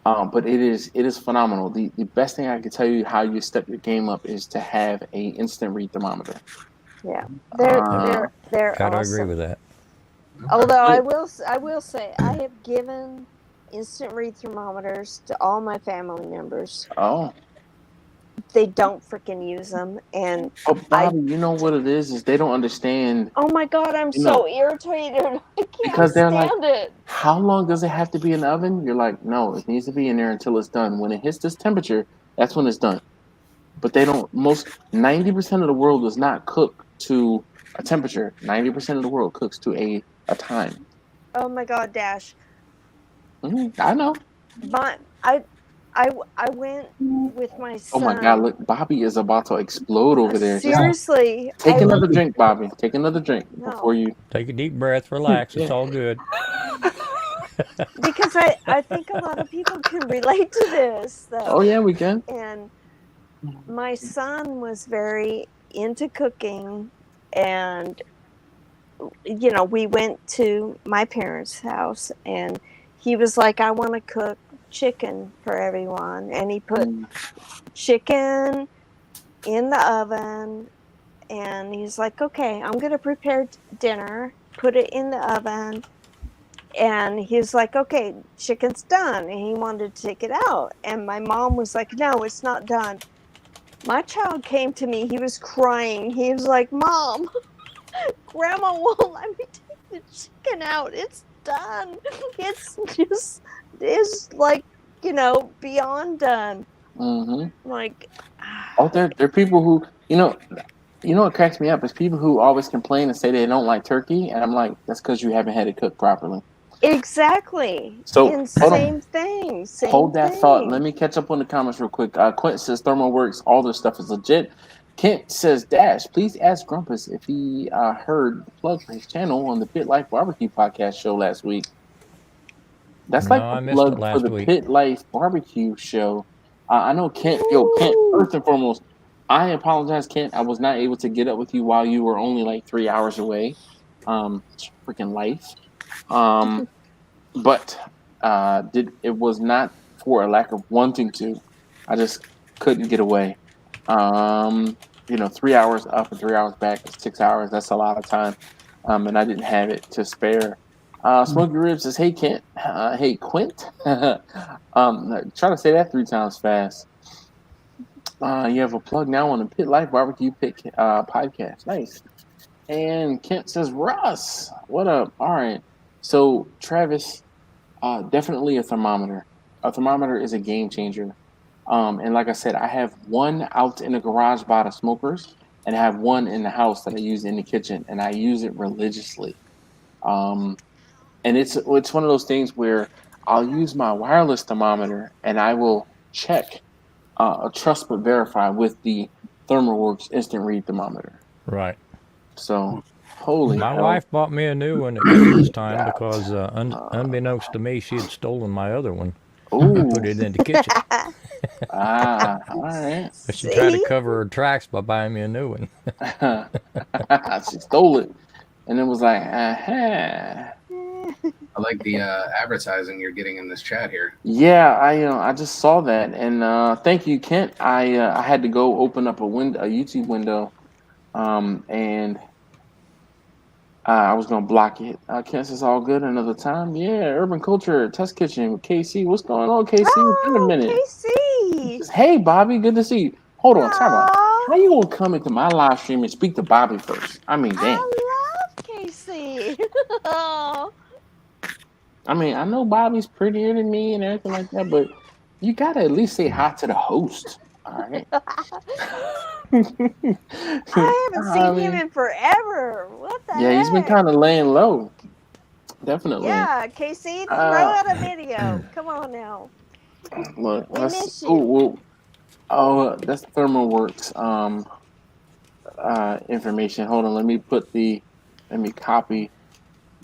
But it is phenomenal. The best thing I can tell you how you step your game up is to have a instant read thermometer. Yeah, they're Gotta awesome. agree with that. Although I will say I have given instant read thermometers to all my family members. Oh. They don't freaking use them, and Bobby, you know what it is they don't understand. Oh my God, I'm so irritated. I can't because they're like, it. how long does it have to be in the oven? You're like, no, it needs to be in there until it's done. When it hits this temperature, that's when it's done. But they don't. 90% of the world does not cook to a temperature. 90% of the world cooks to a time. Oh my God, Dash. I know. But I went with my son. Oh my God! Look, Bobby is about to explode over there. Seriously, take another drink, Bobby. Take another drink before you take a deep breath. Relax. It's all good. Because I think a lot of people can relate to this, though. Oh yeah, we can. And my son was very into cooking, and we went to my parents' house, and he was like, I want to cook chicken for everyone, and he put chicken in the oven, and he's like, okay, I'm gonna prepare dinner, put it in the oven, and he's like, okay, chicken's done, and he wanted to take it out, and my mom was like, no, it's not done. My child came to me, he was crying, he was like, Mom, Grandma won't let me take the chicken out, it's done, it's like, beyond done. Like, there are people who, what cracks me up is people who always complain and say they don't like turkey, and I'm like, that's because you haven't had it cooked properly. Exactly. So and same thing. Hold that thought. Let me catch up on the comments real quick. Quint says ThermoWorks, all their stuff is legit. Kent says, Dash, please ask Grumpus if he heard the plug for his channel on the Pit Life Barbecue podcast show last week. That's like the plug for the Pit Life Barbecue show. I know Kent. Kent, first and foremost, I apologize, Kent. I was not able to get up with you while you were only like 3 hours away. Freaking life. But it was not for a lack of wanting to. I just couldn't get away. 3 hours up and 3 hours back is 6 hours. That's a lot of time. And I didn't have it to spare. Smokey Ribs says, hey, Kent. Hey, Quint. Try to say that 3 times fast. You have a plug now on the Pit Life Barbecue podcast. Nice. And Kent says, Russ, what up? All right. So, Travis, definitely a thermometer. A thermometer is a game changer. And like I said, I have one out in the garage by the smokers, and I have one in the house that I use in the kitchen, and I use it religiously. And it's one of those things where I'll use my wireless thermometer, and I will check trust but verify with the ThermalWorks instant read thermometer. Right. So, holy My hell. wife bought me a new one at Christmas time because, unbeknownst to me, she had stolen my other one. Put it in the kitchen. All right. But she tried to cover her tracks by buying me a new one. She stole it, and it was like, I like the advertising you're getting in this chat here. Yeah, I just saw that, and thank you, Kent. I had to go open up a YouTube window, and I was gonna block it. Kent says all good another time. Yeah, Urban Culture Test Kitchen with KC. What's going on, KC? It's been a minute. KC. Says, hey, Bobby, good to see you. Hold on, time out. How you gonna come into my live stream and speak to Bobby first? I mean, damn. I love KC. I mean, I know Bobby's prettier than me and everything like that, but you gotta at least say hi to the host. All right. I haven't seen him in forever. What the heck? He's been kind of laying low. Definitely. Yeah, KC, throw out a video. Come on now. Look, that's ThermalWorks information. Hold on, let me copy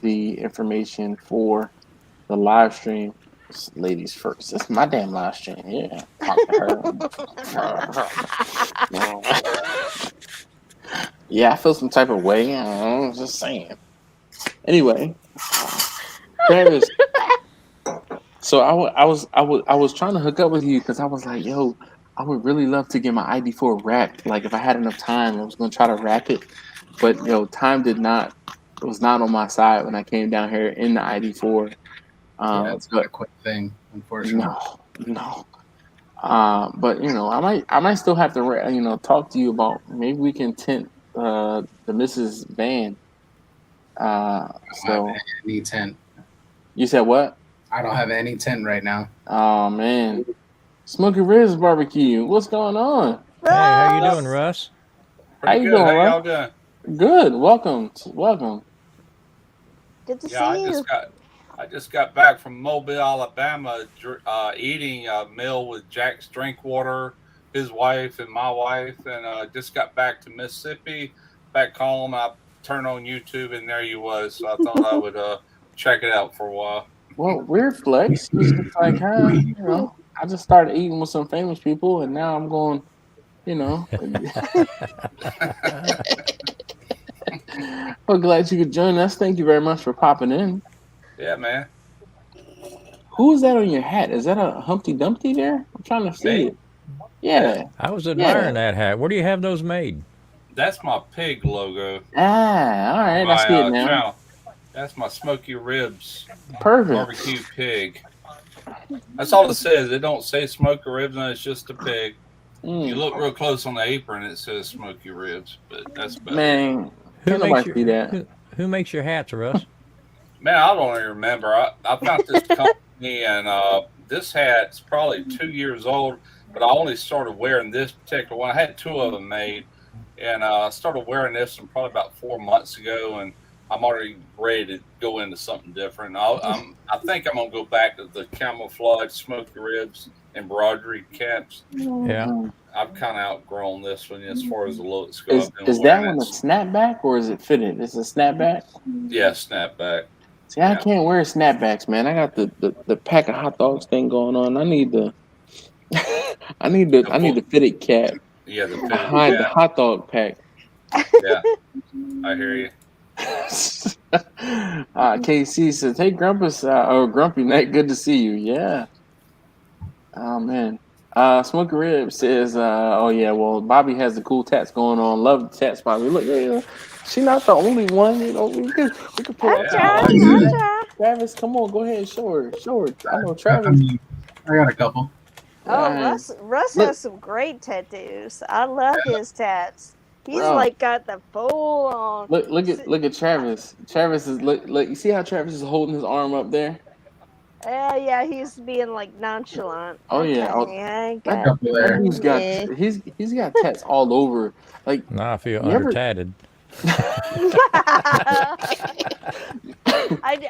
the information for the live stream. Ladies first. That's my damn live stream. Yeah. Talk to her. Yeah, I feel some type of way. I'm just saying. Anyway, Travis. So I was trying to hook up with you because I was like, yo, I would really love to get my ID4 racked. Like if I had enough time, I was gonna try to rack it, but time was not on my side when I came down here in the ID4. It's not a quick thing, unfortunately. No. But I might still have to talk to you about maybe we can tint the Mrs. van. So any tent. You said what? I don't have any tent right now. Oh man, Smoky Ribs Barbecue. What's going on? Hey, how you doing, Russ? How you doing? How y'all doing? Good. Welcome. Good to see you. I just got back from Mobile, Alabama, eating a meal with Jack's Drinkwater, his wife, and my wife, and just got back to Mississippi. Back home, I turned on YouTube, and there you was. So I thought I would check it out for a while. Well, weird flex. It's just like, I just started eating with some famous people, and now I'm going, Well, glad you could join us. Thank you very much for popping in. Yeah, man. Who is that on your hat? Is that a Humpty Dumpty there? I'm trying to see it. Yeah. I was admiring that hat. Where do you have those made? That's my pig logo. All right. I see it now. Channel. That's my Smoky Ribs. Perfect. Barbecue pig. That's all it says. It don't say Smoky Ribs, and it's just a pig. You look real close on the apron, it says Smoky Ribs, but that's better. Man, who makes your hats, Russ? Man, I don't even remember. I found this company, and this hat's probably 2 years old, but I only started wearing this particular one. I had two of them made, and I started wearing this one probably about 4 months ago, and I'm already ready to go into something different. I think I'm going to go back to the camouflage Smoky Ribs embroidery caps. Yeah. I've kind of outgrown this one as far as the looks go. Is that one a snapback or is it fitted? It's a snapback? Yeah, snapback. See, I can't wear snapbacks, man. I got the pack of hot dogs thing going on. I need the fitted cap. Yeah, the fitted behind cap. The hot dog pack. Yeah, I hear you. KC says, "Hey, Grumpus, Grumpy Night, good to see you." Yeah. Oh man. Smoky Rib says, "Oh yeah, well, Bobby has the cool tats going on. Love the tats, Bobby. Look, she's not the only one. We could pull out Travis. Come on, go ahead, show her. I know Travis. I got a couple. Oh, Russ has some great tattoos. I love his tats. He's got the full on. Look at Travis. Travis is look. You see how Travis is holding his arm up there? Yeah, he's being like nonchalant. Oh yeah, he's got tats all over. Like, nah, I feel under-tatted.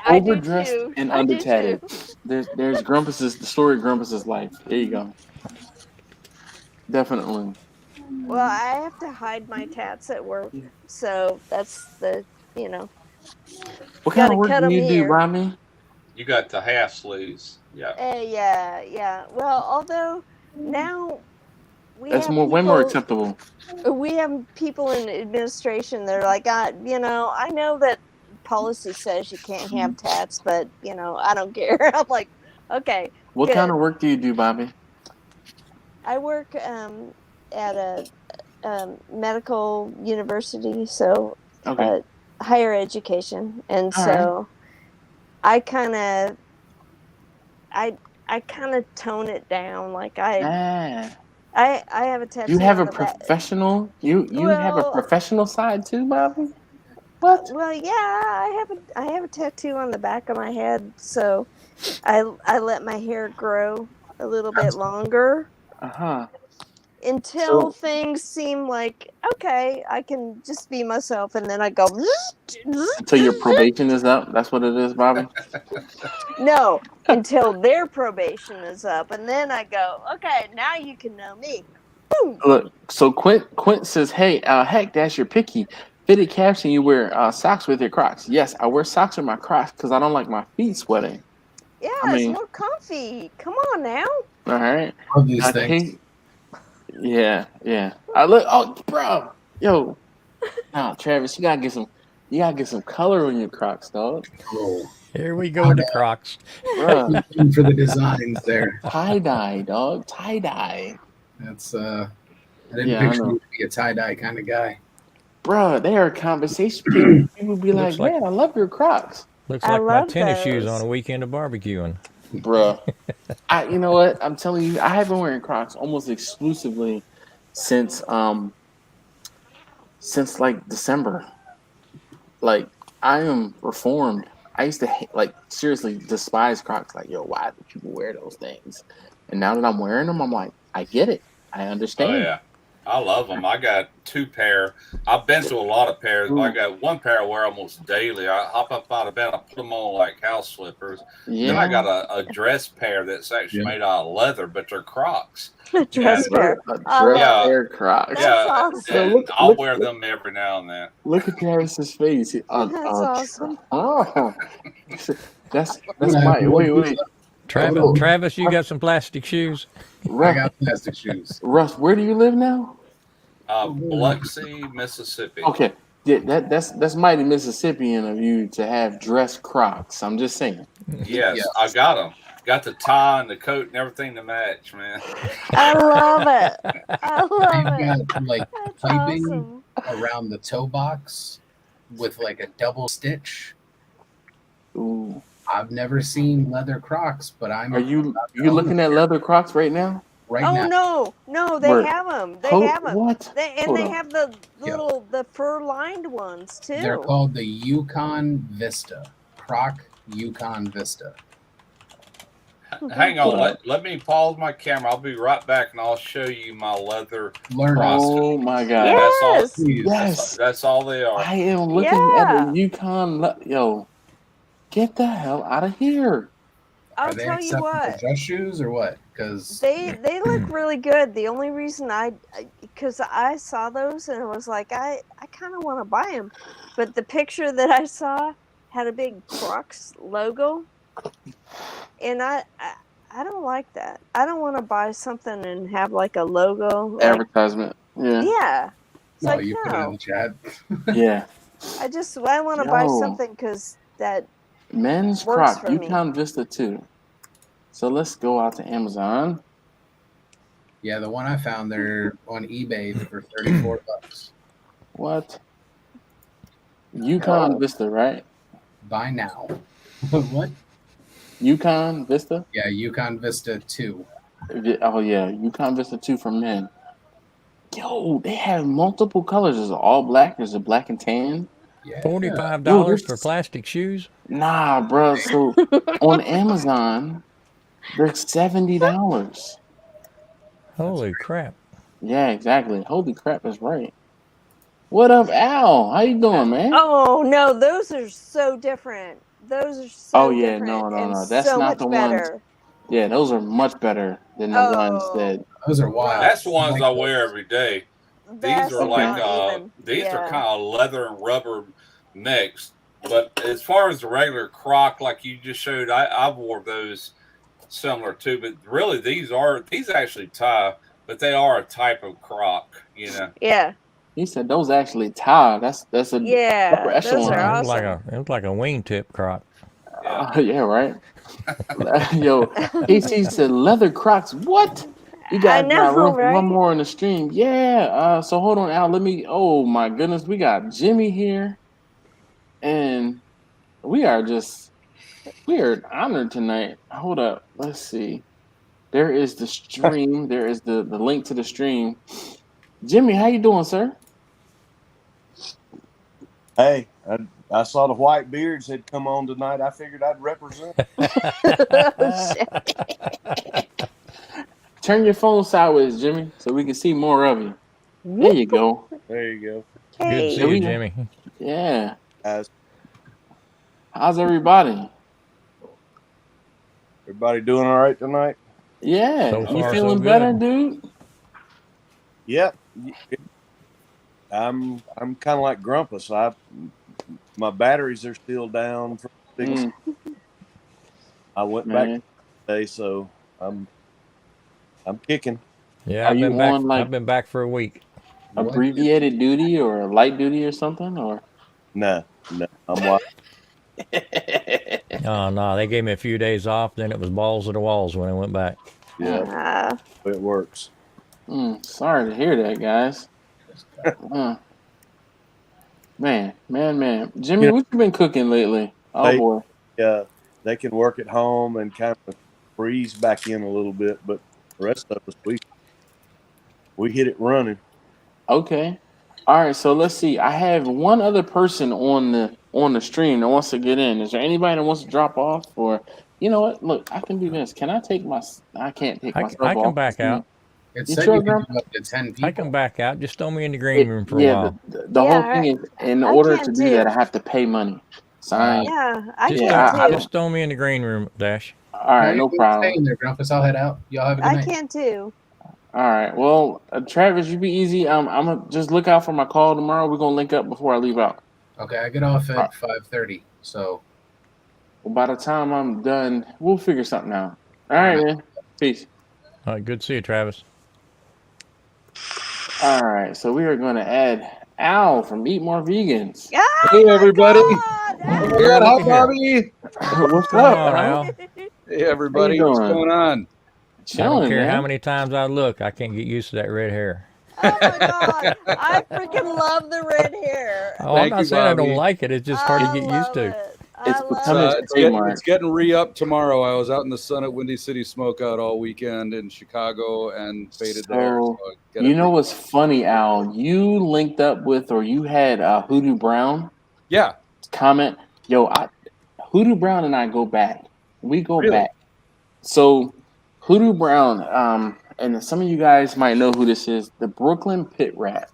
Overdressed and under-tatted. There's Grumpus's, the story of Grumpus's life. There you go. Definitely. Well, I have to hide my tats at work, so that's the What kind of gotta work cut do them you do, here. Rodney? You got the half sleeves. Yeah. Yeah. Well, although now we That's have way more people. acceptable. We have people in administration. They're like, I know that policy says you can't have tats, but I don't care. I'm like, okay, What kind good. of work do you do, Bobby? I work at a medical university, so Okay. higher education, and All right. so I kind of I kind of tone it down. Like Ah. I have a tattoo You have on a the back. professional. You have a Well, professional side too, Bobby. What? Well, yeah, I have a tattoo on the back of my head, so I let my hair grow a little bit longer Uh-huh. until So things seem like okay, I can just be myself, and then I go. until your probation is up, that's what it is, Bobby. No, until their probation is up, and then I go. Okay, now you can know me. Boom. Look, so Quint says, "Hey, heck, that's your picky fitted caption. You wear socks with your Crocs." Yes, I wear socks with my Crocs because I don't like my feet sweating. Yeah, I it's mean, more comfy. Come on now. all right. Love these things. Yeah. I look. Oh, bro, yo, nah, Travis, you gotta get some color on your Crocs, dog. Oh, Here we go with the Crocs. Bro, for the designs there. tie dye, dog, tie dye. That's I didn't Yeah, I picture know. you to be a tie dye kind of guy. Bro, they are conversation people. People be like, Looks like- "Man, I love your Crocs." Looks I like my love tennis shoes those. on a weekend of barbecuing. Bro, you know what? I'm telling you, I have been wearing Crocs almost exclusively since like December. Like I am reformed. I used to seriously despise Crocs. Like, yo, why do people wear those things? And now that I'm wearing them, I'm like, I get it. I understand. Oh yeah, I love them. I got 2 pair. I've been through a lot of pairs, but I got 1 pair I wear almost daily. I hop up out of bed, I put them on like house slippers. Yeah. Then I got a dress pair that's actually made out of leather, but they're Crocs. Dress pair. A dress pair Crocs. That's Yeah, awesome. and I'll wear them every now and then. Look at Travis's face. That's awesome. Oh, that's my wait. Travis, you got some plastic shoes? I got plastic shoes. Russ, where do you live now? Biloxi, Mississippi. Okay, yeah, that's mighty Mississippian of you to have dress Crocs. I'm just saying. Yes, I got them. Got the tie and the coat and everything to match, man. I love it. I love it. Got like That's piping awesome. around the toe box with like a double stitch. Ooh. I've never seen leather Crocs, but I'm. Are you looking at leather Crocs right now? Right now. No, they Where? have them. They Hold- have them. what? They Hold on. have the the fur lined ones too. They're called the Yukon Vista. Croc Yukon Vista. Hang on, let me pause my camera. I'll be right back, and I'll show you my leather Crocs. Oh my God! Yes. That's all they are. I am looking at a Yukon. Yo, get the hell out of here! I'll Are they tell you acceptable what. dress shoes or what? Because They look really good. The only reason because I saw those and it was like I kind of want to buy them, but the picture that I saw had a big Crocs logo, and I don't like that. I don't want to buy something and have like a logo. Like, Advertisement. Yeah. yeah. It's no, like, you put it in the chat. Yeah. I want to buy Yo. something because that Men's works Croc for me. Yukon Vista 2. So let's go out to Amazon. Yeah, the one I found, they're on eBay for $34. What? Yukon Vista, right? Buy now. What? Yukon Vista? Yeah, Yukon Vista 2. Oh yeah, Yukon Vista 2 for men. Yo, they have multiple colors. There's all black. There's a black and tan. Yeah. $45 for plastic shoes? Nah, bro. So on Amazon, they're $70. Holy crap. Yeah, exactly. Holy crap, that's right. What up, Al? How you doing, man? Oh no, those are so different. Those are so Oh, yeah, different no. and That's so not much the ones. better. Yeah, those are much better than the ones that. Those are wild. That's the ones I wear every day. These are like these are kind of leather and rubber mixed. But as far as the regular Croc, like you just showed, I wore those similar too. But really, these actually tie, but they are a type of Croc, you know. Yeah. He said those actually tie. That's a upper echelon. Those are awesome. It was like a wingtip Croc. Yeah, right. Yo, KT said leather Crocs. What? You guys got room for one more in the stream. Yeah. So hold on, Al. Oh my goodness, we got Jimmy here, and we are honored tonight. Hold up. Let's see. There is the stream. There is the link to the stream. Jimmy, how you doing, sir? Hey, I saw the white beards had come on tonight. I figured I'd represent. Turn your phone sideways, Jimmy, so we can see more of you. There you go. There you go. Good to see you, Jimmy. Yeah. How's everybody? Everybody doing all right tonight? Yeah. So you feeling better, dude? Yep. I'm kind of like Grumpus. My batteries are still down from things. I went back today, so I'm kicking. Yeah, I've been back for a week. Abbreviated duty or light duty or something, or no, I'm wild. No, they gave me a few days off. Then it was balls to the walls when I went back. Yeah, it works. Sorry to hear that, guys. Man. Jimmy, what you been cooking lately? Oh boy. Yeah, they can work at home and kind of freeze back in a little bit, but the rest of us, we hit it running. Okay. All right, so let's see. I have one other person on the stream that wants to get in. Is there anybody that wants to drop off? Or you know what? Look, I can do this. Can I take I can't take myself off. I can back out. It said you can do up to 10 people. I can back out. Just throw me in the green room for a while. The whole thing is, in order to do that, I have to pay money. I can too. Just throw me in the green room, Dash. All right, no problem. Stay in there, Grumpus. I'll head out. Y'all have a good night. I can too. All right. Well, Travis, you be easy. I'm gonna just look out for my call tomorrow. We're gonna link up before I leave out. Okay, I get off at 5:30. So, by the time I'm done, we'll figure something out. All right, man. Peace. All right, good to see you, Travis. All right, so we are going to add Al from Eat More Vegans. Oh, hey, everybody. Hi, Bobby. What's up, Al? Hey, everybody. What's going on? Chilling, I don't care how many times I look. I can't get used to that red hair. Oh, my God. I freaking love the red hair. Oh, I'm not saying Bobby. I don't like it. It's just hard to get used to. It's getting re-up tomorrow. I was out in the sun at Windy City Smokeout all weekend in Chicago and faded there. So you know what's funny, Al? You linked up with, or you had Hoodoo Brown. Yeah. Comment. Yo, Hoodoo Brown and I go back. We go back. So Hoodoo Brown, and some of you guys might know who this is. The Brooklyn Pit Rat.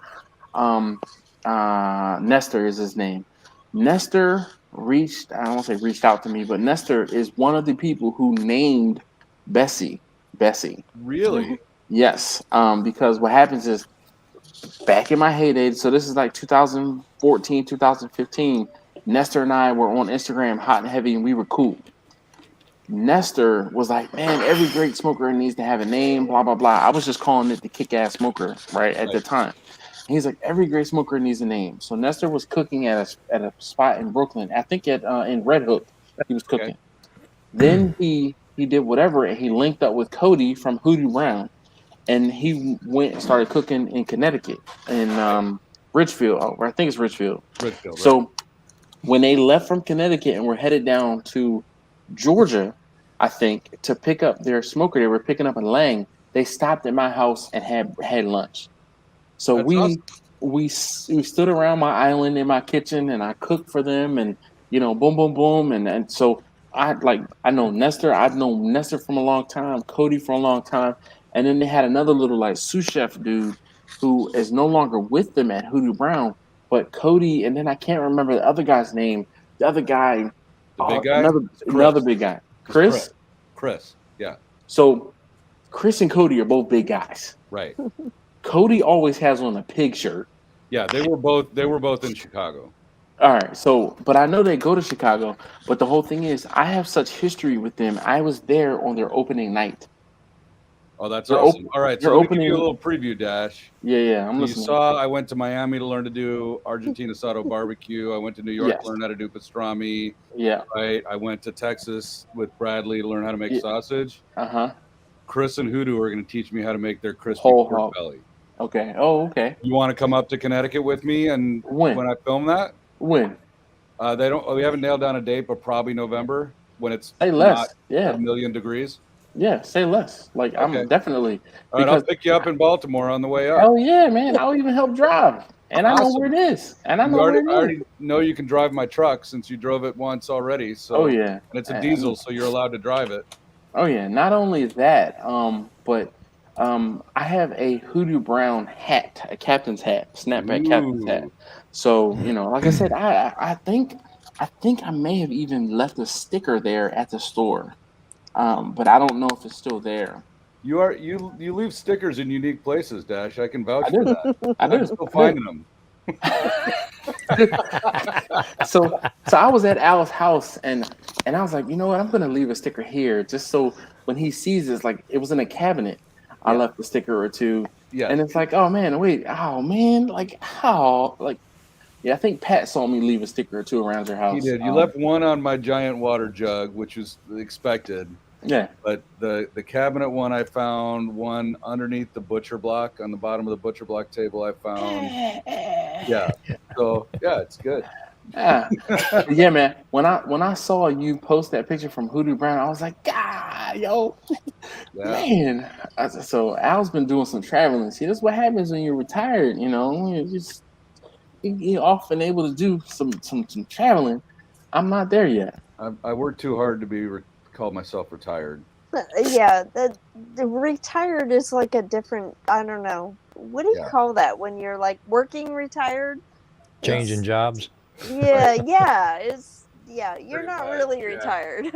Nestor is his name. Nestor I don't want to say reached out to me, but Nestor is one of the people who named Bessie. Really? Yes. Because what happens is back in my heyday, so this is like 2014, 2015, Nestor and I were on Instagram hot and heavy and we were cool. Nestor was like, man, every great smoker needs to have a name, blah, blah, blah. I was just calling it the kick-ass smoker, right, at the time. He's like, every great smoker needs a name. So Nestor was cooking at a spot in Brooklyn. I think in Red Hook, he was cooking. Then he did whatever, and he linked up with Cody from Hoodoo Brown, and he went and started cooking in Connecticut, in Richfield. I think it's Richfield. So when they left from Connecticut and were headed down to Georgia, I think, to pick up their smoker they were picking up in Lang, they stopped at my house and had lunch. So we stood around my island in my kitchen and I cooked for them and boom boom boom and so I know Nestor. I've known Nestor from a long time, Cody for a long time, and then they had another little like sous chef dude who is no longer with them at Hoodoo Brown, but Cody, and then I can't remember the other guy's name. The other guy, the big guy, another big guy, Chris. Chris. Yeah. So Chris and Cody are both big guys. Right. Cody always has on a pig shirt. Yeah, they were both in Chicago. All right, so but I know they go to Chicago, but the whole thing is I have such history with them. I was there on their opening night. Oh, that's They're awesome. All right, so they're let me give you a opening. little preview, Dash. Yeah, I'm You listening. saw I went to Miami to learn to do Argentina asado barbecue. I went to New York Yes. to learn how to do pastrami. Yeah. Right. I went to Texas with Bradley to learn how to make Yeah. sausage. Uh-huh. Chris and Hoodoo are going to teach me how to make their crispy Whole pork hog. belly. Okay. Oh, okay. You want to come up to Connecticut with me and when I film that? When? We haven't nailed down a date, but probably November when it's Say not less. Yeah. 1,000,000 degrees. Yeah, say less. Like Okay. I'm definitely All right, I'll because pick you up in Baltimore on the way up. hell yeah, man. I'll even help drive. And I know where it is. And I You know where it I is. already know you can drive my truck since you drove it once already. So Oh, yeah. And it's a diesel, so you're allowed to drive it. Oh yeah, not only that, but I have a Hoodoo Brown hat, a captain's hat, snapback captain's hat. So, you know, like I said, I think I may have even left a sticker there at the store. But I don't know if it's still there. You leave stickers in unique places, Dash. I can vouch I for do. that. I do. I'm still finding them. So I was at Al's house and I was like, you know what, I'm gonna leave a sticker here just so when he sees this, like it was in a cabinet. I left a sticker or two. Yeah. And it's like, oh man, wait, oh man, like how like yeah, I think Pat saw me leave a sticker or two around your house. He did. You left one on my giant water jug, which was expected. Yeah. But the cabinet one I found, one underneath the butcher block on the bottom of the butcher block table I found. Yeah. So yeah, it's good. Yeah. Yeah, man. When I saw you post that picture from Hoodoo Brown, I was like, God, yo, man. So Al's been doing some traveling. See, that's what happens when you're retired. You know, you're often able to do some traveling. I'm not there yet. I worked too hard to call myself retired. Yeah, the retired is like a different. I don't know. What do you call that when you're like working retired? Changing jobs. Yeah, yeah. You're not really retired.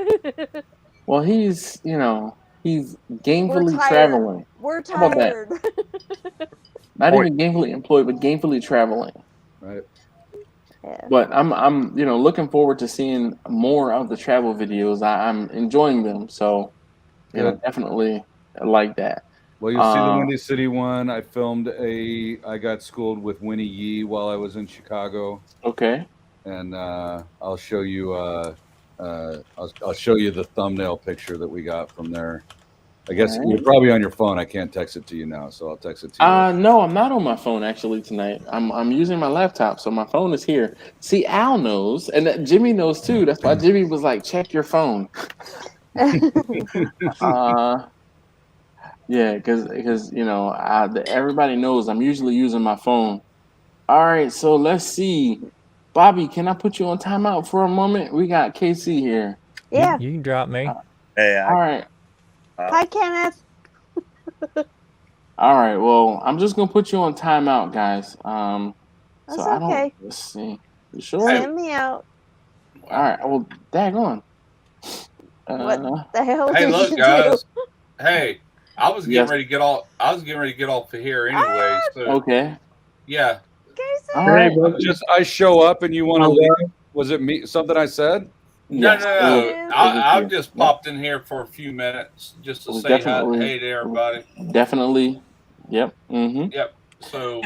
Well, he's gainfully We're tired. traveling. We're How about that? tired. Not even gainfully employed, but gainfully traveling. Right. Yeah. But I'm looking forward to seeing more of the travel videos. I'm enjoying them, so definitely like that. Well, you'll see the Windy City one. I filmed I got schooled with Winnie Yee while I was in Chicago. Okay. And I'll show you I'll show you the thumbnail picture that we got from there. I guess you're probably on your phone. I can't text it to you now, so I'll text it to you. No, I'm not on my phone actually tonight. I'm using my laptop, so my phone is here. See, Al knows, and Jimmy knows too. That's why Jimmy was like, "Check your phone." Yeah, because everybody knows I'm usually using my phone. All right, so let's see. Bobby, can I put you on timeout for a moment? We got KC here. Yeah. You can drop me. Hey. All right. Hi, Kenneth. All right. Well, I'm just gonna put you on timeout, guys. That's so I don't. okay. Let's see. You sure? Send me out. All right. Well, daggone. What the hell? Hey, did look, you guys. do? Hey, I was getting ready to get off. I was getting ready to get off of here anyway. So okay. Yeah. All right. I show up and you want to leave. Was it me? Something I said? No. I've just popped in here for a few minutes just to say hey to everybody. Definitely. Yep. Mm-hmm. Yep. So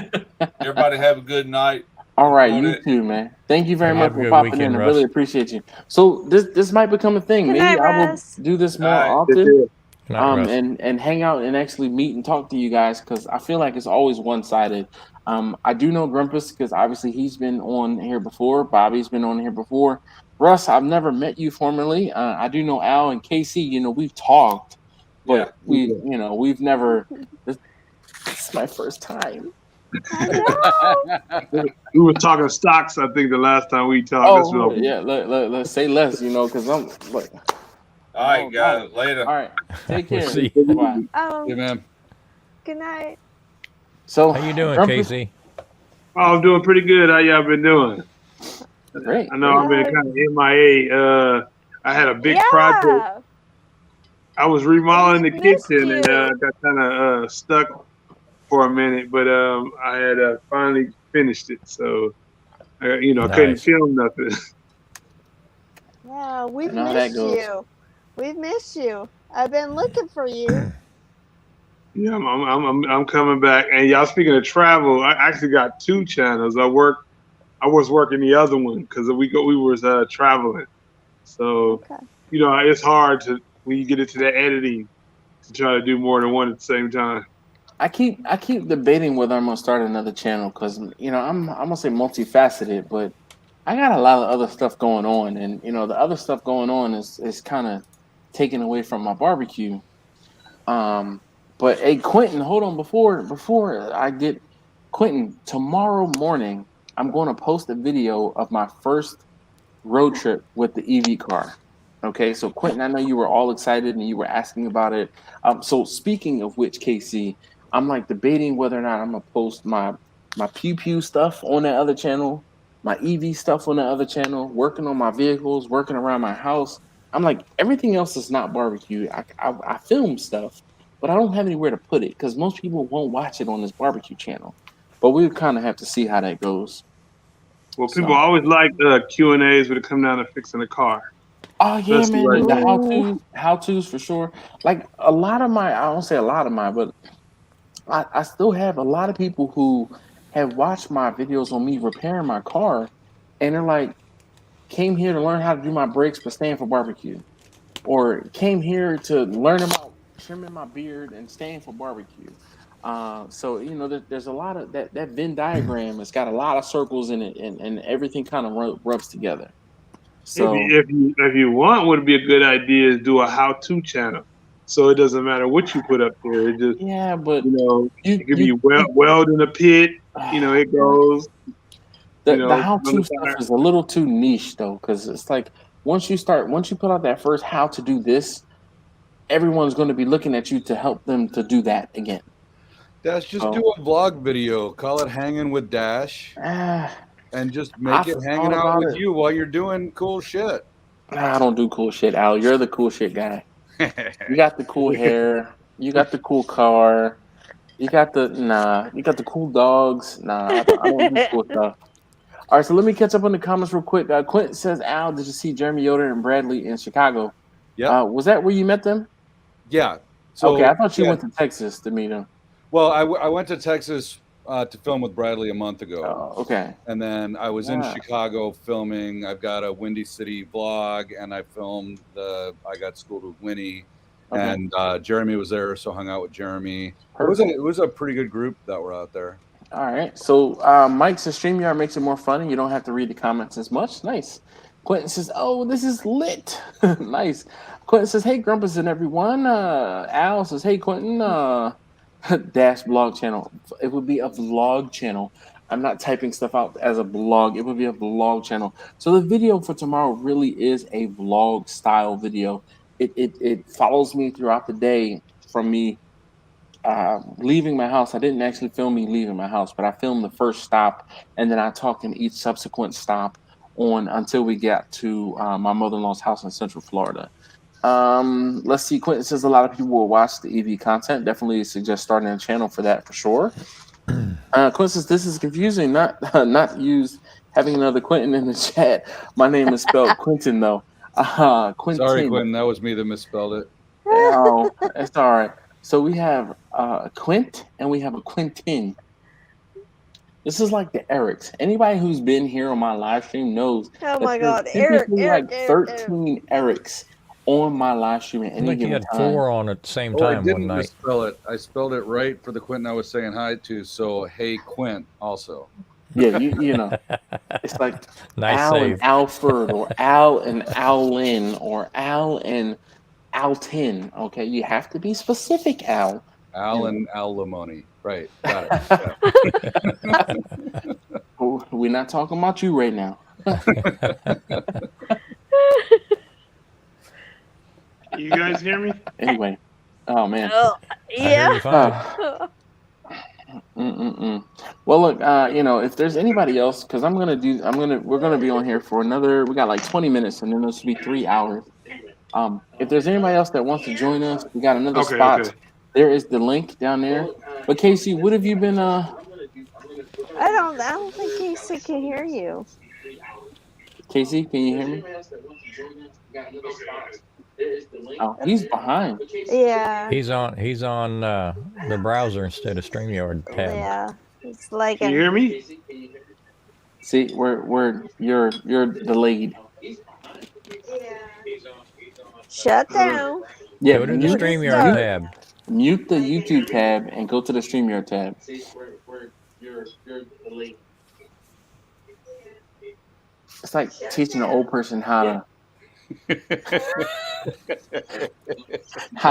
everybody have a good night. All right, you too, man. Thank you very much for popping in. I really appreciate you. So this might become a thing. Good Maybe night, I will Russ. do this more often. And hang out and actually meet and talk to you guys because I feel like it's always one-sided. I do know Grumpus because obviously he's been on here before. Bobby's been on here before. Russ, I've never met you formally. I do know Al and Casey. We've talked, but we've never. This is my first time. We were talking stocks, I think, the last time we talked. Oh, yeah. Let's say less, because I'm like. All right, guys. Later. All right. Take care. See. Bye. Hey, man. Good night. So how you doing, Casey? Oh, I'm doing pretty good. How y'all been doing? Great. I know I've been kind of MIA. I had a big project. I was remodeling the We missed kitchen and you. got kind of stuck for a minute, but I had finally finished it, so I couldn't Nice. film nothing. Yeah, we've And how that missed goes. you. We've missed you. I've been looking for you. Yeah, I'm coming back. And y'all, speaking of travel, I actually got 2 channels. I was working the other one because we was traveling. So Okay. it's hard to when you get into the editing to try to do more than one at the same time. I keep debating whether I'm gonna start another channel because I'm gonna say multifaceted, but I got a lot of other stuff going on, and the other stuff going on is kind of taken away from my barbecue. But hey, Quentin, hold on before I get Quentin. Tomorrow morning, I'm going to post a video of my first road trip with the EV car. Okay, so Quentin, I know you were all excited and you were asking about it. So speaking of which, Casey, I'm like debating whether or not I'm gonna post my pew pew stuff on that other channel, my EV stuff on the other channel, working on my vehicles, working around my house. I'm like everything else is not barbecue. I film stuff, but I don't have anywhere to put it because most people won't watch it on this barbecue channel. But we kind of have to see how that goes. Well, people So. always like Q&As when it come down to fixing a car. Oh yeah, Especially man, right the now. how-tos for sure. Like a lot of my, I don't say a lot of my, but I still have a lot of people who have watched my videos on me repairing my car, and they're like, came here to learn how to do my brakes, but staying for barbecue, or came here to learn about trimming my beard and staying for barbecue. So there's a lot of that Venn diagram. It's got a lot of circles in it, and everything kind of rubs together. So. If you want, would be a good idea is do a how-to channel, so it doesn't matter what you put up there. It just Yeah, but it could be weld in a pit. It goes. The on the how-to stuff tire. is a little too niche though, because it's like once you put out that first how to do this, everyone's going to be looking at you to help them to do that again. Dash, just So, do a vlog video. Call it Hanging with Dash. And just make it hanging out with you while you're doing cool shit. I don't do cool shit, Al. You're the cool shit guy. You got the cool hair. You got the cool car. You got the cool dogs. Nah, I don't do cool stuff. All right, so let me catch up on the comments real quick. Quentin says, Al, did you see Jeremy Yoder and Bradley in Chicago? Yeah. Was that where you met them? Yeah. So, okay, I thought you went to Texas to meet them. Well, I went to Texas to film with Bradley a month ago. Oh, okay. And then I was in Chicago filming. I've got a Windy City vlog, and I filmed I Got Schooled with Winnie. Okay. And Jeremy was there, so hung out with Jeremy. It was a pretty good group that were out there. All right. So Mike says StreamYard makes it more fun, and you don't have to read the comments as much. Nice. Quentin says, "Oh, this is lit." Nice. Quentin says, "Hey, Grumpus and everyone." Al says, "Hey, Quentin." Dash blog channel. It would be a vlog channel. I'm not typing stuff out as a blog. It would be a vlog channel. So the video for tomorrow really is a vlog style video. It follows me throughout the day from me leaving my house. I didn't actually film me leaving my house, but I filmed the first stop, and then I talked in each subsequent stop on until we got to my mother-in-law's house in Central Florida. Let's see. Quentin says a lot of people will watch the EV content. Definitely suggest starting a channel for that for sure. Quentin says this is confusing. Not use having another Quentin in the chat. My name is spelled Quentin though. Quentin. Sorry, Quentin. That was me that misspelled it. Oh, it's all right. So we have Quint and we have a Quentin. This is like the Erics. Anybody who's been here on my live stream knows. Oh my God, Eric, like 13 Erics on my live stream at any given given time. You had 4 on at the same time I didn't one night. misspell it. I spelled it right for the Quentin I was saying hi to. So hey, Quint, also. Yeah, you know, it's like nice Al save. and Alfred, or Al and Alin, or Al and Altin. Okay, you have to be specific, Al. Al and alimony. Right. Got it. We're not talking about you right now. You guys hear me? Anyway. Oh man. Yeah. Well, look, if there's anybody else, because we're gonna be on here for another. We got like 20 minutes, and then this will be 3 hours. If there's anybody else that wants to join us, we got another Okay, spot. okay. There is the link down there. But Casey, what have you been? I don't think Casey can hear you. Casey, can you hear me? Oh, he's behind. Yeah. He's on the browser instead of StreamYard tab. Yeah. It's like. Can you hear me? See, you're delayed. Shut down. Yeah, Go to the mute, StreamYard tab. Mute the YouTube tab and go to the StreamYard tab. It's like teaching an old person how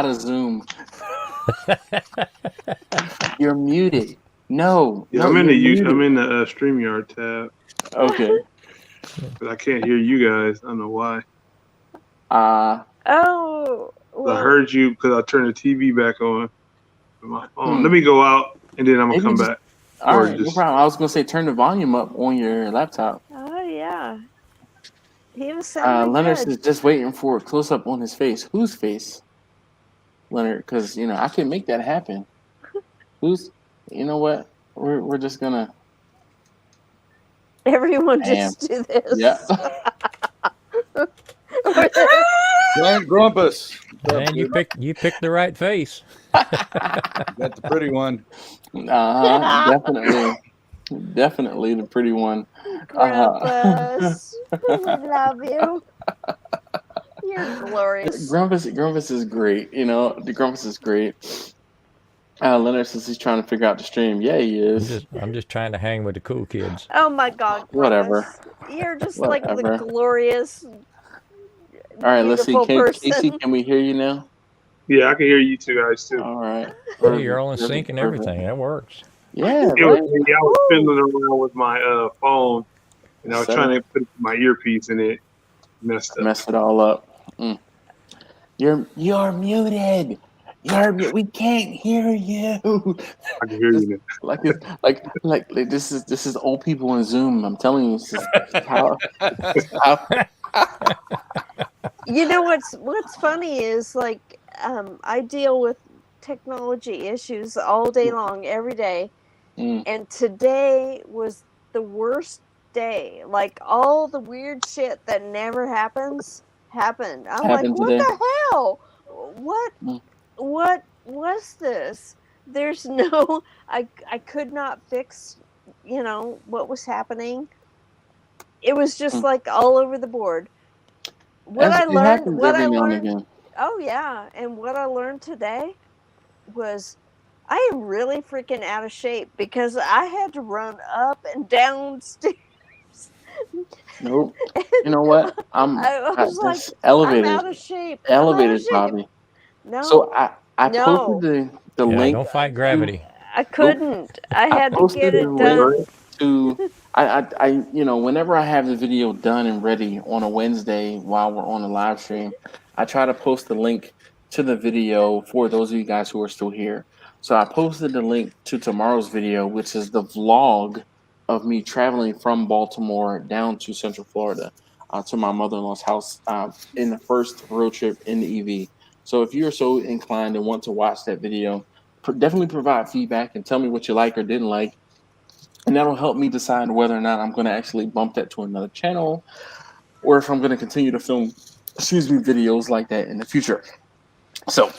to Zoom. You're muted. No. Yeah, no, I'm in you're the muted. I'm in the StreamYard tab. Okay. But I can't hear you guys. I don't know why. Oh. Well, I heard you because I turned the TV back on my phone. Let me go out and then I'm gonna come back. All right, no problem. I was gonna say turn the volume up on your laptop. Oh yeah. He was sounding Leonard good. is just waiting for a close up on his face. Whose face? Leonard, because I can make that happen. Who's? You know what? We're just gonna. Everyone just do this. Yeah. Giant Grumpus. And you picked the right face. Got the pretty one. Definitely the pretty one. Grumpus, we love you. You're glorious. Grumpus is great. The Grumpus is great. Leonard says he's trying to figure out the stream. Yeah, he is. I'm just trying to hang with the cool kids. Oh my God, Grumpus. Whatever. You're just Whatever. like the glorious. All right, let's see. Person. Casey, can we hear you now? Yeah, I can hear you two guys too. All right. Hey, you're all in sync and everything. That works. Yeah. I was fiddling around with my phone, and I was trying to put my earpiece in it. Messed it all up. You're muted. We can't hear you. I can hear you now. Like this is old people in Zoom. I'm telling you, this is how. You know what's funny is I deal with technology issues all day long, every day, and today was the worst day. Like all the weird shit that never happened. I'm Happened like, today. what the hell? What was this? There's no. I could not fix. What was happening. It was just like all over the board. What I learned. Oh yeah, and what I learned today was I am really freaking out of shape because I had to run up and down stairs. Nope. You know what? I was like, elevators. I'm out of shape. Elevators, Bobby. No. So I posted the link. Don't fight gravity. I couldn't. I had to get it done. I whenever I have the video done and ready on a Wednesday while we're on a live stream, I try to post the link to the video for those of you guys who are still here. So I posted the link to tomorrow's video, which is the vlog of me traveling from Baltimore down to Central Florida to my mother-in-law's house in the first road trip in the EV. So if you're so inclined and want to watch that video, definitely provide feedback and tell me what you like or didn't like. And that'll help me decide whether or not I'm going to actually bump that to another channel or if I'm going to continue to film, videos like that in the future. So,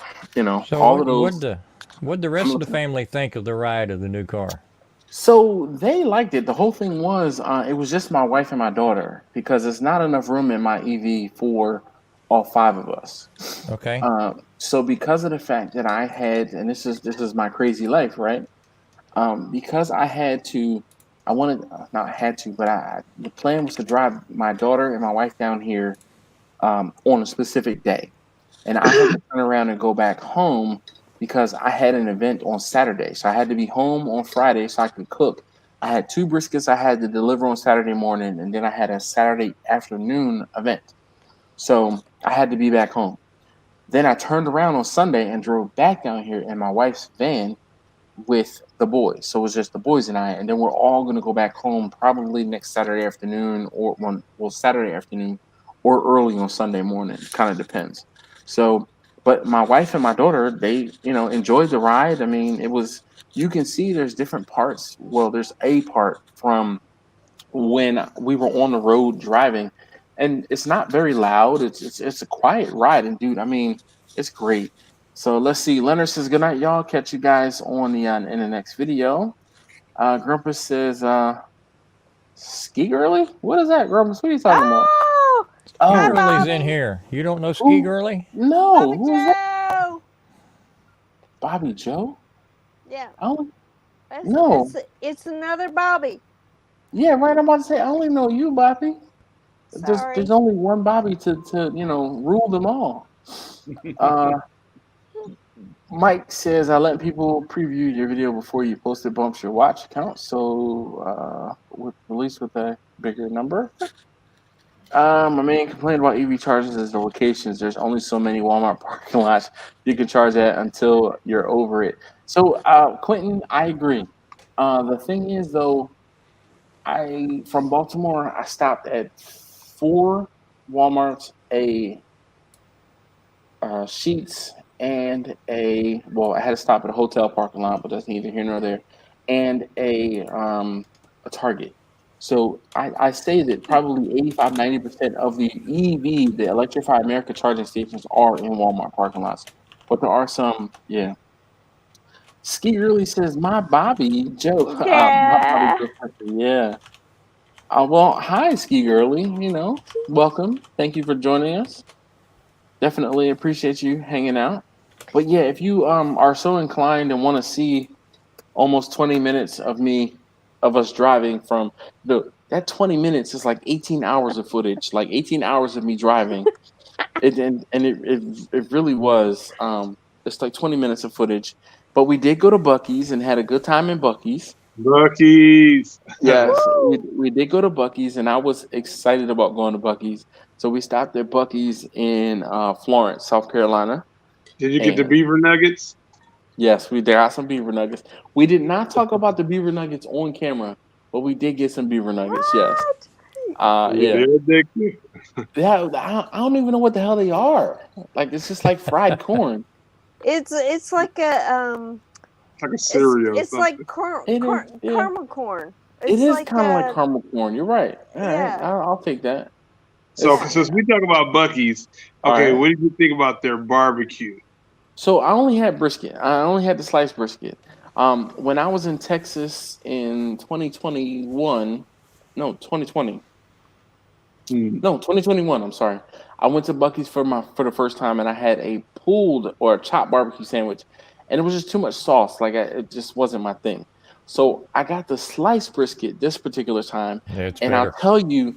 all of those. What'd the rest of the family think of the ride of the new car? So they liked it. The whole thing was, it was just my wife and my daughter because there's not enough room in my EV for all 5 of us. Okay. So because of the fact that I had, and this is my crazy life, right? Because I had to, the plan was to drive my daughter and my wife down here on a specific day. And I had to turn around and go back home because I had an event on Saturday. So I had to be home on Friday so I could cook. I had 2 briskets I had to deliver on Saturday morning, and then I had a Saturday afternoon event. So I had to be back home. Then I turned around on Sunday and drove back down here in my wife's van with the boys. So it was just the boys and I, and then we're all going to go back home probably next Saturday afternoon Saturday afternoon or early on Sunday morning. Kind of depends. So, but my wife and my daughter, they enjoyed the ride. I mean, it was. You can see there's different parts. Well, there's a part from when we were on the road driving, and it's not very loud. It's a quiet ride, and dude, I mean, it's great. So let's see. Leonard says, "Good night, y'all. Catch you guys on in the next video." Grumpus says, "Ski girly? What is that, Grumpus? What are you talking about?" Oh, Ski hi, Girly's Bobby. in here. You don't know Ski Girly? No, Bobby who's that? Joe. Bobby Joe? Yeah, Oh it's, no. it's another Bobby. Yeah, right. I'm about to say I only know you, Bobby. There's Sorry. there's only one Bobby to rule them all. Uh, Mike says, I let people preview your video before you post it, bumps your watch count. So, with release with a bigger number. My main complaint about EV chargers is the locations. There's only so many Walmart parking lots you can charge at until you're over it. So, Quentin, I agree. The thing is, though, from Baltimore, I stopped at 4 Walmarts, a Sheets, and I had to stop at a hotel parking lot, but that's neither here nor there, and a Target. So I say that probably 85-90% of the EV, the Electrify America charging stations, are in Walmart parking lots, but there are some, yeah. Ski really says, my Bobby Joe, my Bobby Yeah. Joe person, yeah. Well, hi, Ski Girly. Welcome. Thank you for joining us. Definitely appreciate you hanging out. But yeah, if you are so inclined and want to see almost 20 minutes of us driving from that 20 minutes is like 18 hours of footage, like 18 hours of me driving. It really was. It's like 20 minutes of footage. But we did go to Buc-ee's and had a good time in Buc-ee's. Buc-ee's. Yes, we did go to Buc-ee's, and I was excited about going to Buc-ee's. So we stopped at Buc-ee's in Florence, South Carolina. Did you get the And beaver nuggets? yes, we got some beaver nuggets. We did not talk about the beaver nuggets on camera, but we did get some beaver nuggets. Yes. Yeah. They're addictive. Yeah. I don't even know what the hell they are. Like it's just like fried corn. It's like a It's like a cereal. It's like caramel corn. It It's is like kind of like caramel corn. You're right. All right, yeah. I'll take that. So since we talk about Buc-ee's, okay, All right. what did you think about their barbecue? So I only had brisket. I only had the sliced brisket. When I was in Texas in 2021, no, 2020. No, 2021. I'm sorry. I went to Buc-ee's for the first time, and I had a pulled or a chopped barbecue sandwich, and it was just too much sauce. Like it just wasn't my thing. So I got the sliced brisket this particular time, It's and better. I'll tell you,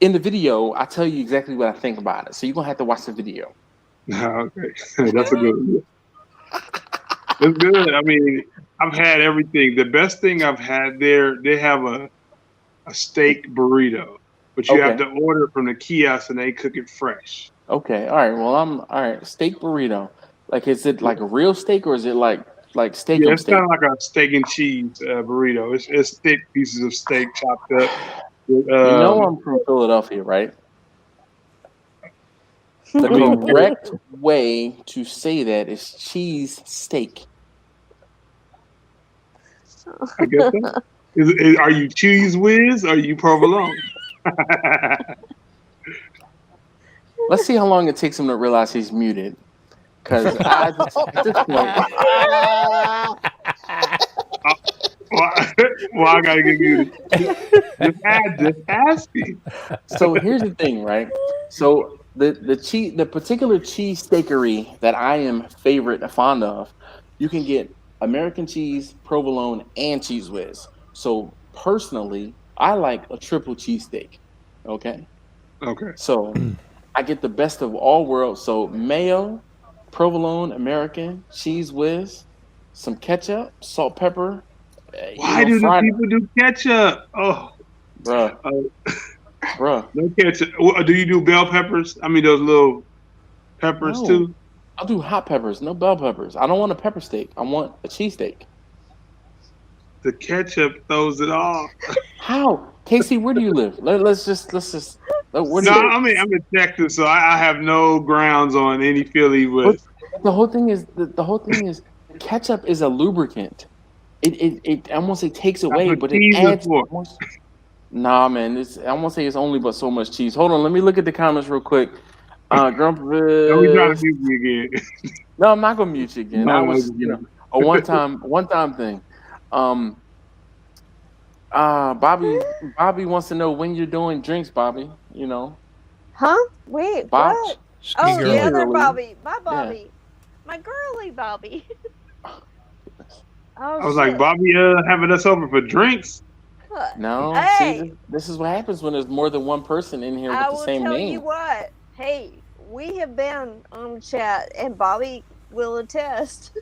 in the video, I tell you exactly what I think about it. So you're gonna have to watch the video. Okay, that's a good one. It's good. I mean, I've had everything. The best thing I've had there, they have a steak burrito, but you have to order it from the kiosk and they cook it fresh. Okay, all right. Well, all right. Steak burrito. Like, is it like a real steak or is it like steak? Yeah, it's kind of like a steak and cheese burrito. It's thick pieces of steak chopped up. I'm from Philadelphia, right? The correct way to say that is cheese steak. I guess so. Are you cheese whiz or are you provolone? Let's see how long it takes him to realize he's muted. Because at this point, well, I gotta get you. Just asking. So here's the thing, right? So the particular cheese steakery that I am fond of, you can get American cheese, provolone, and cheese whiz. So personally, I like a triple cheesesteak. Okay. So I get the best of all worlds. So mayo, provolone, American, cheese whiz, some ketchup, salt, pepper. Why do the people do ketchup? Oh, bruh. No ketchup. Do you do bell peppers? I mean, those little peppers too? I'll do hot peppers, no bell peppers. I don't want a pepper steak. I want a cheesesteak. The ketchup throws it off. How? Casey, where do you live? Let's just What No, do you, I'm in Texas, so I have no grounds on any Philly but with. the whole thing is ketchup is a lubricant. It I won't say takes That's away, what but it cheese is adds for. almost. Nah, man, I won't say it's only but so much cheese. Hold on, let me look at the comments real quick. Don't we trying to Grumpus. mute me again? No, I'm not gonna mute you again. I No, was, a one time thing. Bobby wants to know when you're doing drinks, Bobby. Huh? Wait, Bob. what? Ski Oh, the girl. other Sincerely. Bobby. My Yeah. Bobby. My girly Bobby. Oh, I was shit. like, Bobby, having us over for drinks. What? No, Hey, see, this is what happens when there's more than one person in here with I the will same tell name. you what. Hey, we have been on the chat, and Bobby will attest.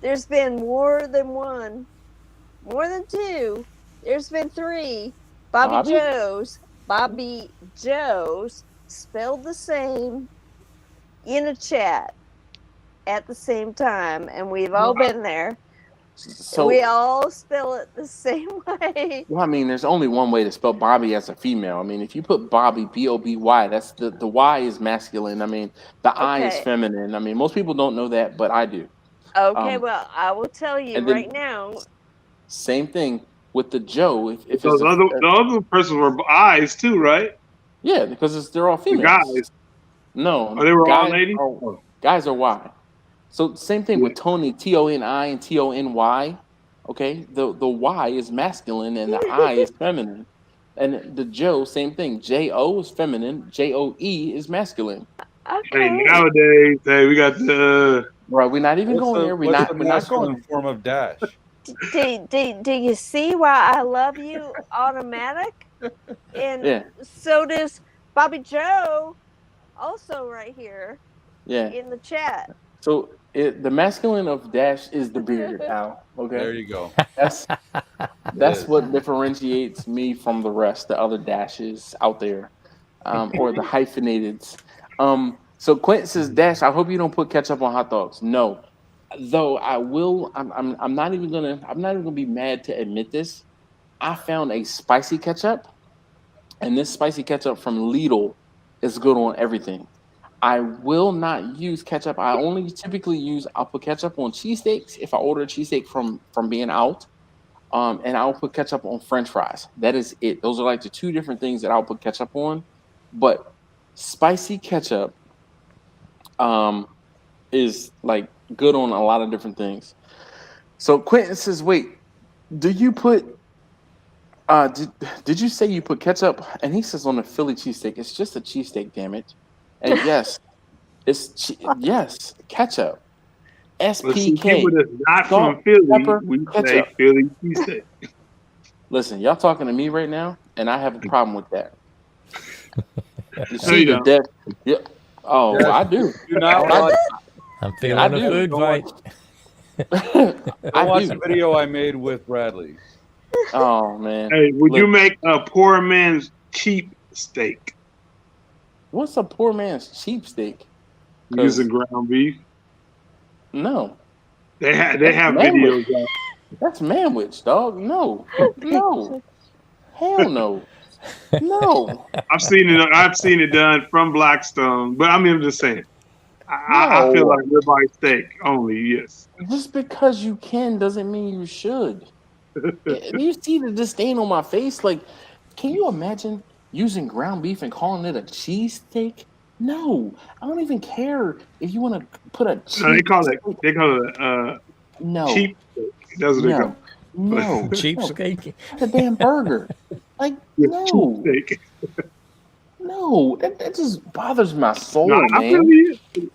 There's been more than one, more than two. There's been three. Bobby Joe's, spelled the same in a chat at the same time, and we've all been there. So, we all spell it the same way. well, I mean, there's only one way to spell Bobby as a female. I mean, if you put Bobby, B-O-B-Y, that's the Y is masculine. I mean, the I is Okay. feminine. I mean, most people don't know that, but I do. Okay, well, I will tell you and then- right now. Same thing with the Joe. If it's Those the other person were eyes too, right? yeah, because they're all The females. guys. No, Oh, they were all guys ladies? guys are Y. So same thing Yeah. with Tony, T-O-N-I and T-O-N-Y. Okay, the Y is masculine and the I is feminine, and the Joe, same thing. J-O is feminine, J-O-E is masculine. Hey, nowadays, hey, we got the. Right, we're not even What's going the, there. what's the We're not going. masculine form of dash? Do you see why I love you automatic? And Yeah. so does Bobby Joe, also right here Yeah. in the chat. So the masculine of dash is the beard, Al. Okay. There you go. That's what differentiates me from the rest, the other dashes out there, or the hyphenateds. So Quentin says, Dash, I hope you don't put ketchup on hot dogs. No, though I will. I'm not even gonna be mad to admit this. I found a spicy ketchup, and this spicy ketchup from Lidl is good on everything. I will not use ketchup. I only typically I'll put ketchup on cheesesteaks if I order a cheesesteak from being out. And I'll put ketchup on French fries. That is it. Those are like the two different things that I'll put ketchup on. But spicy ketchup is like good on a lot of different things. So Quentin says, wait, do you put did you say you put ketchup? And he says on a Philly cheesesteak, it's just a cheesesteak, damn it. And yes, yes, ketchup. SPK. People that's not salt, from Philly, pepper, we say ketchup. Philly cheesesteak. Listen, y'all talking to me right now, and I have a problem with that. You No, see you the don't. depth. Yeah. Oh, Yes. I do. Do not watch, I'm I feeling a do. food fight. I watch do. the video I made with Bradley. Oh man. Hey, would you Look, make a poor man's cheap steak what's a poor man's cheap steak? using ground beef? No. They have That's videos manwich. out. That's manwich, dog. No. No. Hell no. No. I've seen it done from Blackstone, but I mean, I'm just saying. I feel No. like ribeye steak only. Yes. Just because you can doesn't mean you should. You see the disdain on my face? Like, can you imagine using ground beef and calling it a cheesesteak? No, I don't even care if you want to put a No, cheap. they call it No, cheap steak. That's what they call no, it. no. Cheapskate. It's a damn burger. Like, Yeah, no, cheap steak. no, that just bothers my soul, No, I feel man. you.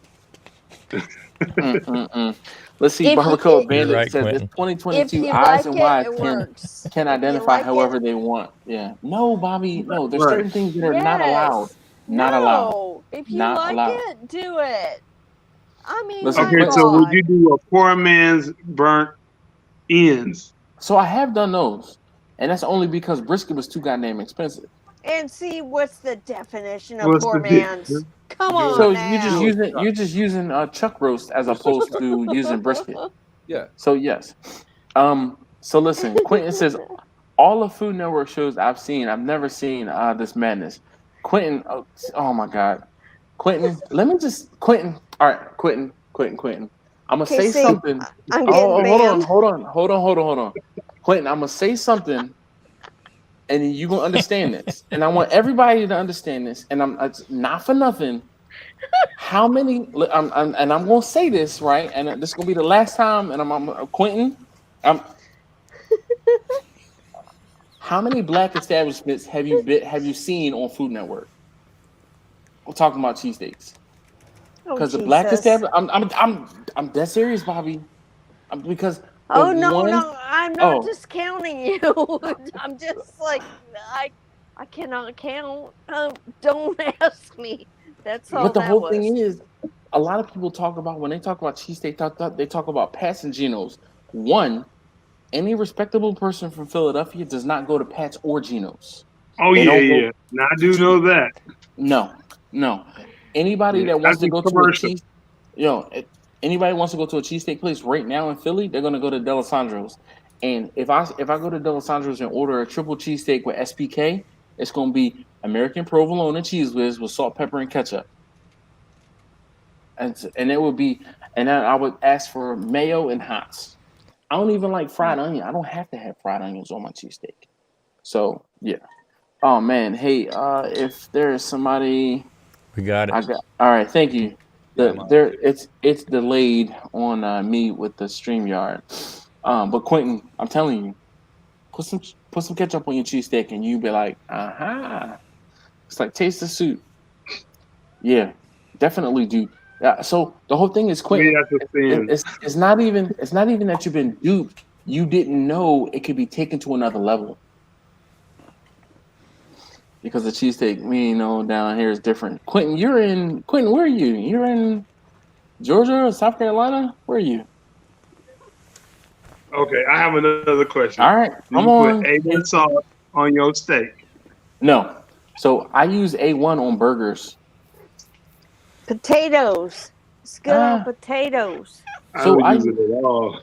Let's see. If you- Barbacoa if- Bandit You're right, says Quentin. it's 2022. If you Eyes like and it, Y's it can works. can If you identify like however it, they want. Yeah. No, Bobby. No, there's Right. certain things that are not allowed. yes. Not allowed. No, if you Not like allowed. it, do it. I mean, Listen, my Okay, Quentin. so would God. you do a poor man's burnt ends? So I have done those, and that's only because brisket was too goddamn expensive. And see what's the definition of What's poor the man's? difference? Come So on you're now. just using chuck roast as opposed to using brisket. Yeah. So yes. So listen, Quentin says all the Food Network shows I've seen, I've never seen this madness. Quentin. Oh my God, Quentin. Let me just Quentin. All right, Quentin. I'm gonna say see, something. I'm getting banned. Hold on. Quentin, I'm gonna say something, and you gonna understand this. And I want everybody to understand this. And it's not for nothing. How many? And I'm gonna say this right, and this is gonna be the last time. And I'm Quentin. How many black establishments have you seen on Food Network? We're talking about cheesesteaks. Oh, Because the black Jesus. establishment, I'm dead serious, Bobby. Because the Oh, no, one, I'm not discounting you. I'm just like, I cannot count. Don't ask me. That's all but the that whole was. thing is, a lot of people talk about when they talk about cheesesteak, they talk about Pat's and Geno's. One, any respectable person from Philadelphia does not go to Pat's or Geno's. Oh They yeah, don't go. yeah. Now I do know that. No. Anybody Yeah, that wants that's to a go to a commercial. cheese, anybody wants to go to a cheesesteak place right now in Philly, they're gonna go to Delisandro's. And if I go to Delisandro's and order a triple cheesesteak with SPK, it's gonna be American provolone and cheese whiz with salt, pepper, and ketchup. And it would be, and then I would ask for mayo and hots. I don't even like fried onion. I don't have to have fried onions on my cheesesteak. So yeah. Oh man, hey, if there's somebody, We got it. all right, thank you. Yeah, It's delayed on me with the StreamYard. But Quentin, I'm telling you, put some ketchup on your cheesesteak and you be like, aha. It's like taste the soup. Yeah, definitely do. Yeah, so the whole thing is Me, Quentin, that's a sin. it's not even that you've been duped. You didn't know it could be taken to another level. Because the cheesesteak, down here is different. Quentin, where are you? You're in Georgia or South Carolina? Where are you? Okay, I have another question. All right, Do come you on. put A1 sauce on your steak? No. So I use A1 on burgers. Potatoes. It's good on potatoes. I don't use it at all.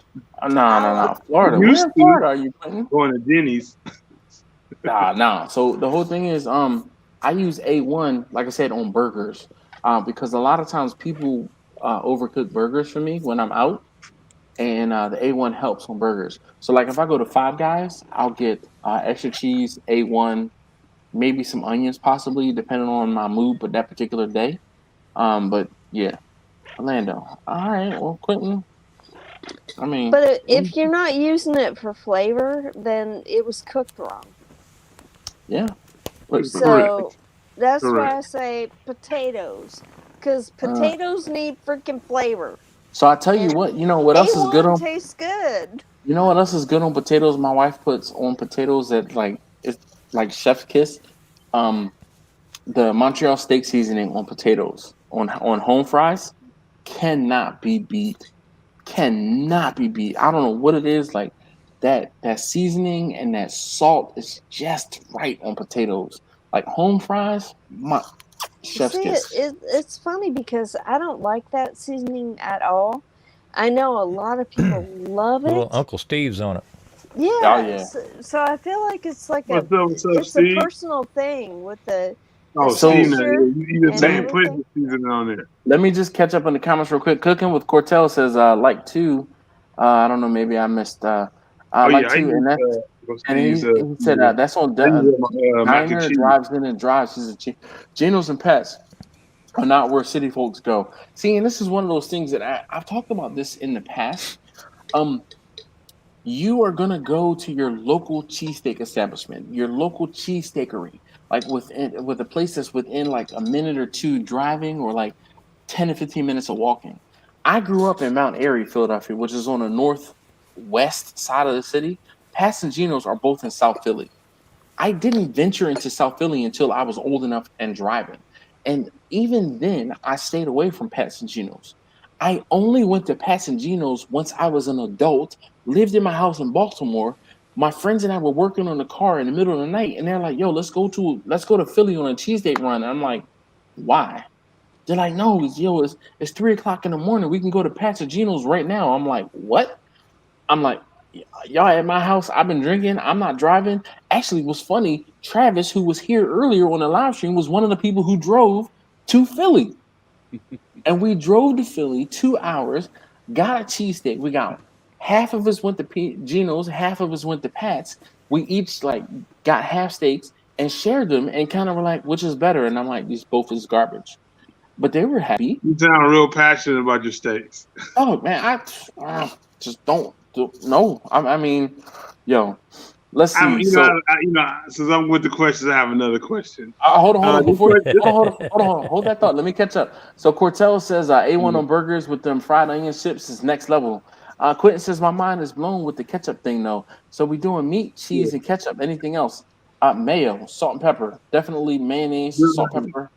No. Florida. Where in Florida are you, Quentin? Going to Denny's. Nah. So the whole thing is, I use A1, like I said, on burgers, because a lot of times people overcook burgers for me when I'm out, and the A1 helps on burgers. So like if I go to Five Guys, I'll get extra cheese, A1, maybe some onions, possibly depending on my mood, but that particular day. But yeah, Orlando. All right, well, Quentin. I mean, but if you're not using it for flavor, then it was cooked wrong. Yeah. So that's why I say potatoes, because potatoes need freaking flavor. So I tell you what, what else is good on? Tastes good. You know what else is good on potatoes? My wife puts on potatoes that it's like chef's kiss. The Montreal steak seasoning on potatoes on home fries cannot be beat. Cannot be beat. I don't know what it is, like that seasoning and that salt is just right on potatoes. Like home fries, my chef's kiss. It's funny because I don't like that seasoning at all. I know a lot of people love it. Little Uncle Steve's on it. Yeah. Oh, yeah. So I feel like it's like What's up, it's Steve? a personal thing with the Steve, texture you just and put everything. the seasoning on there. Let me just catch up in the comments real quick. Cooking with Cortell says like two. I don't know, maybe I missed like two, and he said that's on Diner Drives In and Drives. He said Geno's and Pets are not where city folks go. See, and this is one of those things that I've talked about this in the past. You are gonna go to your local cheesesteak establishment, your local cheesesteakery, like with a place that's within like a minute or two driving, or like 10 to 15 minutes of walking. I grew up in Mount Airy, Philadelphia, which is on the northwest side of the city. Pat's and Geno's are both in South Philly. I didn't venture into South Philly until I was old enough and driving. And even then, I stayed away from Pat's and Geno's. I only went to Pat's and Geno's once I was an adult, lived in my house in Baltimore. My friends and I were working on the car in the middle of the night, and they're like, "Yo, let's go to Philly on a cheesesteak run." And I'm like, "Why?" They're like, "No, it's 3:00 in the morning. We can go to Pat's and Geno's right now." I'm like, "What?" I'm like, y'all at my house. I've been drinking. I'm not driving. Actually, it was funny. Travis, who was here earlier on the live stream, was one of the people who drove to Philly. And we drove to Philly 2 hours, got a cheesesteak. We got half of us went to Geno's, half of us went to Pat's. We each like got half steaks and shared them and kind of were like, which is better? And I'm like, these both is garbage. But they were happy. You sound real passionate about your steaks. Oh man, I just don't no. I mean, yo, let's see. Since I'm with the questions, I have another question. Hold on. Hold that thought. Let me catch up. So Cortell says A1 on burgers with them fried onion chips is next level. Quentin says my mind is blown with the ketchup thing though. So we doing meat, cheese, and ketchup. Anything else? Mayo, salt and pepper. Definitely mayonnaise, salt, pepper.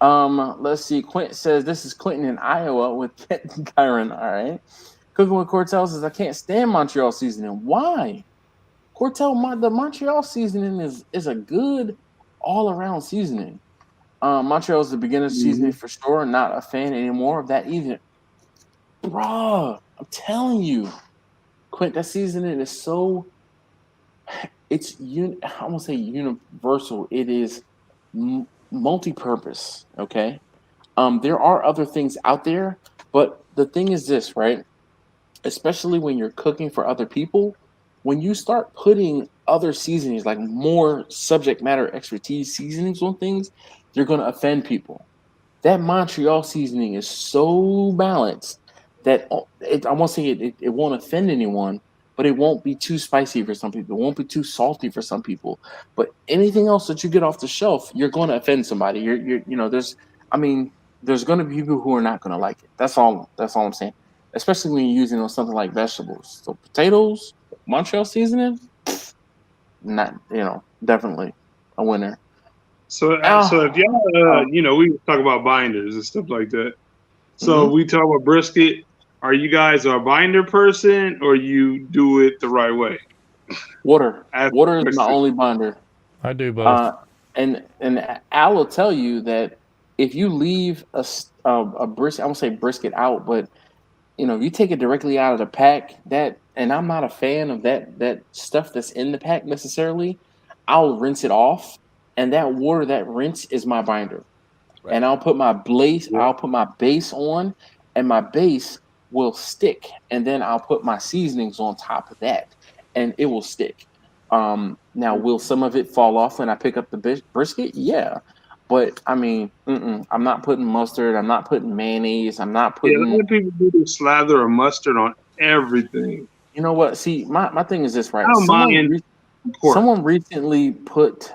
Let's see. Quentin says this is Clinton in Iowa with Kent and Kyron. All right. Cooking with Cortell says I can't stand Montreal seasoning. Why? Cortell, the Montreal seasoning is a good all around seasoning. Montreal is the beginner seasoning for sure. Not a fan anymore of that either. Bruh, I'm telling you, Quint, that seasoning is so. I won't say universal. It is multi-purpose. Okay. There are other things out there, but the thing is this, right? Especially when you're cooking for other people, when you start putting other seasonings, like more subject matter expertise seasonings on things, you're going to offend people. That Montreal seasoning is so balanced that I won't say it won't offend anyone, but it won't be too spicy for some people. It won't be too salty for some people. But anything else that you get off the shelf, you're going to offend somebody. There's going to be people who are not going to like it. That's all I'm saying. Especially when you're using on something like vegetables. So potatoes, Montreal seasoning, definitely a winner. So if y'all, we talk about binders and stuff like that. So we talk about brisket. Are you guys a binder person, or you do it the right way? Water is my only binder. I do both. And Al will tell you that if you leave a brisket, I won't say brisket out, but if you take it directly out of the pack, and I'm not a fan of that stuff that's in the pack necessarily, I'll rinse it off, and that water, that rinse is my binder. Right. And I'll put my base on, and my base will stick, and then I'll put my seasonings on top of that, and it will stick. Now, will some of it fall off when I pick up the brisket? Yeah. But I'm not putting mustard. I'm not putting mayonnaise. I'm not putting. Yeah, a lot of people do this slather of mustard on everything. You know what? See, my thing is this, right? Someone recently put,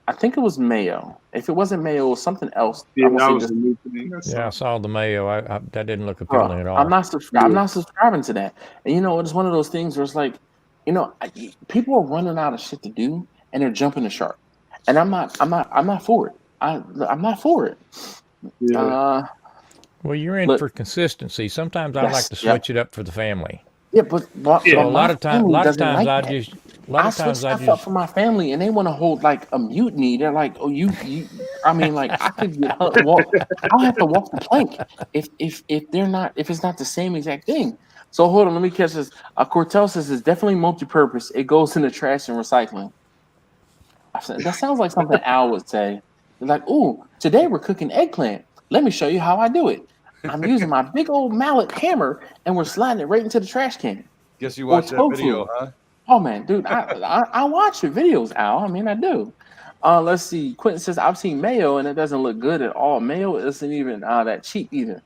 I think it was mayo. If it wasn't mayo, it was something else. Yeah, I saw the mayo. That didn't look appealing at all. I'm not subscribing to that. And it's one of those things where it's like, people are running out of shit to do, and they're jumping the shark. And I'm not for it. I'm not for it. Yeah. Well, you're in for consistency. Sometimes I like to switch it up for the family. Yeah, but a lot of times I switch stuff up for my family, and they want to hold like a mutiny. They're like, "Oh, I could I'll have to walk the plank if it's not the same exact thing." So hold on, let me catch this. Cortell says it's definitely multi-purpose. It goes in the trash and recycling. That sounds like something Al would say. They're like, "Ooh, today we're cooking eggplant. Let me show you how I do it. I'm using my big old mallet hammer, and we're sliding it right into the trash can." Guess you watched that video, huh? Oh man, dude, I watch your videos, Al. I do. Let's see. Quentin says I've seen mayo, and it doesn't look good at all. Mayo isn't even that cheap either.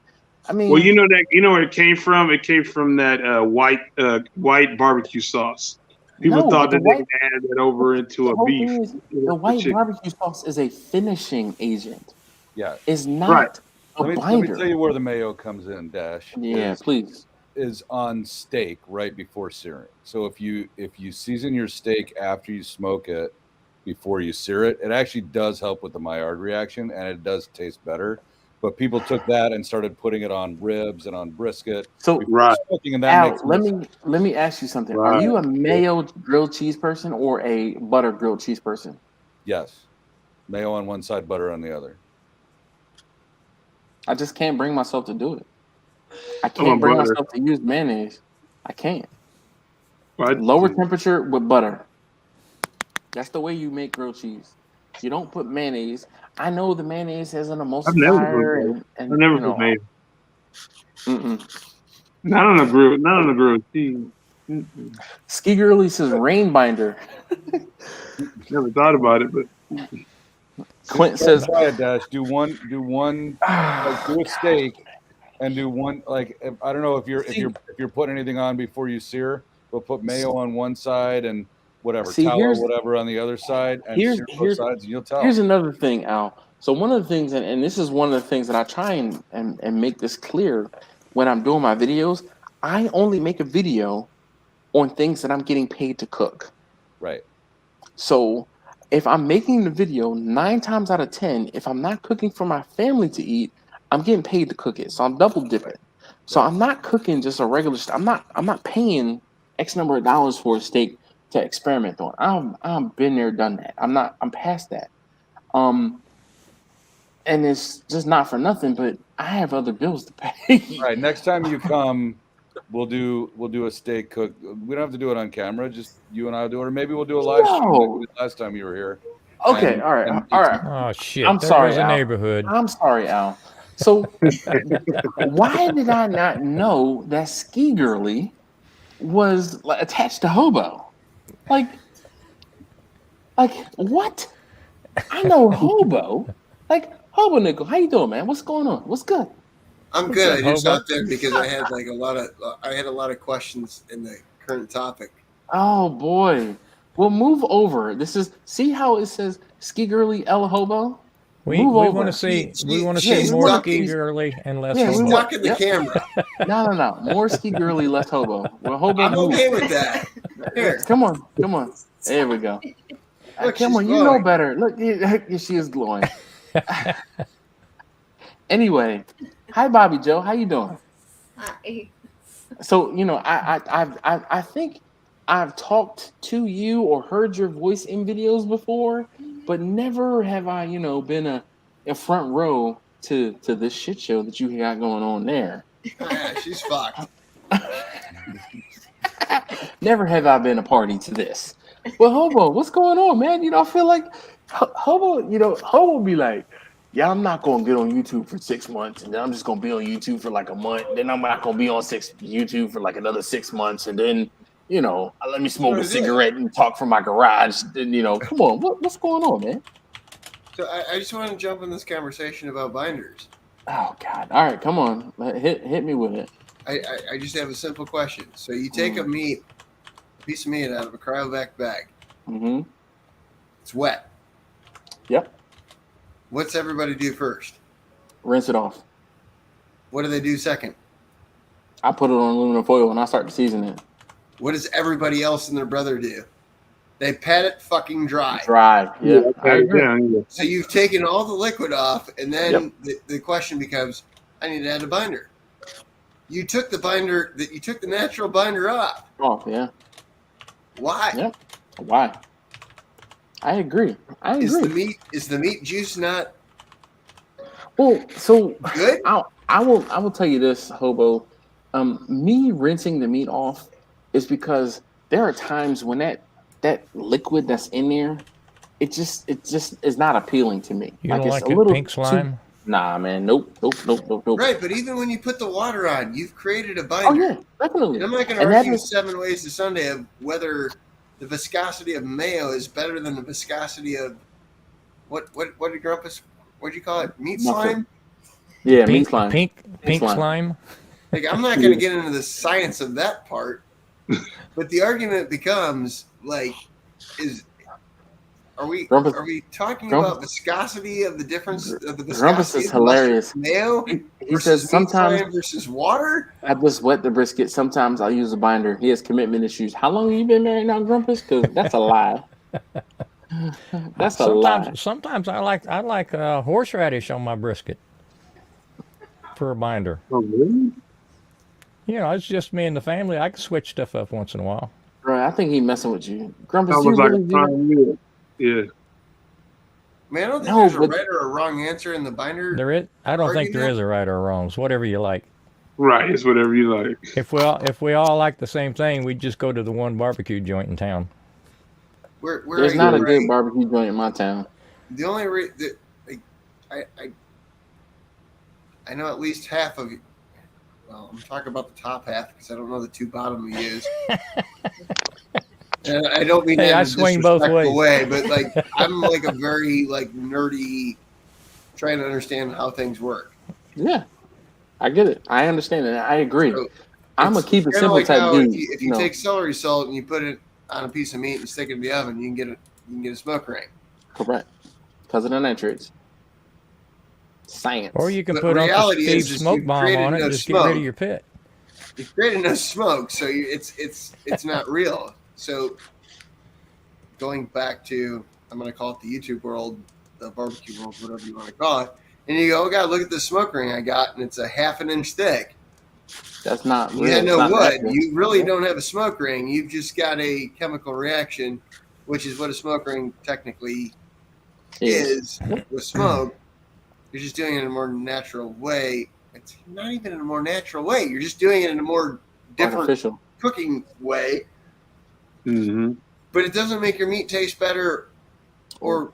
Well, where it came from? It came from that white barbecue sauce. People thought that they could add that over into a beef. The white barbecue sauce is a finishing agent. Yeah, it's not a binder. Let me tell you where the mayo comes in, Dash. Yeah, please. Is on steak right before searing. So if you season your steak after you smoke it before you sear it, it actually does help with the Maillard reaction, and it does taste better. But people took that and started putting it on ribs and on brisket. So smoking, and that Al, let me ask you something. Right. Are you a mayo grilled cheese person or a butter grilled cheese person? Yes, mayo on one side, butter on the other. I just can't bring myself to do it. I can't bring myself to use mayonnaise. I can't. Lower temperature with butter. That's the way you make grilled cheese. You don't put mayonnaise. I know the mayonnaise has an emulsifier I've never put mayonnaise. Not on a grilled cheese. Ski Girly says rain binder. Never thought about it, but Clint says, "Try it, Dash. Do one, like, do a steak, and do one like I don't know if you're putting anything on before you sear, but put mayo on one side and whatever tallow, whatever on the other side, and sear both sides, and you'll tell." Here's another thing, Al. So one of the things, and this is one of the things that I try and make this clear when I'm doing my videos. I only make a video on things that I'm getting paid to cook. Right. So if I'm making the video, 9 times out of 10, if I'm not cooking for my family to eat, I'm getting paid to cook it. So I'm double dipping. So I'm not cooking just a regular. I'm not paying X number of dollars for a steak to experiment on. I've been there, done that. I'm past that. And it's just not for nothing, but I have other bills to pay. Right. Next time you come, we'll do a steak cook. We don't have to do it on camera. Just you and I'll do it, or maybe we'll do a live stream like we did last time you were here. Okay. All right. Oh shit! I'm there sorry, goes a Al. neighborhood. I'm sorry, Al. So why did I not know that Ski Girly was attached to Hobo? Like what? I know Hobo. Like Hobo Nickel, how you doing, man? What's going on? What's good? I'm good. I just hopped in because I had a lot of questions in the current topic. Oh boy. Well, move over. See how it says Ski Girly El Hobo? We want to see more Ski Girly and less Hobo. She's blocking the camera. No. More Ski Girly, less Hobo. Well, Hobo. I'm okay with that. Here. Come on. There we go. Look, come on, you know better. Look, she is glowing. Anyway, hi Bobby Joe, how you doing? Hi. So I think I've talked to you or heard your voice in videos before, but never have I been a front row to this shit show that you got going on there. Yeah, she's fucked. Never have I been a party to this. Well, Hobo, what's going on, man? I feel like Hobo be like, yeah, I'm not going to get on YouTube for 6 months, and then I'm just going to be on YouTube for like a month. Then I'm not going to be on YouTube for like another 6 months, and then, let me smoke a cigarette and talk from my garage. Then, come on, what's going on, man? So I just want to jump in this conversation about binders. Oh God! All right, come on, hit me with it. I just have a simple question. So you take a piece of meat out of a cryovac bag. Mm-hmm. It's wet. Yep. What's everybody do first? Rinse it off. What do they do second? I put it on aluminum foil and I start to season it. What does everybody else and their brother do? They pat it fucking dry. Yeah. I agree. So you've taken all the liquid off, and then the question becomes, I need to add a binder. You took the natural binder off. Oh, yeah. Why? Yep. Why? I agree. Is the meat juice not? Well, so good. I will tell you this, Hobo. Me rinsing the meat off is because there are times when that liquid that's in there, it just is not appealing to me. You don't like it pink slime? Nah, man. Nope. Right, but even when you put the water on, you've created a binder. Oh yeah, definitely. And I'm not going to argue 7 ways to Sunday of whether the viscosity of mayo is better than the viscosity of what did Grumpus? What do you call it? Meat slime? Yeah, meat slime. Pink slime. Like, I'm not going to get into the science of that part, but the argument becomes like, are we talking about viscosity of the difference of the viscosity? Grumpus is hilarious. Mayo he says sometimes versus water. I just wet the brisket. Sometimes I'll use a binder. He has commitment issues. How long have you been married now, Grumpus? Because that's a lie. That's a lie. Sometimes I like horseradish on my brisket for a binder. Oh really? It's just me and the family. I can switch stuff up once in a while. Right, I think he's messing with you, Grumpus. Yeah. Man, I don't think there's a right or a wrong answer in the binder. There is. I don't think there is a right or a wrong. It's whatever you like. Right, it's whatever you like. If we all like the same thing, we'd just go to the one barbecue joint in town. There's not a good barbecue joint in my town. The only I know at least half of you. Well, I'm talking about the top half because I don't know the two bottom views. And I don't mean that in a swing both disrespectful ways. way, but like I'm like a very like nerdy, trying to understand how things work. Yeah, I get it. I understand it. I agree. So I'm a keep it kinda simple like type how dude. If you take celery salt and you put it on a piece of meat and stick it in the oven, you can get a smoke ring. Correct, because of the nitrates. Science. Or you can put Uncle Steve's smoke bomb on it and just get rid of your pit. You created no smoke, so it's not real. So going back to, I'm going to call it the YouTube world, the barbecue world, whatever you want to call it, and you go, oh God, look at this smoke ring I got, and it's a ½ an inch thick. That's not real. You had no It's not wood. natural. You really don't have a smoke ring. You've just got a chemical reaction, which is what a smoke ring technically is with smoke. You're just doing it in a more natural way. It's not even in a more natural way. You're just doing it in a more different Artificial cooking way. Mm-hmm. But it doesn't make your meat taste better or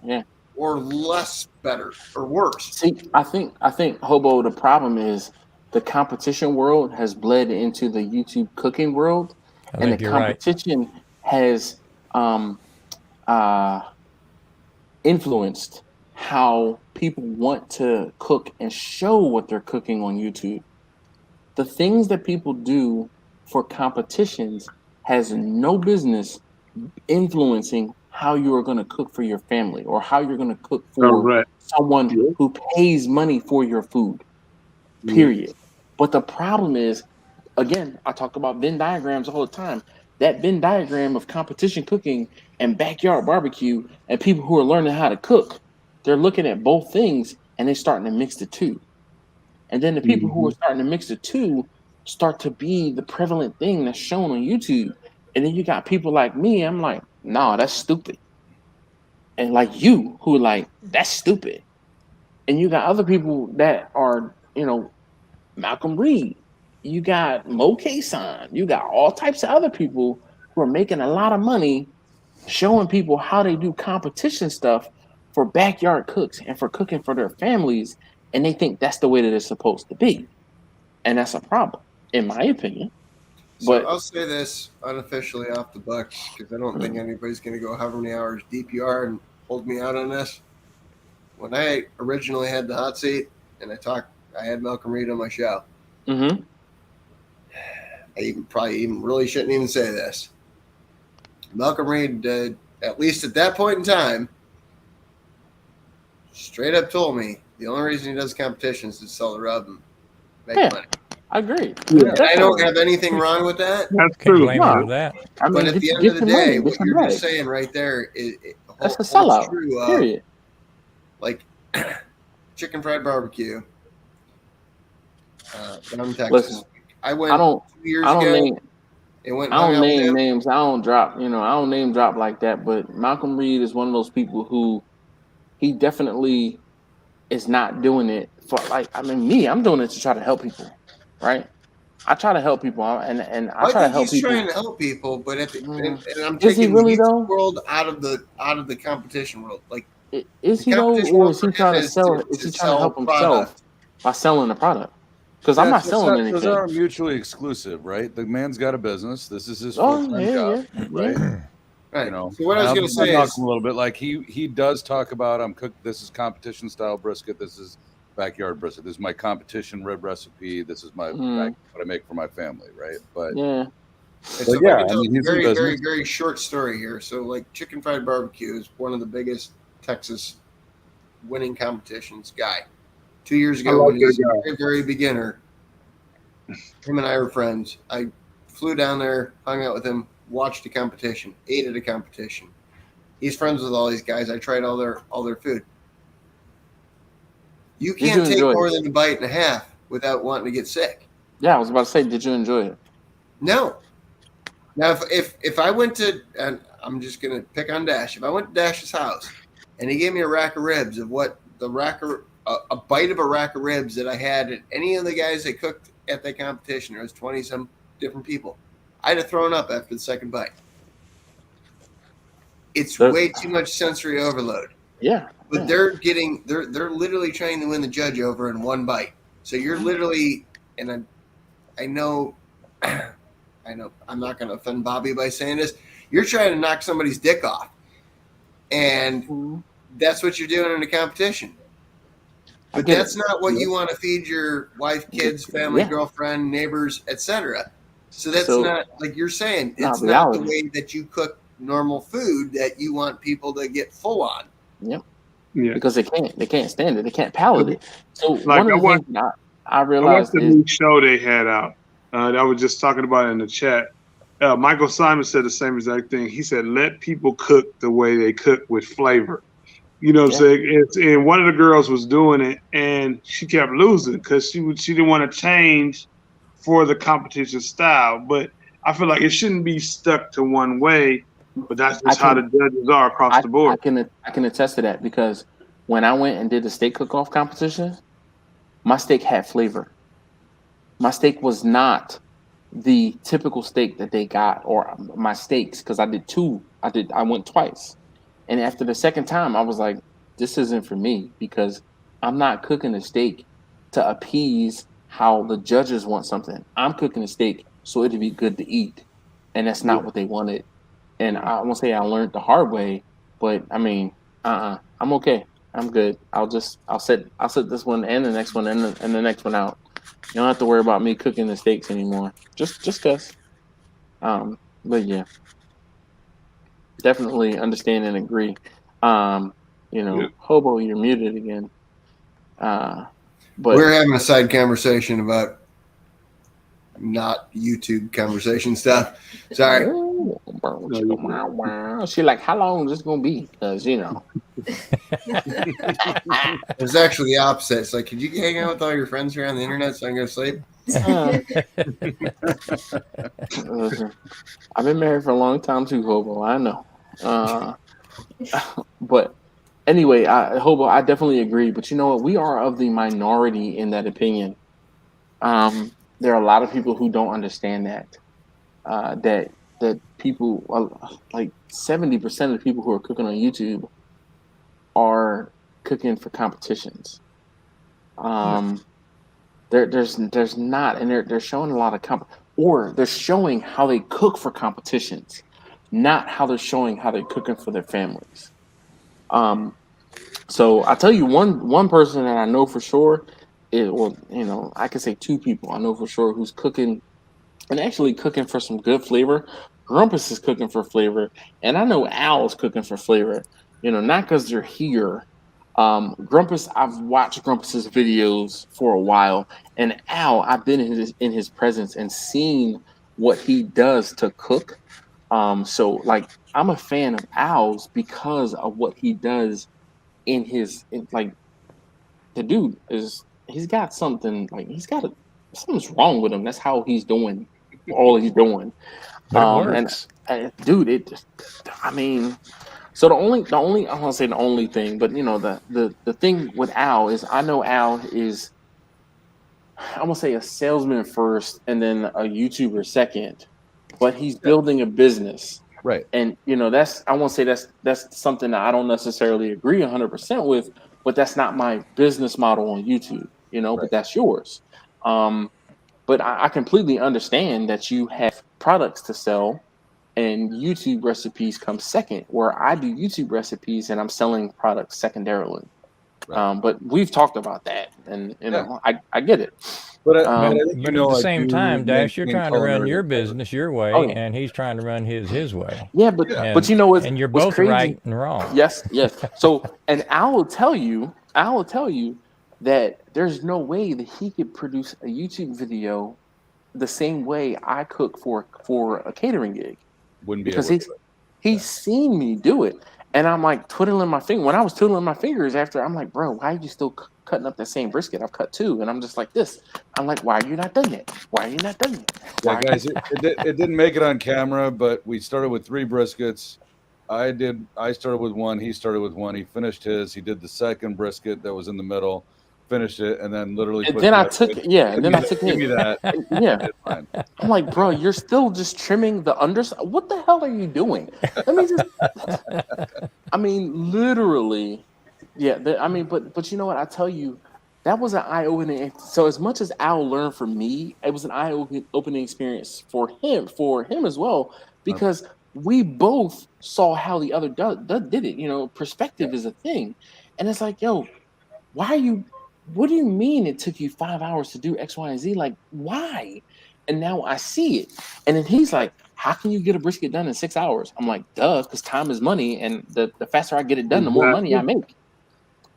less better or worse. See, I think Hobo, the problem is the competition world has bled into the YouTube cooking world, and the competition has influenced how people want to cook and show what they're cooking on YouTube. The things that people do for competitions has no business influencing how you are going to cook for your family or how you're going to cook for someone who pays money for your food, period. But the problem is, again, I talk about Venn diagrams all the time. That Venn diagram of competition cooking and backyard barbecue and people who are learning how to cook, they're looking at both things and they're starting to mix the two. And then the people who are starting to mix the two start to be the prevalent thing that's shown on YouTube. And then you got people like me, I'm like, no, that's stupid. And like you, who are like, that's stupid. And you got other people that are, Malcolm Reed. You got Mo Kaysan. You got all types of other people who are making a lot of money showing people how they do competition stuff for backyard cooks and for cooking for their families. And they think that's the way that it's supposed to be. And that's a problem, in my opinion. So I'll say this unofficially off the books because I don't think anybody's going to go however many hours deep you are and hold me out on this. When I originally had the hot seat and I had Malcolm Reed on my show. Mm-hmm. I probably really shouldn't even say this. Malcolm Reed, at least at that point in time, straight up told me the only reason he does competitions is to sell the rub and make money. I agree. And I don't have anything wrong with that. That's true. That. But at the end of the day, what you're just saying right there is that's a sellout. True, period. Like chicken fried barbecue. Down in Texas. Listen, I went 2 years ago. I don't name names. I don't drop. I don't name drop like that. But Malcolm Reed is one of those people who he definitely is not doing it for me. I'm doing it to try to help people, right? I try to help people, and I try to help people. He's trying to help people, but and I'm is he taking really the though? World out of the competition world. Like, is he though, or is he trying to sell? Is he trying to help himself by selling the product? Because I'm not selling anything. Those are mutually exclusive, right? The man's got a business. This is his full-time job, right? Right. So what I was going to say is a little bit like he does talk about this is competition style brisket. This is backyard brisket. This is my competition rib recipe. This is my what I make for my family, right? But so I mean, he's very, very, very short story here. So like chicken fried barbecue is one of the biggest Texas winning competitions guy. 2 years ago, when he was a very, very beginner, him and I were friends. I flew down there, hung out with him, watched the competition, ate at a competition. He's friends with all these guys. I tried all their food. You can't take more than a bite and a half without wanting to get sick. Yeah, I was about to say, did you enjoy it? No. Now, if I went to, and I'm just gonna pick on Dash. If I went to Dash's house and he gave me a rack of ribs of what a bite of a rack of ribs that I had at any of the guys that cooked at that competition. There was 20 some different people. I'd have thrown up after the second bite. It's way too much sensory overload. Yeah. But they're literally trying to win the judge over in one bite. So you're literally, and I know I'm not going to offend Bobby by saying this. You're trying to knock somebody's dick off, and that's what you're doing in a competition. But that's not what you want to feed your wife, kids, family, girlfriend, neighbors, etc. So that's not like you're saying. It's not the way that you cook normal food that you want people to get full on. Yep. Yeah. Because they can't stand it. They can't palate it. So like one of the things I realized the new show they had out. I was just talking about it in the chat. Michael Simon said the same exact thing. He said, "Let people cook the way they cook with flavor." You know what I'm saying? And one of the girls was doing it, and she kept losing because she didn't want to change for the competition style. But I feel like it shouldn't be stuck to one way. But that's just how the judges are across the board. I can attest to that because when I went and did the steak cook-off competition, my steak had flavor. My steak was not the typical steak that they got, or my steaks, because I did two. I went twice. And after the second time, I was like, this isn't for me because I'm not cooking a steak to appease how the judges want something. I'm cooking a steak so it'd be good to eat. And that's not what they wanted. And I won't say I learned the hard way, but I mean, I'm okay. I'm good. I'll set this one and the next one and the next one out. You don't have to worry about me cooking the steaks anymore. Just cause. But yeah. Definitely understand and agree. Hobo, you're muted again. But we're having a side conversation about not YouTube conversation stuff. Sorry. She like, how long is this gonna be? Because it's actually the opposite. It's like, could you hang out with all your friends here on the internet so I can go to sleep? Listen, I've been married for a long time too, Hobo. I know. But anyway, Hobo, I definitely agree. But you know what? We are of the minority in that opinion. There are a lot of people who don't understand that. That people, like 70% of the people who are cooking on YouTube are cooking for competitions. There's not, and they're showing a lot of or they're showing how they cook for competitions, not how they're showing how they're cooking for their families. So I'll tell you one person that I know for sure I can say two people I know for sure who's cooking and actually cooking for some good flavor. Grumpus is cooking for flavor, and I know Al's cooking for flavor. Not because they're here. Grumpus, I've watched Grumpus's videos for a while, and Al, I've been in his presence and seen what he does to cook. So like I'm a fan of Al's because of what he does the dude he's got something something's wrong with him. That's how he's doing all he's doing. But it works. And dude, so the only I won't say the only thing, but the thing with Al is I know Al is I'm gonna say a salesman first and then a YouTuber second, but he's building a business. Right. And that's I won't say that's something that I don't necessarily agree 100% with, but that's not my business model on YouTube, but that's yours. But I completely understand that you have products to sell and YouTube recipes come second, where I do YouTube recipes and I'm selling products secondarily. Right. But we've talked about that, and I get it. But at the same time, Dash, you're trying to run your business your way, and he's trying to run his way. Yeah, but and you're both crazy. Right and wrong. Yes. So, and I will tell you that there's no way that he could produce a YouTube video the same way I cook for a catering gig. Wouldn't be because he's seen me do it, and I'm like twiddling my finger. When I was twiddling my fingers after, I'm like, bro, why are you still cutting up the same brisket? I've cut two, and I'm just like this. I'm like, why are you not done yet? Why are you not done yet? Yeah, guys, it didn't make it on camera, but we started with 3 briskets. I started with one. He started with one. He finished his. He did the second brisket that was in the middle. finished it, and then literally. And put then I that took, in. yeah, and then I took Give it. me that. Yeah. It's fine. I'm like, bro, you're still just trimming the underside. What the hell are you doing? Let me just. I mean, literally, yeah. I mean, but you know what? I tell you, that was an eye opening. So as much as Al learned from me, it was an eye opening experience for him as well, because we both saw how the other did it. You know, perspective is a thing, and it's like, yo, why are you? What do you mean it took you 5 hours to do X, Y, and Z? Like, why? And now I see it. And then he's like, how can you get a brisket done in 6 hours? I'm like, duh, because time is money, and the faster I get it done, the more money I make.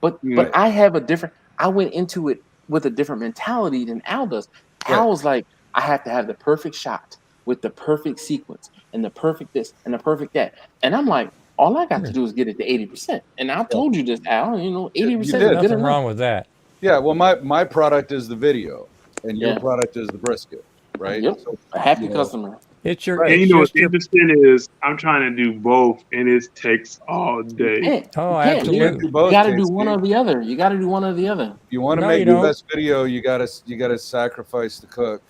But I have a different. I went into it with a different mentality than Al does. Al's like, I have to have the perfect shot with the perfect sequence and the perfect this and the perfect that. And I'm like, all I got to do is get it to 80%. And I told you this, Al. You know, 80% is good nothing enough. wrong with that. Yeah, well, my product is the video, and your product is the brisket, right? Yep. So, a happy customer. It's your. And you know what's interesting is I'm trying to do both, and it takes all day. Oh, You absolutely. got to do one or the other. You got to do one or the other. You want to make the best video, you gotta sacrifice the cook,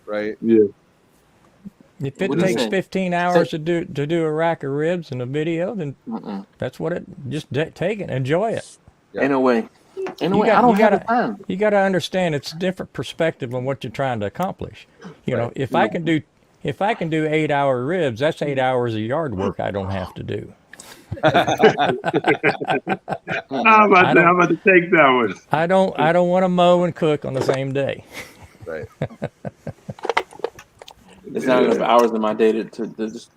right? Yeah. If it takes 15 hours to do a rack of ribs in a video, then that's what it. Just take it, enjoy it. In a way, I don't have the time. You got to understand it's a different perspective on what you're trying to accomplish. You know, if I can do 8-hour ribs, that's 8 hours of yard work I don't have to do. I'm about to take that one. I don't want to mow and cook on the same day. Right. It's not enough hours in my day to just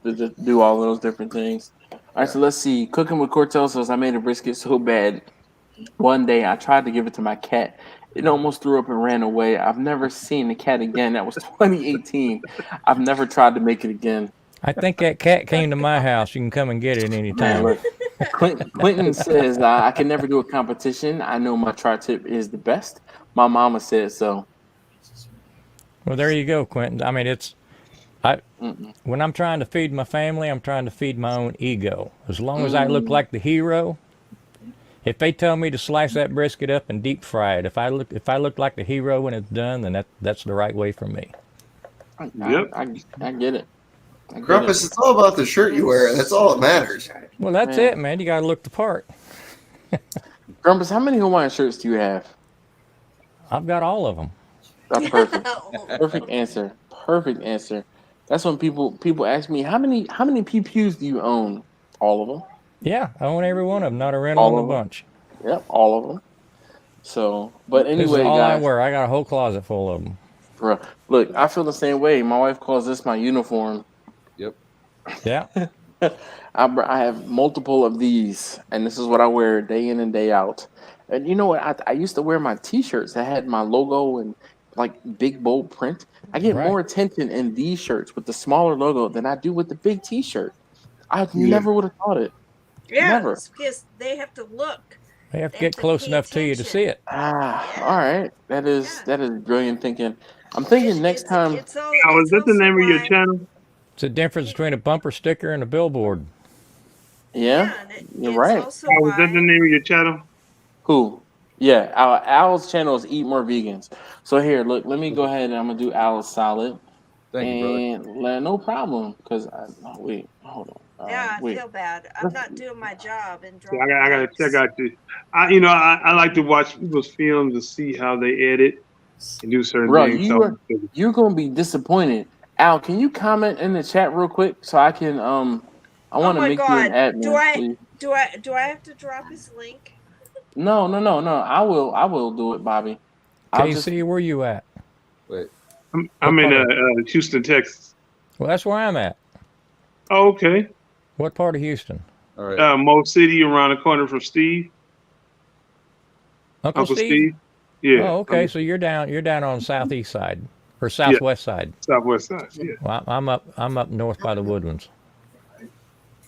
do all those different things. All right, so let's see. Cooking with Cortell says I made a brisket so bad. One day I tried to give it to my cat. It almost threw up and ran away. I've never seen the cat again. That was 2018. I've never tried to make it again. I think that cat came to my house. You can come and get it anytime. Man, look, Quentin says I can never do a competition. I know my tri-tip is the best. My mama said so. Well, there you go, Quentin. I mean, when I'm trying to feed my family, I'm trying to feed my own ego. As long as I look like the hero. If they tell me to slice that brisket up and deep fry it, if I look like the hero when it's done, then that's the right way for me. Yep, I get it. Grumpus, it's all about the shirt you wear. That's all that matters. Well, that's it, man. You got to look the part. Grumpus, how many Hawaiian shirts do you have? I've got all of them. That's perfect. Perfect answer. Perfect answer. That's when people ask me how many PPUs do you own? All of them. Yeah, I own every one of them. Not a rental in a bunch. Yep, all of them. So, but anyway, this is all guys, I wear. I got a whole closet full of them. Bro, look, I feel the same way. My wife calls this my uniform. Yep. Yeah. I have multiple of these, and this is what I wear day in and day out. And you know what? I used to wear my T-shirts that had my logo and like big bold print. I get more attention in these shirts with the smaller logo than I do with the big T-shirt. I never would have thought it. Yeah, Never. it's because they have to look. They have to get close enough to you to see it. All right. That is brilliant thinking. I'm thinking next time. Is that the name of your channel? It's the difference between a bumper sticker and a billboard. Yeah, you're right. Is that the name of your channel? Who? Yeah, Al's channel is Eat More Vegans. So here, look, let me go ahead and I'm gonna do Al's salad. Thank you, brother. No problem, because wait, hold on. Yeah, I feel bad. I'm not doing my job and I gotta check out this. I like to watch people's films to see how they edit and do certain things. You're gonna be disappointed. Al, can you comment in the chat real quick so I can I want to make you an admin. Do I have to drop his link? No. I will do it, Bobby. KC, where you at? Wait. I'm in Houston, Texas. Well, that's where I'm at. Oh, okay. What part of Houston? All right. Mo City, around the corner from Steve. Uncle Steve? Yeah. Oh, okay. So you're down on the southeast side or southwest side. Southwest side. Yeah. Well, I'm up north by the Woodlands.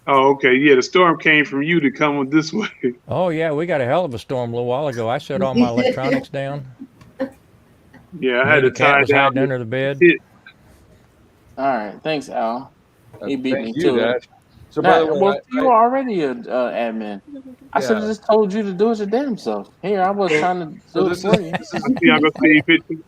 Oh, okay. Yeah, the storm came from you to come this way. Oh yeah, we got a hell of a storm a little while ago. I shut all my electronics down. Yeah, I had to tie was down hiding under the bed. All right, thanks, Al. He beat me Thank you, to Dad. it. So by the way, well, you were already a admin. I should have just told you to do it your damn self. Here, I was trying to do it for you.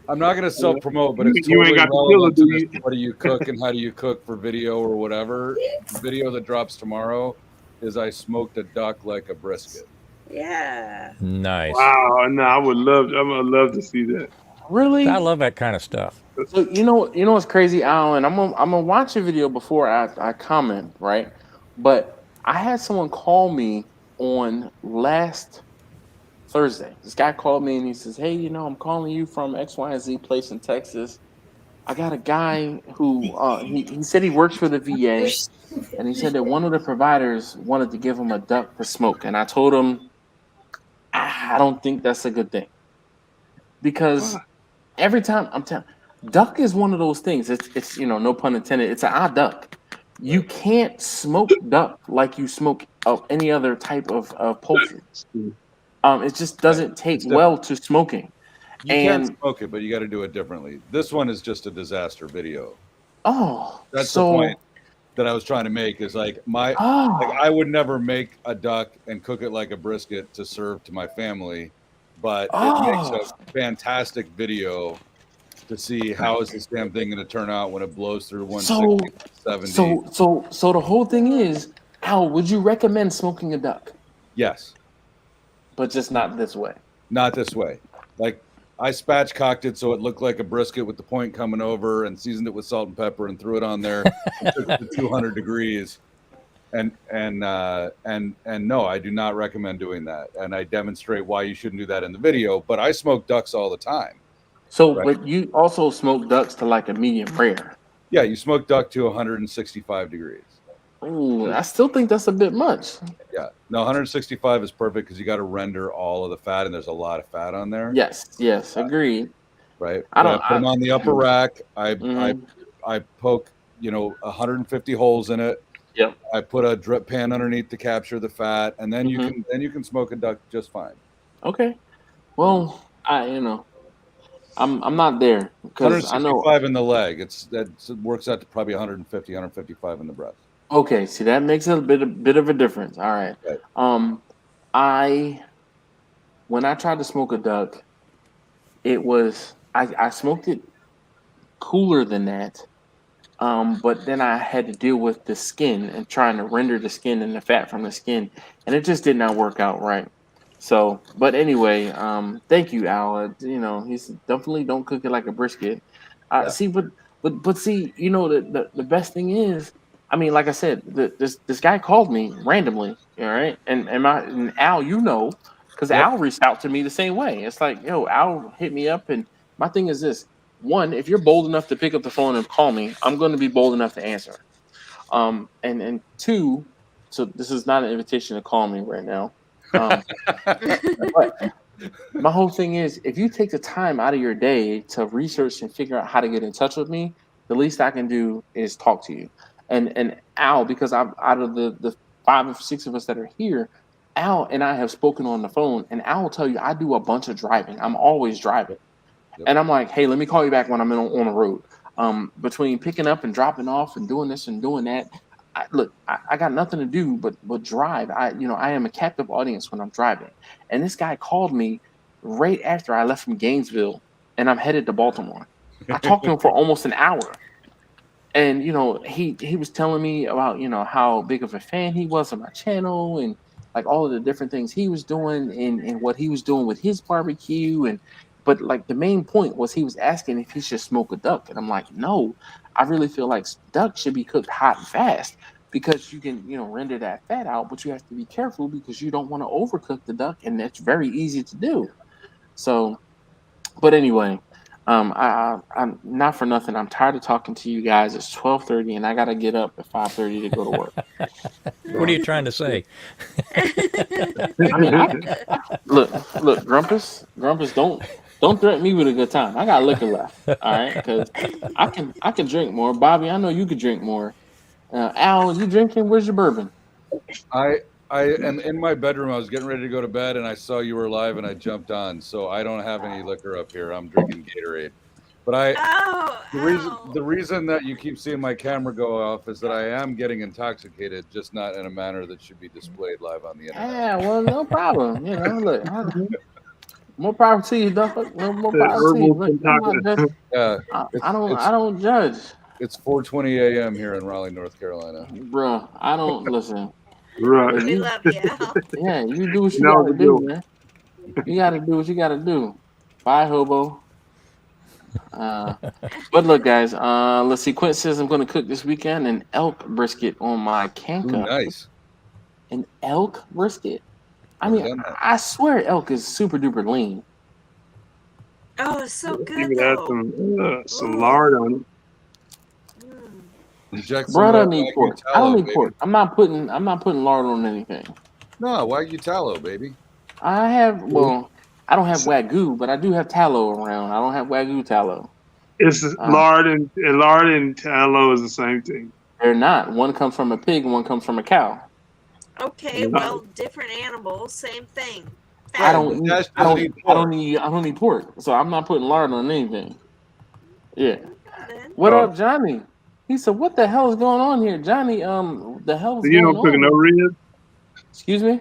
I'm not going to self promote, but You- it's you ain't totally got the killer, relevant do to this. you? What do you cook and how do you cook for video or whatever? The video that drops tomorrow is I smoked a duck like a brisket. Yeah. Nice. Wow, no, I would love to see that. Really? I love that kind of stuff. So you know what's crazy, Alan? I'm gonna watch a video before I comment, right? But I had someone call me on last Thursday. This guy called me and he says, "Hey, I'm calling you from XYZ place in Texas. I got a guy who he said he works for the VA, and he said that one of the providers wanted to give him a duck to smoke, and I told him I don't think that's a good thing because every time I'm telling, duck is one of those things. It's no pun intended. It's an odd duck. You can't smoke duck like you smoke any other type of poultry. It just doesn't take well to smoking. You can smoke it, but you got to do it differently. This one is just a disaster video. That's the point that I was trying to make. Is like I would never make a duck and cook it like a brisket to serve to my family, but it makes a fantastic video to see how is this damn thing going to turn out when it blows through 160, 70. So the whole thing is, Al, would you recommend smoking a duck? Yes. But just not this way. Not this way. Like I spatchcocked it so it looked like a brisket with the point coming over, and seasoned it with salt and pepper and threw it on there and took it to 200 degrees. And no, I do not recommend doing that. And I demonstrate why you shouldn't do that in the video. But I smoke ducks all the time. So, but you also smoke ducks to like a medium rare. Yeah, you smoke duck to 165 degrees. Ooh, I still think that's a bit much. Yeah, no, 165 is perfect because you got to render all of the fat, and there's a lot of fat on there. Yes, agreed. Right. I don't. Put them on the upper rack. I poke 150 holes in it. Yep. I put a drip pan underneath to capture the fat, and then you can smoke a duck just fine. Okay. Well, I'm not there because I know 165 in the leg. It works out to probably 150, 155 in the breast. Okay, see that makes a bit of a difference. All right. When I tried to smoke a duck, it was I smoked it cooler than that. But then I had to deal with the skin and trying to render the skin and the fat from the skin, and it just did not work out right. So, but anyway, thank you, Al. He's definitely don't cook it like a brisket. See, but see, the best thing is, I mean, like I said, this guy called me randomly, all right, and Al, because Al reached out to me the same way. It's like, yo, Al hit me up, and my thing is this: one, if you're bold enough to pick up the phone and call me, I'm going to be bold enough to answer. And two, so this is not an invitation to call me right now. But my whole thing is, if you take the time out of your day to research and figure out how to get in touch with me, the least I can do is talk to you. And Al, because I'm out of the 5 or 6 of us that are here, Al and I have spoken on the phone, and Al will tell you I do a bunch of driving. I'm always driving. And I'm like, hey, let me call you back when I'm on the road. Between picking up and dropping off and doing this and doing that, I got nothing to do but drive. I am a captive audience when I'm driving. And this guy called me right after I left from Gainesville, and I'm headed to Baltimore. I talked to him for almost an hour. And he was telling me about how big of a fan he was of my channel and like all of the different things he was doing and what he was doing with his barbecue but like the main point was he was asking if he should smoke a duck, and I'm like, no, I really feel like duck should be cooked hot and fast because you can render that fat out, but you have to be careful because you don't want to overcook the duck, and that's very easy to do. So, but anyway. I'm not for nothing. I'm tired of talking to you guys. It's 12:30, and I gotta get up at 5:30 to go to work. What are you trying to say? I mean, look, Grumpus, don't threaten me with a good time. I got liquor left, all right? Because I can drink more. Bobby, I know you could drink more. Al, you drinking? Where's your bourbon? I am in my bedroom. I was getting ready to go to bed, and I saw you were live, and I jumped on. So I don't have any liquor up here. I'm drinking Gatorade. But Oh, the reason that you keep seeing my camera go off is that I am getting intoxicated, just not in a manner that should be displayed live on the internet. Yeah, well, no problem. You know, look, more power to you, Duffy. No more power to you. Look, I'm not judging. Yeah, I don't judge. It's 4:20 a.m. here in Raleigh, North Carolina. Bruh, I don't listen. Right. we love you, Al. Yeah, you do what you That was gotta a do, good one. man. You gotta do what you gotta do. Bye, hobo. But look, guys. Let's see. Quint says I'm gonna cook this weekend an elk brisket on my Ooh, Kanka. nice. An elk brisket. I Never mean, done that. I swear elk is super duper lean. Oh, it's so good Even add though. some lard on it. Inject Bro, I some don't need Wagyu pork. I tallow, don't need baby. pork. I'm not putting lard on anything. No, Wagyu tallow, baby. I have I don't have Wagyu, but I do have tallow around. I don't have Wagyu tallow. It's lard and tallow is the same thing. They're not. One comes from a pig and one comes from a cow. Okay, well, different animals, same thing. I don't need pork, so I'm not putting lard on anything. Yeah. What up, Johnny? He said, "What the hell is going on here, Johnny? The hell is You going don't cook on?" no ribs? Excuse me?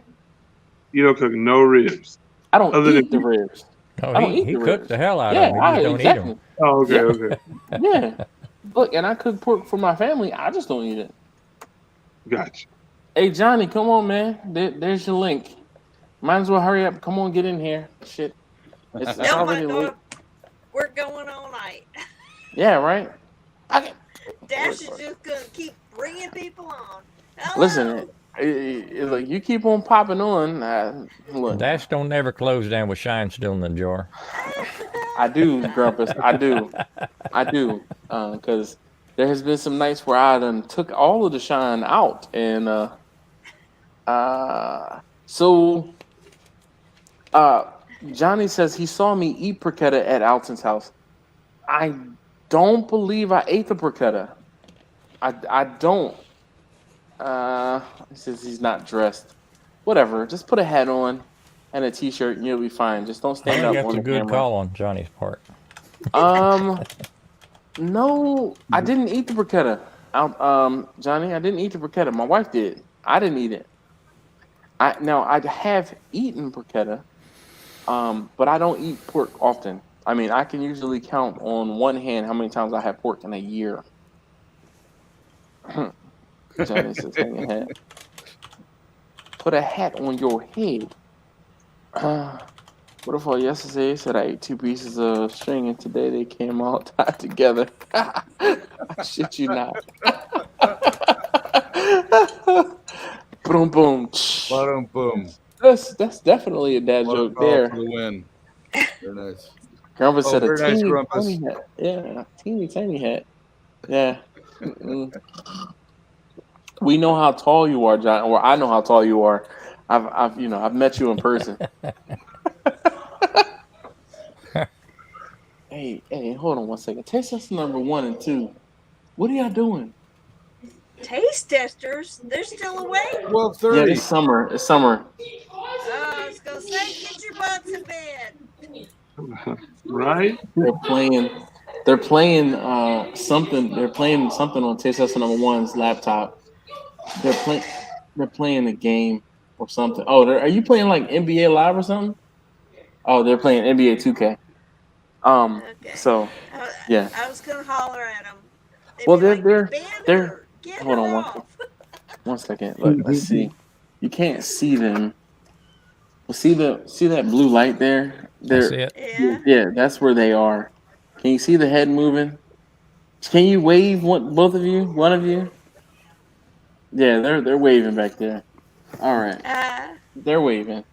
You don't cook no ribs? I don't Other eat than the ribs. No, I don't eat he the cooked ribs. the hell out of them. He just don't eat them. Oh, okay, Yeah. okay. Yeah. Look, and I cook pork for my family. I just don't eat it. Gotcha. Hey, Johnny, come on, man. There's your link. Might as well hurry up. Come on, get in here. Shit. It's Oh my already late. God, we're going all night. Yeah, right? Dash is just gonna keep bringing people on. Hello. Listen, look, you keep on popping on. Look, Dash don't never close down with shine still in the jar. I do, Grumpus. I do. Because there has been some nights where I done took all of the shine out. And so Johnny says he saw me eat porchetta at Alton's house. I don't believe I ate the porchetta. I don't. He says he's not dressed. Whatever. Just put a hat on and a t-shirt and you'll be fine. Just don't I stand think up that's on a the good camera. call on Johnny's part. No, I didn't eat the porchetta. Johnny, I didn't eat the porchetta. My wife did. I didn't eat it. I have eaten porchetta, but I don't eat pork often. I mean, I can usually count on one hand how many times I have pork in a year. Johnny says, hang a hat. Put a hat on your head. What if yesterday said I ate 2 pieces of string and today they came all tied together? I shit you not. Boom, boom. Boom, boom. That's definitely a dad joke there. For the win. Very nice. Grumpus said a very nice, teeny Grumpus. tiny hat. Yeah, teeny tiny hat. Yeah. Mm-mm. We know how tall you are, John. Or I know how tall you are. I've met you in person. Hey, hold on one second. Taste test number 1 and 2. What are y'all doing? Taste testers, they're still awake. 12:30. Yeah, it's summer. It's summer. I was gonna say, get your butts in bed. Right? They're playing something. They're playing something on Taste Test number 1's laptop. They're playing a game or something. Oh, are you playing like NBA Live or something? Oh, they're playing NBA 2K. Okay. So yeah. I was gonna holler at them. Well, they're hold on one second. Look, let's see. You can't see them. Well, see that blue light there? I see it. Yeah, that's where they are. Can you see the head moving? Can you wave both of you? One of you? Yeah, they're waving back there. All right. They're waving.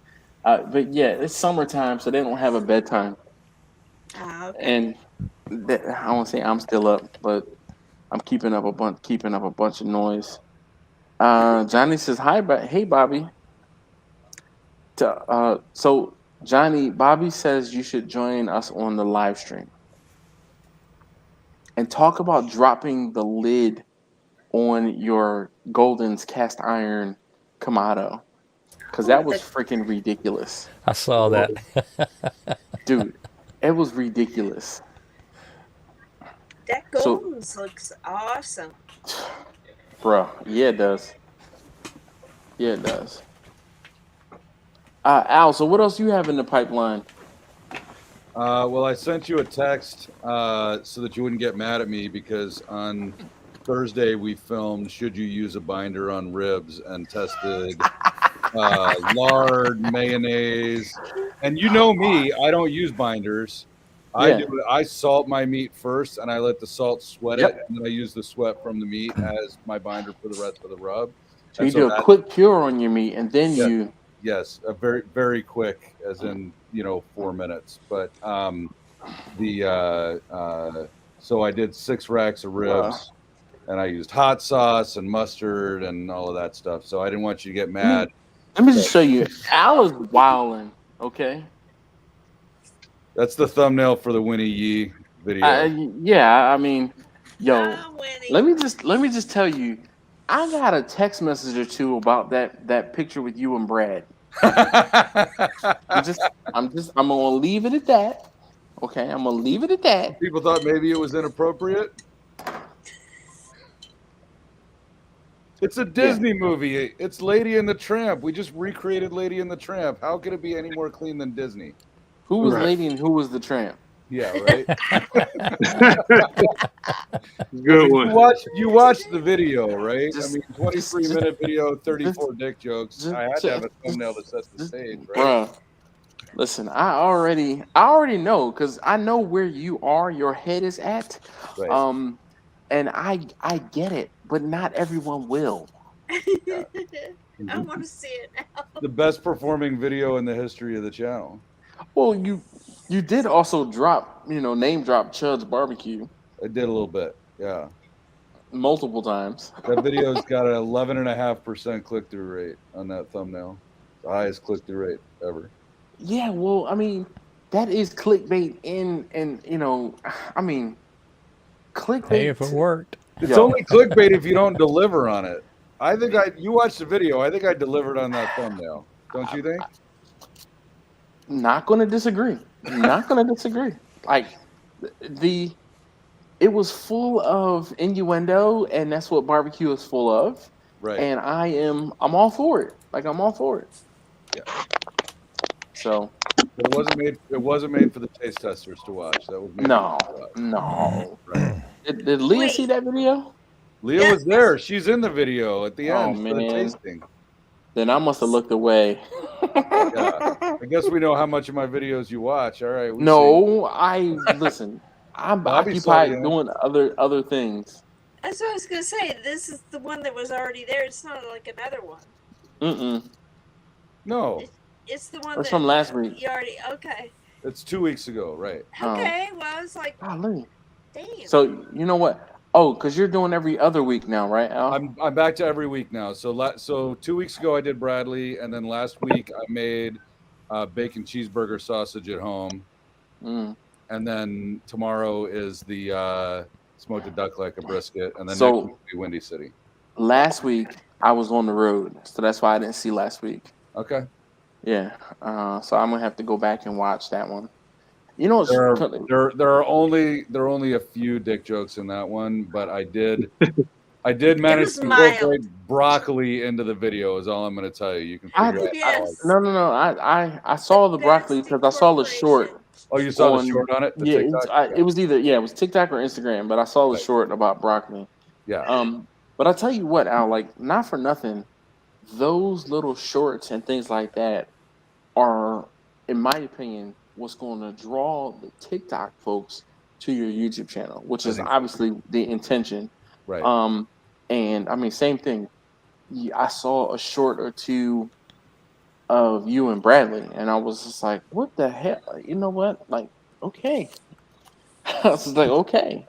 But yeah, it's summertime, so they don't have a bedtime. Okay. And I won't say I'm still up, but I'm keeping up a bunch of noise. Johnny says hi, hey Bobby. So Johnny, Bobby says you should join us on the live stream and talk about dropping the lid on your Golden's cast iron Kamado, because that was freaking ridiculous. I saw that. Dude, it was ridiculous. That Golden's looks awesome. Bruh, yeah, it does. Yeah, it does. Al, so what else you have in the pipeline? Well, I sent you a text so that you wouldn't get mad at me because on Thursday we filmed "Should You Use a Binder on Ribs" and tested lard, mayonnaise, and you know me, I don't use binders. I salt my meat first, and I let the salt sweat it, and then I use the sweat from the meat as my binder for the rest of the rub. So you do a quick cure on your meat, and then you. Yes, a very, very quick, as in 4 minutes. But so I did 6 racks of ribs, and I used hot sauce and mustard and all of that stuff. So I didn't want you to get mad. Let me just show you. Al is wilding. Okay. That's the thumbnail for the Winnie Yee video. Yeah, I mean, yo, let me just tell you, I got a text message or two about that picture with you and Brad. I'm gonna leave it at that. Okay, I'm gonna leave it at that. People thought maybe it was inappropriate. It's a Disney movie. It's Lady and the Tramp. We just recreated Lady and the Tramp. How could it be any more clean than Disney? Who was Lady and who was the Tramp? Yeah, right. Good one. You watched the video, right? 23-minute video, 34 dick jokes. I had to have a thumbnail to set the stage, right? Bruh, listen, I already know because I know where you are. Your head is at, right. And I get it, but not everyone will. I want to see it now. The best performing video in the history of the channel. Well, you did also name drop Chud's Barbecue. I did a little bit, yeah. Multiple times. That video's got an 11.5% click-through rate on that thumbnail. The highest click-through rate ever. Yeah, well, I mean, that is clickbait clickbait. Hey, if it worked. It's only clickbait if you don't deliver on it. You watched the video. I think I delivered on that thumbnail. Don't you think? Not going to disagree. Like it was full of innuendo, and that's what barbecue is full of. Right. And I'm all for it. Like I'm all for it. Yeah. So it wasn't made for the taste testers to watch. That was made no. Right. Did Leah see that video? Leah was there. She's in the video at the end for the tasting. Then I must have looked away. Yeah. I guess we know how much of my videos you watch. All right. Listen. I'm Bobby occupied doing other things. That's what I was gonna say. This is the one that was already there. It's not like another one. No. It's the one that's from last week. You already okay. It's 2 weeks ago, right? Okay. Well, I was like, damn. So you know what? Oh, because you're doing every other week now, right, Al? I'm back to every week now. So 2 weeks ago I did Bradley, and then last week I made bacon cheeseburger sausage at home, and then tomorrow is the smoked a duck like a brisket, and then next week will be Windy City. Last week I was on the road, so that's why I didn't see last week. Okay. Yeah. So I'm gonna have to go back and watch that one. You know, there are only a few dick jokes in that one, but I did manage to incorporate broccoli into the video. Is all I'm going to tell you. You can figure out. No. I saw the broccoli because I saw the short. Oh, you saw the short on it? It was either it was TikTok or Instagram, but I saw the short about broccoli. Yeah. But I tell you what, Al, like not for nothing, those little shorts and things like that are, in my opinion, what's going to draw the TikTok folks to your YouTube channel, which is obviously the intention. Right. And I mean, same thing. I saw a short or two of you and Bradley, and I was just like, "What the hell?" You know what? Like, okay. I was just like, okay.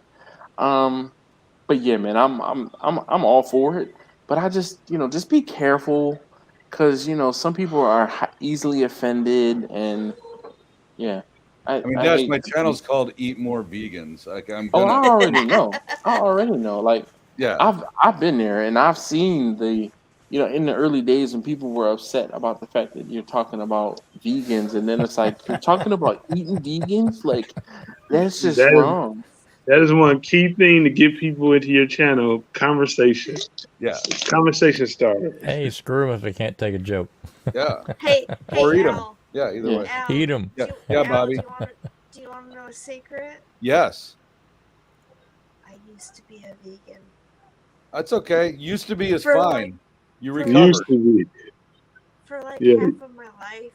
But yeah, man, I'm all for it. But I just be careful, because some people are easily offended, and yeah. I mean, Dash, my channel's called Eat More Vegans. Like I already know. Like, yeah, I've been there, and I've seen in the early days when people were upset about the fact that you're talking about vegans, and then it's like you're talking about eating vegans. Like, that's just wrong. That is one key thing to get people into your channel. Conversation. Yeah. Conversation starter. Hey, screw 'em if they can't take a joke. Yeah. Hey, Or eat them. Al. Yeah, either way. Al, Eat 'em. Yeah, Al, Bobby. Do you want to know a secret? Yes. I used to be a vegan. That's okay. Used to be is For fine. like- You for recovered. Used to be. For like Yeah. half of my life.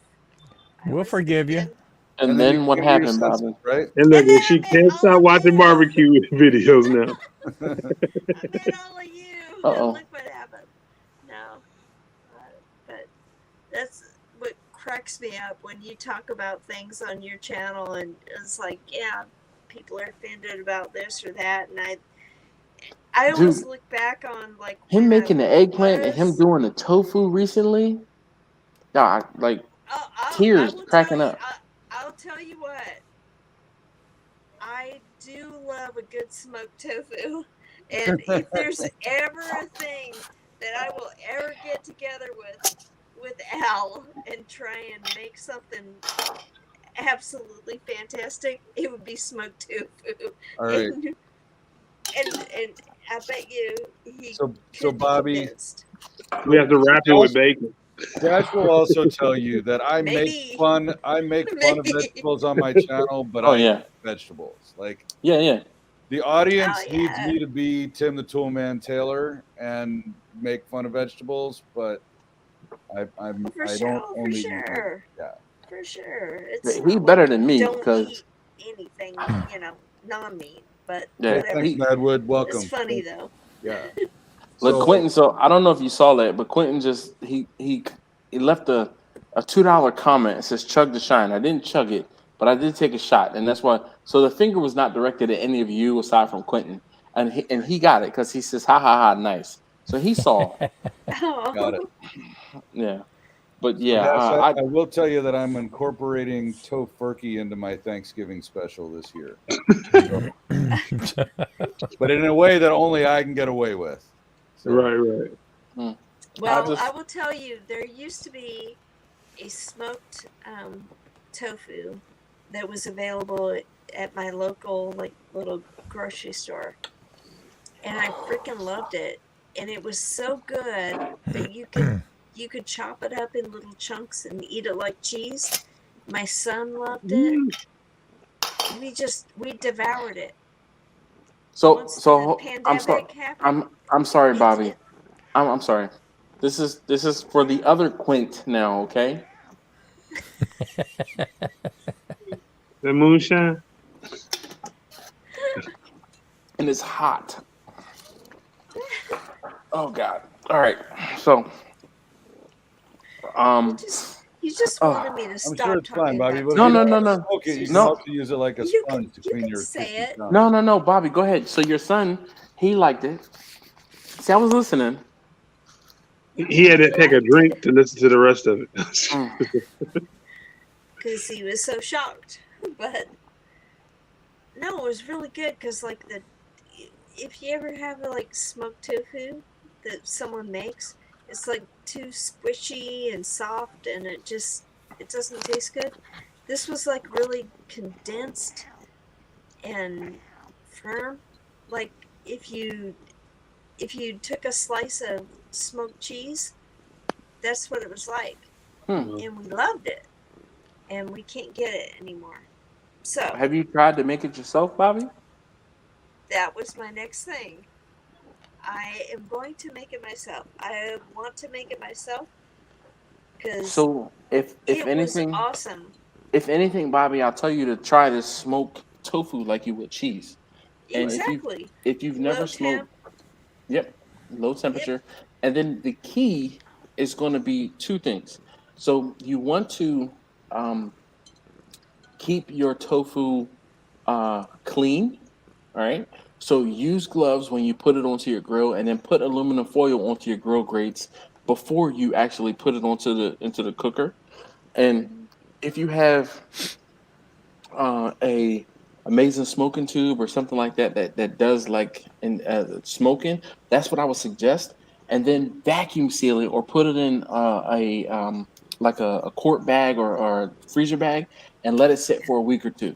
We'll forgive you. And then you what came to your happened, senses, Bobby? right? And look, and she can't stop watching barbecue videos now. I met all of you. Uh-oh. Look what happened. No. But that's what cracks me up when you talk about things on your channel, and it's like, yeah, people are offended about this or that, and I always Dude, look back on like him making the eggplant and him doing the tofu recently. Yeah, like tears cracking up. I'll tell you what. I do love a good smoked tofu, and if there's ever a thing that I will ever get together with Al and try and make something absolutely fantastic, it would be smoked tofu. All right. And I bet you he So could be Bobby, convinced. We have to wrap it with bacon. Dash will also tell you that I make Maybe. fun of Maybe. vegetables on my channel, but Oh, I yeah. eat vegetables. Like Yeah. the audience Oh, needs yeah. me to be Tim the Toolman Taylor and make fun of vegetables, but I don't only eat them. sure. Yeah. For sure. He not better like than me don't because eat anything, non-meat, but Yeah, whatever. Thanks, Madwood. Welcome. It's funny though. Yeah. look, Quentin. So I don't know if you saw that, but Quentin just he left a $2 comment. It says "chug the shine." I didn't chug it, but I did take a shot, and that's why. So the finger was not directed at any of you aside from Quentin, and he got it because he says "ha ha ha" nice. So he saw. Got it. Yeah, but yeah, Yes, I will tell you that I'm incorporating tofurkey into my Thanksgiving special this year. But in a way that only I can get away with. So. Right. Well, I will tell you, there used to be a smoked tofu that was available at my local little grocery store, and I freaking loved it. And it was so good that you could chop it up in little chunks and eat it like cheese. My son loved it. We devoured it. So Once the pandemic happened, I'm sorry, Bobby. I'm sorry. This is for the other Quint now, okay? The moonshine. And it's hot. Oh God! All right, so you just wanted me to stop sure it's fine, talking Bobby. about But No. Smoke it. You can No. also use it like a sponge to clean your say it. No, Bobby, go ahead. So your son, he liked it. See, I was listening. He had to take a drink to listen to the rest of it. Because he was so shocked. But no, it was really good because if you ever have smoked tofu that someone makes, it's like too squishy and soft, and it doesn't taste good. This was really condensed and firm. Like if you took a slice of smoked cheese, that's what it was like. And we loved it, and we can't get it anymore. So Have you tried to make it yourself, Bobby? that was my next thing. I am going to make it myself. I want to make it myself because So if it anything, was awesome. if anything, Bobby, I'll tell you to try to smoke tofu like you would cheese. And Exactly. if you've never Low smoked, temp. low temperature, and then the key is going to be two things. So you want to keep your tofu clean, all right? So use gloves when you put it onto your grill, and then put aluminum foil onto your grill grates before you actually put it into the cooker. And if you have a amazing smoking tube or something like that does smoking, that's what I would suggest. And then vacuum seal it or put it in a quart bag or a freezer bag and let it sit for a week or two.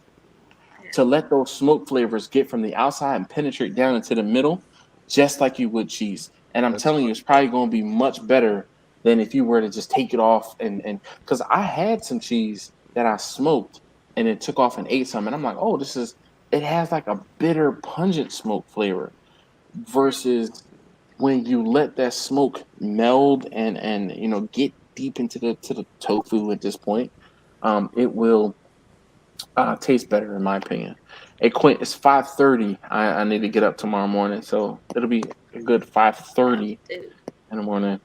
to let those smoke flavors get from the outside and penetrate down into the middle, just like you would cheese. And I'm telling you, it's probably going to be much better than if you were to just take it off and because I had some cheese that I smoked and then took off and ate some, and I'm like, oh, it has like a bitter, pungent smoke flavor versus when you let that smoke meld and get deep into the tofu at this point, it will taste better in my opinion. Hey Quint, it's 5:30. I need to get up tomorrow morning, so it'll be a good 5:30 in the morning.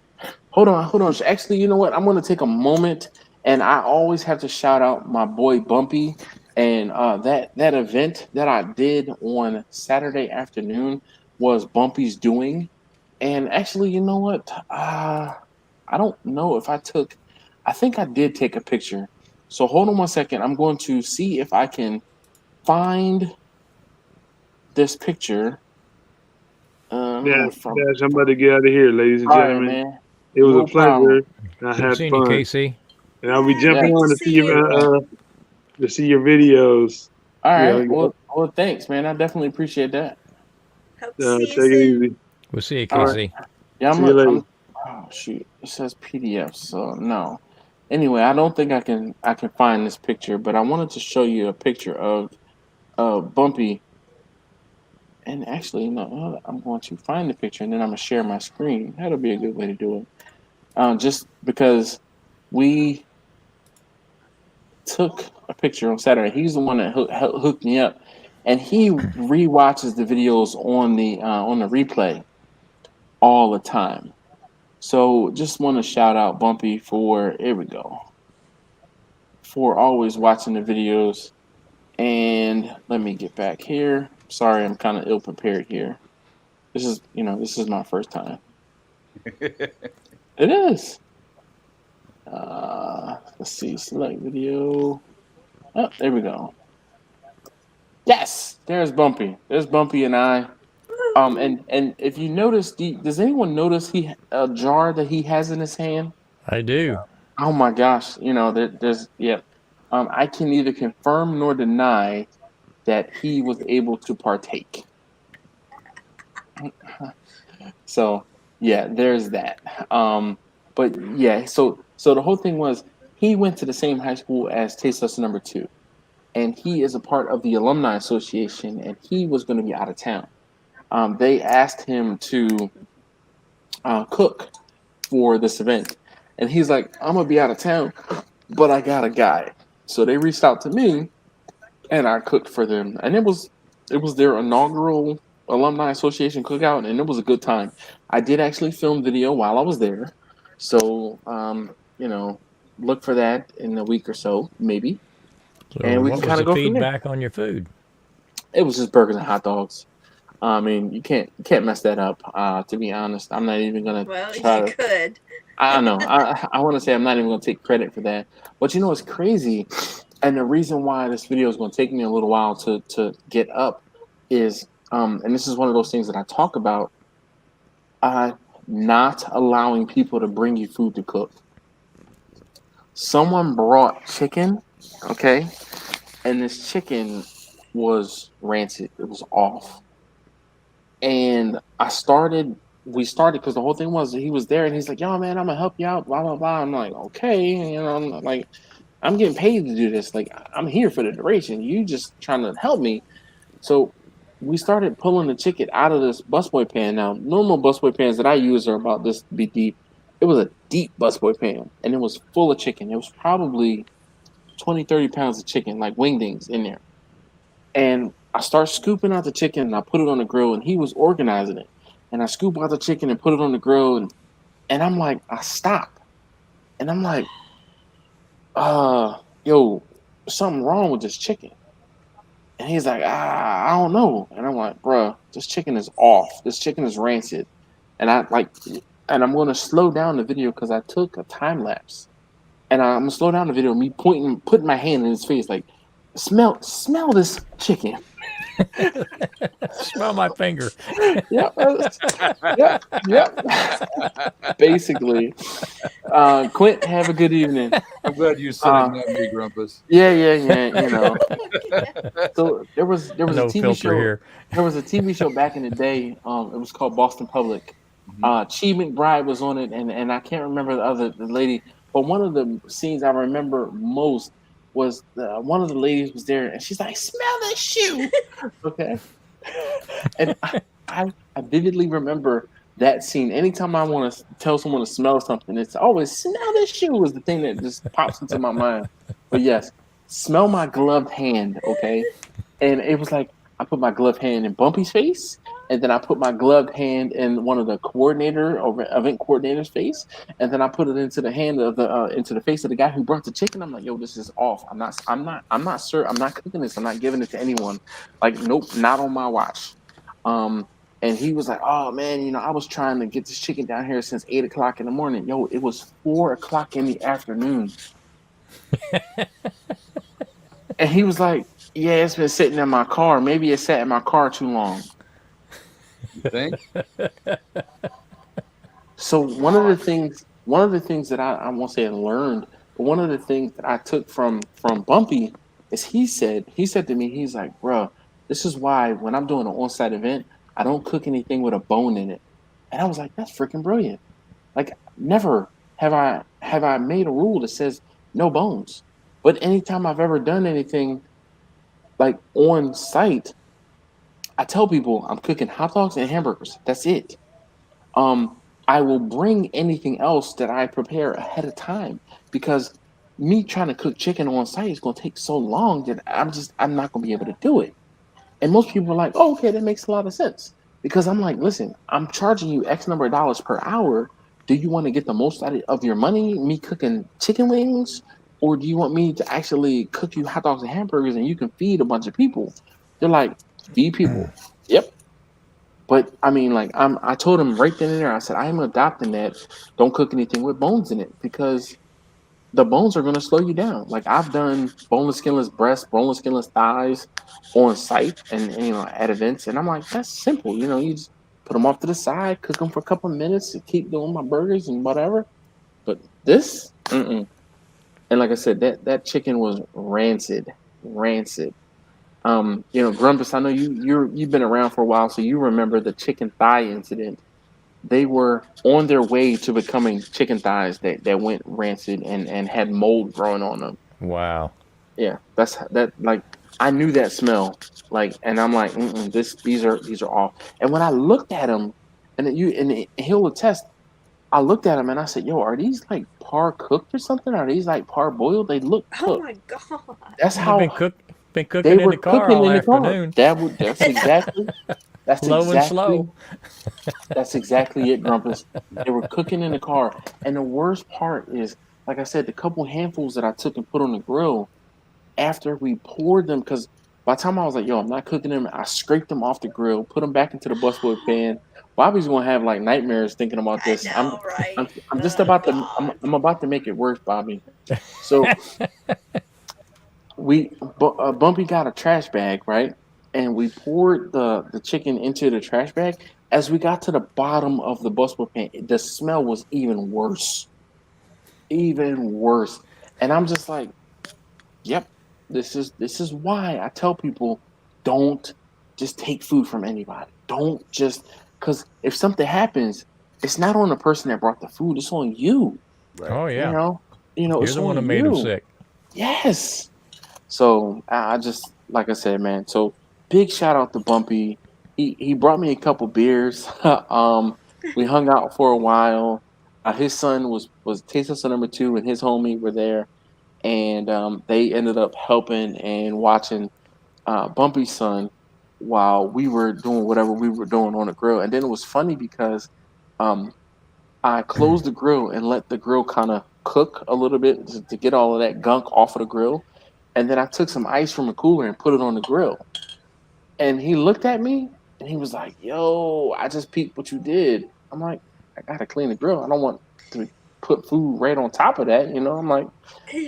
Hold on. Actually, you know what? I'm gonna take a moment, and I always have to shout out my boy Bumpy and that event that I did on Saturday afternoon was Bumpy's doing. And actually, you know what? I don't know if I took. I think I did take a picture. So hold on one second. I'm going to see if I can find this picture. Yeah, I'm about to get out of here, ladies and All right, gentlemen. man. It was No a pleasure. problem. I Good had seeing you, fun. Casey. And I'll be Yeah. jumping Great on to to see see your videos. All Yeah, right. Well, thanks, man. I definitely appreciate that. Hope to see you take it soon. easy. We'll see you, All Casey. right. Yeah, See you later. oh shoot, it says PDF, so no. Anyway, I don't think I can find this picture, but I wanted to show you a picture of Bumpy. And actually, no, I'm going to find the picture and then I'm gonna share my screen. That'll be a good way to do it. Just because we took a picture on Saturday. He's the one that hooked me up, and he rewatches the videos on the replay all the time. So just want to shout out Bumpy for for always watching the videos. And let me get back here. Sorry, I'm kind of ill prepared here. This is my first time. It is. Let's see, select video. Oh, there we go. Yes, there's Bumpy. There's Bumpy and I. And if you notice, does anyone notice a jar that he has in his hand? I do. Oh my gosh, there's yeah. I can neither confirm nor deny that he was able to partake. So yeah, there's that. But yeah, so the whole thing was he went to the same high school as Taste Tester number 2, and he is a part of the alumni association, and he was going to be out of town. They asked him to cook for this event, and he's like, "I'm gonna be out of town, but I got a guy." So they reached out to me, and I cooked for them, and it was their inaugural alumni association cookout, and it was a good time. I did actually film video while I was there, so look for that in a week or so, maybe, So and we what can was kind the of go from there. feedback on your food? It was just burgers and hot dogs. I mean, you can't mess that up. To be honest, I'm not even gonna Well, try you to. could. I know. I want to say I'm not even gonna take credit for that. But you know what's crazy, and the reason why this video is gonna take me a little while to get up is, and this is one of those things that I talk about, not allowing people to bring you food to cook. Someone brought chicken, okay, and this chicken was rancid. It was off. And we started because the whole thing was he was there and he's like, "Yo, man, I'm gonna help you out." Blah blah blah. I'm like, "Okay," I'm like, "I'm getting paid to do this. Like, I'm here for the duration. You just trying to help me." So we started pulling the chicken out of this busboy pan. Now, normal busboy pans that I use are about this be deep. It was a deep busboy pan, and it was full of chicken. It was probably 20, 30 pounds of chicken, like wingdings in there. And I start scooping out the chicken and I put it on the grill, and he was organizing it. And I scoop out the chicken and put it on the grill, and I'm like, I stop. And I'm like, yo, something wrong with this chicken. And he's like, I don't know. And I'm like, bruh, this chicken is off. This chicken is rancid. And I'm gonna slow down the video because I took a time lapse. And I'm gonna slow down the video, me putting my hand in his face, like, smell this chicken. Smell my finger. Yep. Yep. Basically. Quint, have a good evening. I'm glad you said it, not me, Grumpus. Yeah. You know. So there was a No TV filter show. here. There was a TV show back in the day. It was called Boston Public. Chi McBride was on it, and I can't remember the lady. But one of the scenes I remember most was one of the ladies was there, and she's like, "Smell this shoe." Okay. And I vividly remember that scene. Anytime I want to tell someone to smell something, it's always "smell this shoe" is the thing that just pops into my mind. But yes, smell my gloved hand, okay? And it was like I put my gloved hand in Bumpy's face, and then I put my gloved hand in one of the coordinator or event coordinator's face, and then I put it into the hand of the into the face of the guy who brought the chicken. I'm like, yo, this is off. I'm not sure. I'm not cooking this. I'm not giving it to anyone. Like, nope, not on my watch. And he was like, "Oh man, you know, I was trying to get this chicken down here since 8 o'clock in the morning. Yo, it was 4 o'clock in the afternoon." And he was like, "Yeah, it's been sitting in my car. Maybe it sat in my car too long." You think? So one of the things that I won't say I learned, but one of the things that I took from Bumpy is he said to me, he's like, "Bro, this is why when I'm doing an on-site event, I don't cook anything with a bone in it." And I was like, "That's freaking brilliant." Like, never have I made a rule that says no bones. But anytime I've ever done anything like on site, I tell people I'm cooking hot dogs and hamburgers. That's it. I will bring anything else that I prepare ahead of time because me trying to cook chicken on site is going to take so long that I'm not going to be able to do it. And most people are like, "Oh, okay, that makes a lot of sense." Because I'm like, listen, I'm charging you X number of dollars per hour. Do you want to get the most out of your money, me cooking chicken wings? Or do you want me to actually cook you hot dogs and hamburgers and you can feed a bunch of people? They're like, feed people. Yep. But I mean, like, I told him right then and there, I said, I am adopting that. Don't cook anything with bones in it because the bones are going to slow you down. Like, I've done boneless, skinless breasts, boneless, skinless thighs on site and you know, at events. And I'm like, that's simple. You know, you just put them off to the side, cook them for a couple of minutes and keep doing my burgers and whatever. But this, mm-mm. And like I said, that chicken was rancid. You know, Grumpus, I know you've been around for a while, so you remember the chicken thigh incident. They were on their way to becoming chicken thighs that went rancid and had mold growing on them. Wow. Yeah, that like I knew that smell. Like, and I'm like, these are off. And when I looked at them, and he'll attest, I looked at them and I said, "Yo, are these like par cooked or something? Are these like par boiled? They look cooked." Oh my god! That's They've how been cooking they in were the car cooking all in the car. afternoon. That's exactly. That's Low and exactly. slow. That's exactly it, Grumpus. They were cooking in the car, and the worst part is, like I said, the couple handfuls that I took and put on the grill after we poured them, because by the time I was like, "Yo, I'm not cooking them," I scraped them off the grill, put them back into the busboard pan. Bobby's gonna have like nightmares thinking about this. I'm just about to I'm about to make it worse, Bobby. So Bumpy got a trash bag, right? And we poured the chicken into the trash bag. As we got to the bottom of the busboard pan, the smell was even worse. Even worse. And I'm just like, "Yep, this is why I tell people don't just take food from anybody. Don't just because if something happens, it's not on the person that brought the food, it's on you." Right. Oh yeah. You know, You're it's the one on that made them you. sick. Yes. So I just, like I said, man. So big shout out to Bumpy. He brought me a couple beers. We hung out for a while. His son was taste tester number 2, and his homie were there, and they ended up helping and watching Bumpy's son while we were doing whatever we were doing on the grill. And then it was funny because um, I closed the grill and let the grill kind of cook a little bit to get all of that gunk off of the grill. And then I took some ice from the cooler and put it on the grill. And he looked at me and he was like, "Yo, I just peeped what you did." I'm like, "I gotta clean the grill. I don't want to put food right on top of that." You know, I'm like,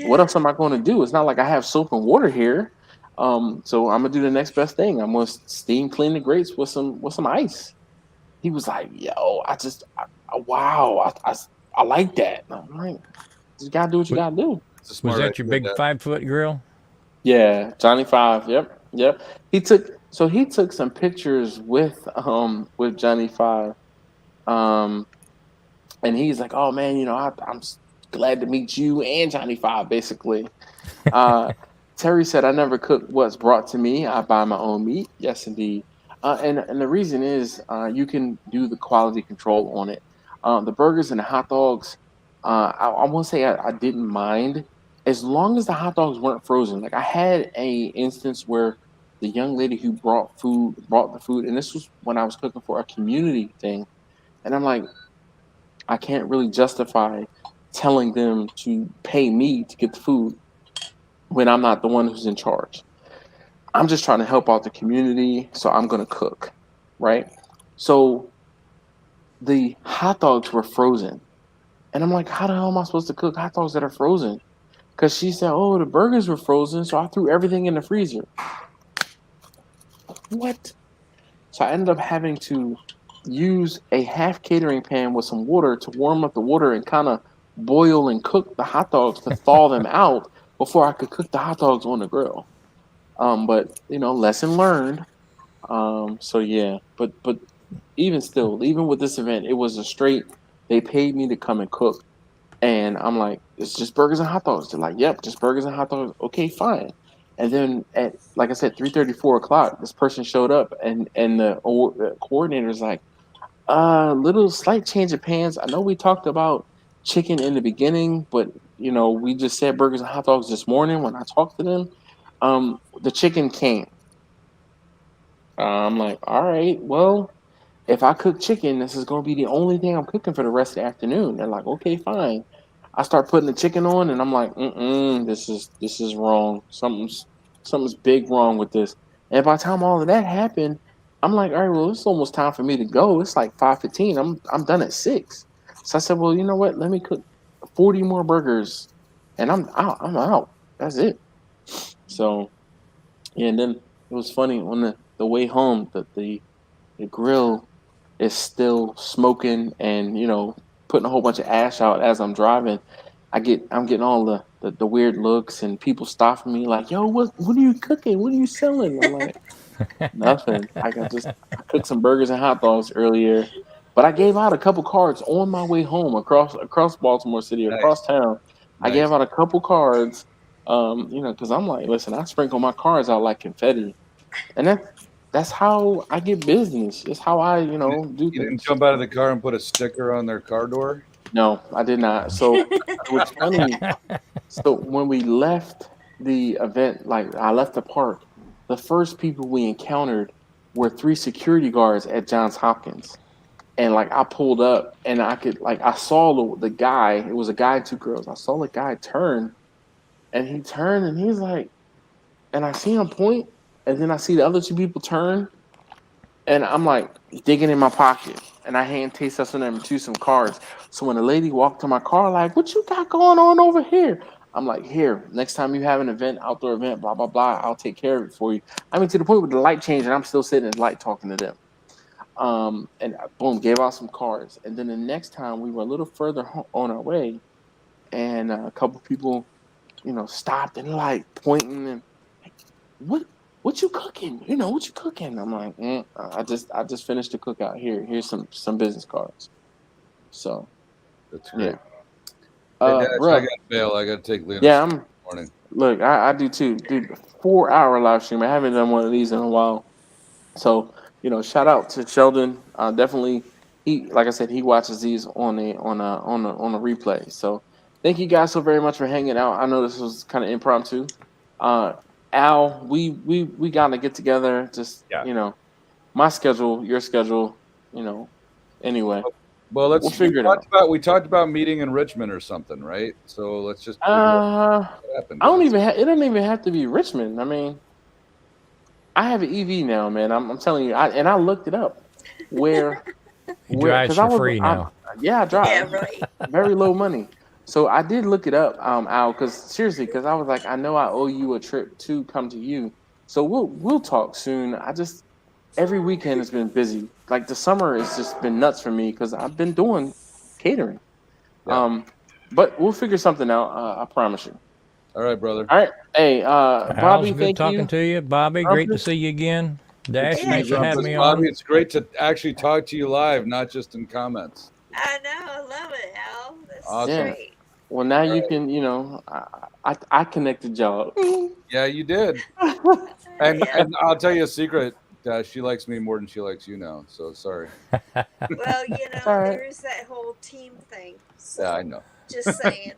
"What else am I going to do? It's not like I have soap and water here." So I'm gonna do the next best thing. I'm gonna steam clean the grapes with some ice. He was like, "Yo, wow, I like that." And I'm like, "You gotta do what you gotta do." Was that your big 5-foot grill? Yeah, Johnny Five. Yep. He took some pictures with Johnny Five. And he's like, "Oh man, I'm glad to meet you and Johnny Five." Basically, Terry said, "I never cook what's brought to me. I buy my own meat." Yes, indeed. And the reason is you can do the quality control on it. The burgers and the hot dogs, I won't say I didn't mind as long as the hot dogs weren't frozen. Like I had a instance where the young lady who brought the food, and this was when I was cooking for a community thing, and I'm like, I can't really justify telling them to pay me to get the food when I'm not the one who's in charge. I'm just trying to help out the community, so I'm going to cook, right? So the hot dogs were frozen. And I'm like, how the hell am I supposed to cook hot dogs that are frozen? Because she said, oh, the burgers were frozen, so I threw everything in the freezer. What? So I ended up having to use a half catering pan with some water to warm up the water and kind of boil and cook the hot dogs to thaw them out before I could cook the hot dogs on the grill. But lesson learned. So yeah, but even still, even with this event, it was a straight. They paid me to come and cook, and I'm like, it's just burgers and hot dogs. They're like, yep, just burgers and hot dogs. Okay, fine. And then at, like I said, 3:30, 4 o'clock, this person showed up, and the coordinator's like, little slight change of plans. I know we talked about chicken in the beginning, but we just said burgers and hot dogs this morning when I talked to them. The chicken came. I'm like, all right, well, if I cook chicken, this is going to be the only thing I'm cooking for the rest of the afternoon. They're like, okay, fine. I start putting the chicken on, and I'm like, this is wrong. Something's big wrong with this. And by the time all of that happened, I'm like, all right, well, it's almost time for me to go. It's like 5:15. I'm done at 6. So I said, well, you know what? Let me cook 40 more burgers, and I'm out. I'm out. That's it. So, yeah, and then it was funny on the way home that the grill is still smoking and putting a whole bunch of ash out as I'm driving. I'm getting all the weird looks and people stopping me like, yo, what are you cooking? What are you selling? I'm like, nothing. I cooked some burgers and hot dogs earlier, but I gave out a couple cards on my way home across Baltimore City, across town. I gave out a couple cards, because I'm like, listen, I sprinkle my cards out like confetti, and that's how I get business. It's how I, do You didn't things. jump out of the car and put a sticker on their car door? No, I did not. So what's funny? So when we left the event, like I left the park, the first people we encountered were 3 security guards at Johns Hopkins. And like I pulled up and I saw the guy, it was a guy and 2 girls. I saw the guy turn and he turned and he's like, and I see him point, and then I see the other 2 people turn, and I'm like digging in my pocket and I hand taste us them to some cards. So when the lady walked to my car, like, what you got going on over here? I'm like, here, next time you have an event, outdoor event, blah, blah, blah, I'll take care of it for you. I mean, to the point where the light changed and I'm still sitting in the light talking to them. And boom, gave out some cards. And then the next time we were a little further on our way, and a couple people, stopped and like pointing and like, what you cooking? What you cooking? I'm like, I just finished the cookout. Here's some business cards. So that's great. Yeah. Hey, Dax, bro, I got to bail. I got to take Lena. Yeah, morning. Look, I do too, dude. 4-hour live stream. I haven't done one of these in a while. So shout out to Sheldon. Definitely, like I said, he watches these on a replay. So thank you guys so very much for hanging out. I know this was kind of impromptu. Al, we gotta get together. Just my schedule, your schedule. Anyway, Well, we'll figure it out. We talked about meeting in Richmond or something, right? So let's just figure out what happened. It don't even have to be Richmond. I mean, I have an EV now, man. I'm telling you, I looked it up. He drives for free now. I drive. Yeah, right. Very low money. So I did look it up, Al, because seriously, because I was like, I know I owe you a trip to come to you. So we'll talk soon. Every weekend has been busy. Like the summer has just been nuts for me because I've been doing catering. Yeah. But we'll figure something out. I promise you. All right, brother. All right. Hey, Al's Bobby, good thank talking you. to you. Bobby, great to see you again. Dash, Hey, thanks for having Rumpus. me Bobby, on. it's great to actually talk to you live, not just in comments. I know. I love it, Al. This Awesome. is Yeah. great. Well, now All you right. can, I connected y'all. Yeah, you did. And I'll tell you a secret. She likes me more than she likes you now. So sorry. Well, All right. there is that whole team thing. So Yeah, I know. just saying.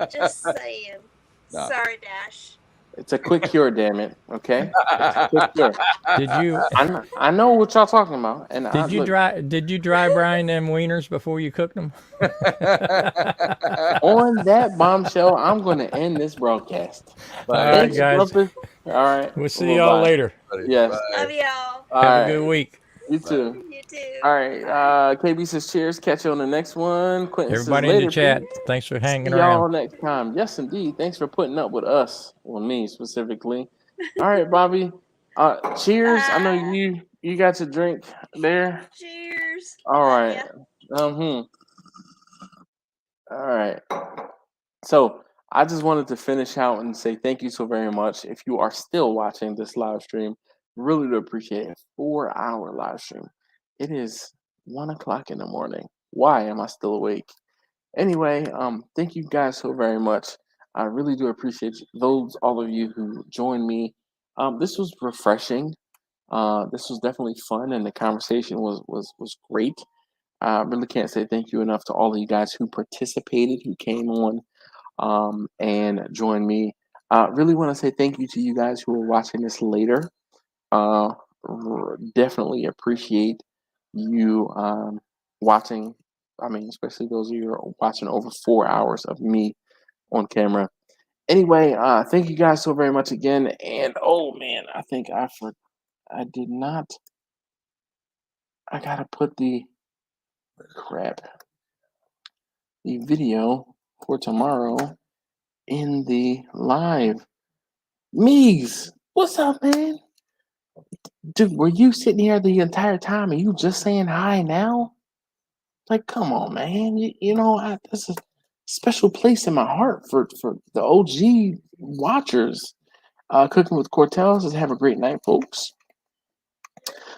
Just saying. No. Sorry, Dash. It's a quick cure, damn it. Okay. It's a quick cure. Did you I know what y'all talking about, and did you dry brine them wieners before you cooked them? On that bombshell, I'm going to end this broadcast. All right, Thanks, guys. Grumpy. All right. We'll see y'all later. Yes. Love y'all. All Have a right. good week. You too. You too. All right. KB says cheers. Catch you on the next one. Quentin Everybody says in the later. chat, Pete. thanks for See hanging y'all around. next time. Yes, indeed. Thanks for putting up with us. Well, me specifically. All right, Bobby. Cheers. I know you got your drink there. Cheers. All Love right. ya. All right. So I just wanted to finish out and say thank you so very much. If you are still watching this live stream, really do appreciate it. 4-hour live stream. It is 1:00 in the morning. Why am I still awake? Anyway, thank you guys so very much. I really do appreciate all of you who joined me. This was refreshing. This was definitely fun, and the conversation was great. I really can't say thank you enough to all of you guys who participated, who came on and joined me. Really want to say thank you to you guys who are watching this later. Definitely appreciate you watching. I mean, especially those of you who are watching over 4 hours of me on camera. Anyway, thank you guys so very much again. And oh man, I think I did not. I gotta put the video for tomorrow in the live. Meeks, what's up, man? Dude, were you sitting here the entire time and you just saying hi now? Like, come on, man. This is a special place in my heart for the OG watchers. Cooking with Cortez says, have a great night, folks.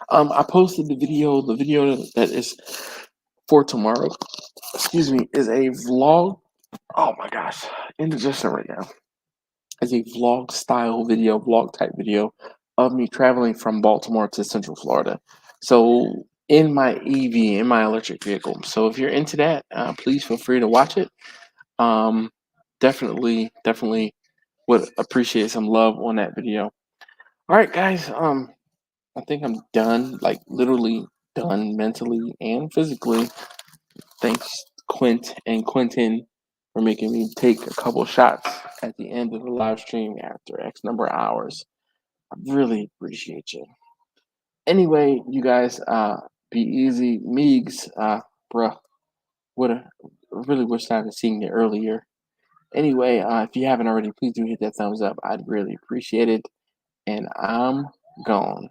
I posted the video. The video that is for tomorrow, excuse me, is a vlog. Oh my gosh, indigestion right now. Is a vlog style video, vlog type video of me traveling from Baltimore to Central Florida. So in my EV, in my electric vehicle. So if you're into that, please feel free to watch it. Definitely would appreciate some love on that video. All right, guys. I think I'm done, like literally done mentally and physically. Thanks, Quint and Quentin, for making me take a couple shots at the end of the live stream after X number of hours. I really appreciate you. Anyway, you guys, be easy. Meeks, bruh, really wish I had seen you earlier. Anyway, if you haven't already, please do hit that thumbs up. I'd really appreciate it. And I'm gone.